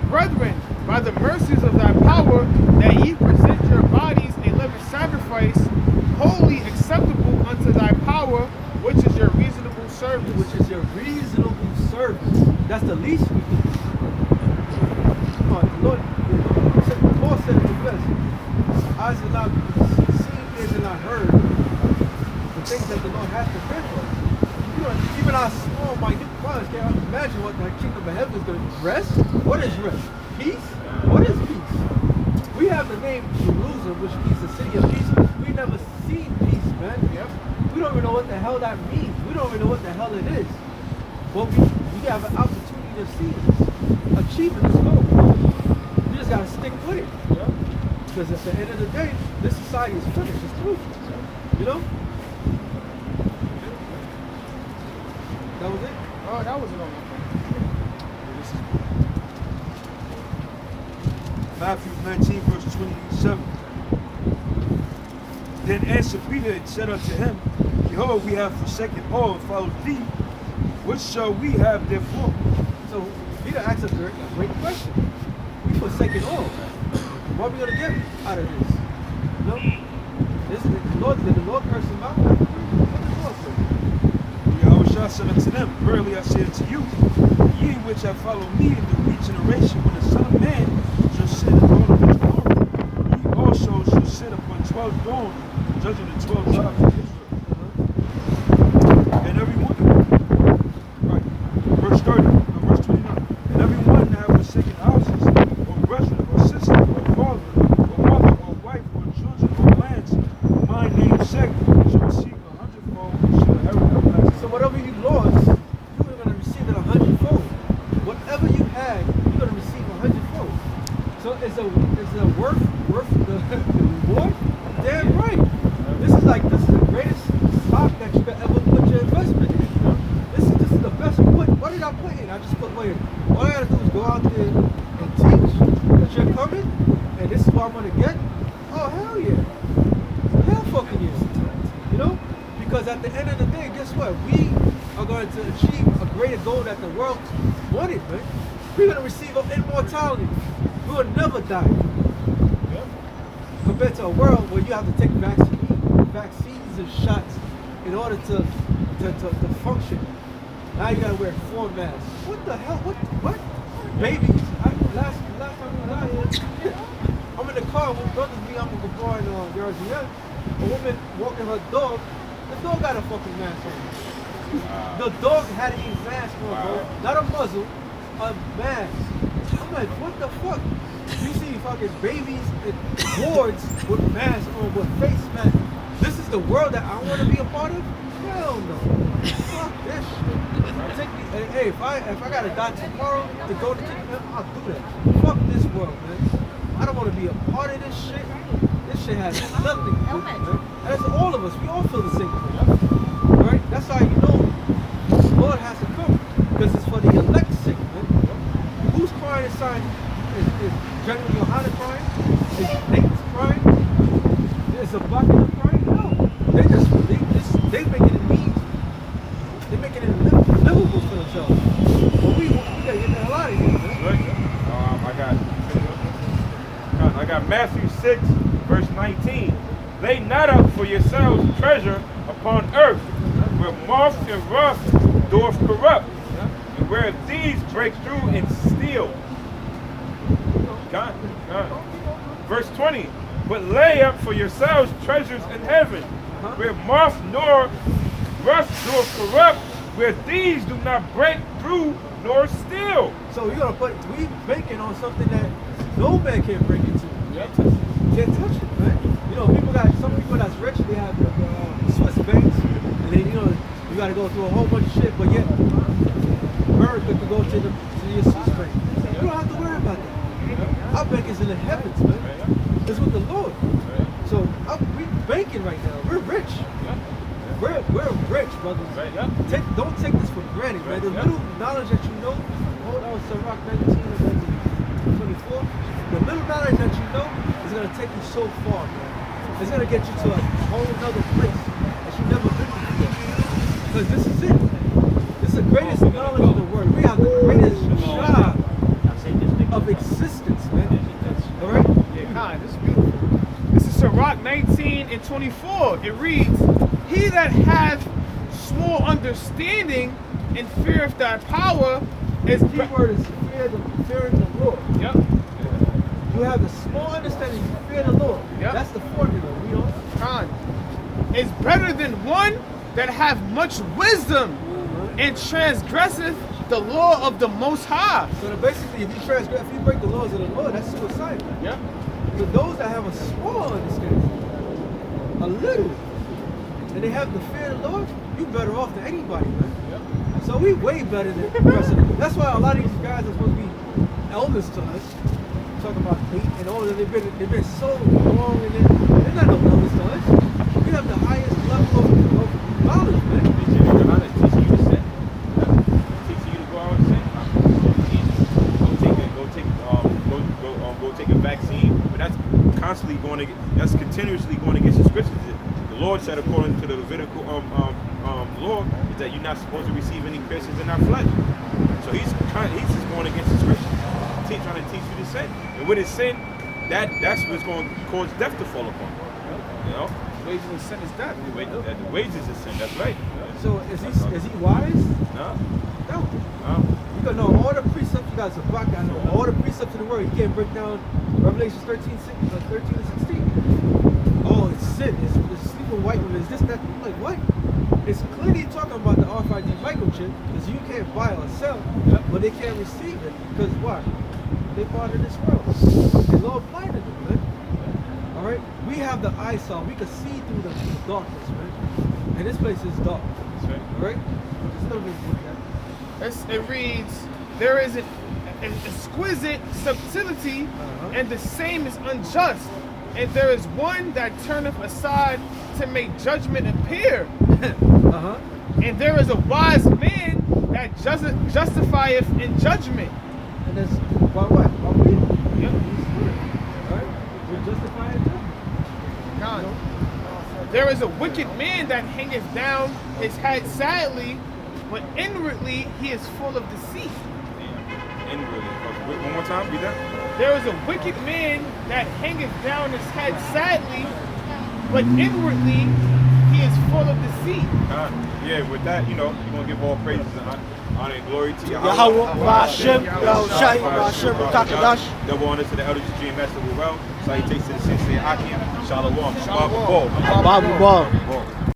brethren, by the mercies of thy power, that ye present your bodies a living sacrifice, wholly acceptable unto thy power, which is your reasonable service. Which is your reasonable service. That's the least we can do. Come on, the Lord said it the best. Eyes have not seen, ears have not heard the things that the Lord has prepared for us. You know, even our small, minute plans can't imagine what the kingdom of heaven is going to be. Rest? What is rest? Peace? What is peace? We have the name Jerusalem, which means the city of peace. We never seen peace, man. Yep. We don't even know what the hell that means. We don't even know what the hell it is. But we have an opportunity to see this, achieving this goal. You just gotta stick with it. Because at the end of the day, this society is finished. It's through. You know? That was it? Oh, that wasn't on Matthew 19, verse 27. Then answered Peter and said unto him, Behold, we have forsaken all and followed thee. What shall we have therefore? So Peter asked a great question. We forsaken all. What are we gonna get out of this? You know? Did the Lord curse him out? What did the Lord say? Yahushua said unto them, Verily I say unto you, ye which have followed me in the regeneration, when the Son of Man shall sit in the throne of his glory, ye also shall sit upon 12 thrones, judging the 12 tribes of Israel. And everyone, right, verse 30, verse 29, and everyone that hath forsaken houses, or brethren, or sister, or father, or mother, or wife, or children, or lands, for my name's sake, shall receive 100-fold, and shall inherit everlasting. So whatever you lost, you're gonna receive it 100-fold. Whatever you had, you're gonna receive 100-fold. So is the worth the reward? Damn right. This is the greatest stock that you could ever put your investment in. You know? This is the best put. What did I put in? I just put wait. All I gotta do is go out there and teach that you're coming, and this is what I'm gonna get. Oh hell yeah. Hell fucking yeah. You know? Because at the end of the day, guess what? We are going to achieve a greater goal that the world wanted, man. We're gonna receive immortality. We will never die. Compared to a world where you have to take vaccines and shots in order to function. Now you gotta wear 4 masks. What the hell? What? Babies. Last time we was out here, I'm in the car with brothers me. I'm gonna go in Jersey. A woman walking her dog. The dog got a fucking mask on. The dog had a mask on, bro. Not a muzzle, a mask. I'm like, what the fuck? You see fucking babies and wards with masks on, with face masks. This is the world that I want to be a part of? Hell no. Fuck this shit. Hey, if I gotta die tomorrow to go to kingdom, I'll do that. Fuck this world, man. I don't want to be a part of this shit. This shit has nothing to do with it, man. And that's all of us. We all feel the same thing. Right? That's how you know the Lord has to come. Because it's for the elect's sake, man. Who's crying inside? Is General Yohana crying? Is Nate's crying? Is a Abaka crying? No. They making it mean. They're making it livable for themselves. But we gotta get the hell out of here, man. I got Matthew 6, verse 19. Lay not up for yourselves treasure upon earth, where moth and rust doth corrupt, and where thieves break through and steal. God. Verse 20. But lay up for yourselves treasures in heaven, where moth nor rust nor corrupt, where thieves do not break through nor steal. So you're gonna put we banking on something that no man can break into. Can't touch it, man. You know, some people that's rich, they have Swiss banks, and then you gotta go through a whole bunch of shit, but yet America can go to your Swiss bank. You don't have to worry about that. Our bank is in the heavens, man. It's with the Lord. So we banking right now. We're rich. We're rich, brothers. Don't take this for granted, man. The little knowledge that you know, hold on, Sirach 19 and 24, the little knowledge that you know is going to take you so far, man. It's going to get you to a whole other place that you've never been before. Because this is it. This is the greatest knowledge in the world. We have the greatest job of existence, man. All right? God, this is beautiful. This is Sirach 19 and 24. It reads, He that hath small understanding and feareth thy power is... The key word is fearing the Lord. Yep. You have the small understanding, you fear the Lord. Yep. That's the formula, you know? God is better than one that hath much wisdom and transgresseth the law of the Most High. So basically, if you break the laws of the Lord, that's suicide. Yep. So those that have a small understanding, a little, and they have the fear of the Lord, you better off than anybody, man. Yep. So we way better than the rest of them. That's why a lot of these guys are supposed to be elders to us. Talking about hate and all that, they've been so long in it. They're not no elders to us. We have the highest level of knowledge, man. Teaching you to sin. Teaching you to go out and sin. Go take a vaccine. But that's constantly that's continuously going against the scriptures. The Lord said, according to the Levitical law, is that you're not supposed to receive any piercings in our flesh. So he's just going against the scriptures, trying to teach you to sin. And with his sin, that's what's going to cause death to fall upon you. You know, The wages of sin is death. the wages of sin. That's right. So is he wise? No. No. No. You gotta know all the precepts. You guys are back. I know all the precepts of the word. You can't break down Revelation 13 and 16. Oh, it's sin. It's sleeping white women. It's this, that. I'm like, what? It's clearly talking about the RFID microchip because you can't buy or sell, but they can't receive it because why? They're part of this world. The Lord blinded them, man. All right? We have the eyesight. We can see through the darkness, man. And this place is dark. That's right. All right? Just let me look at It reads, there is an exquisite subtlety, and the same is unjust. And there is one that turneth aside to make judgment appear. And there is a wise man that justifieth in judgment. And that's by what? By we? Yep. Right? We're justifying judgment. God. There is a wicked man that hangeth down his head sadly, but inwardly he is full of deceit. Inwardly. One more time. Read that. There is a wicked man that hangeth down his head sadly, but inwardly he is full of deceit. Yeah, with that, you're going to give all praises and honor and glory to Yahweh. Yahweh, Ba'ashem, Yahushai, Ba'ashem, B'Takadash. Double honor to the elders of G Master Ruel. Salutations to the Sensei Akim. Shalom. Shalom. Babu Ball.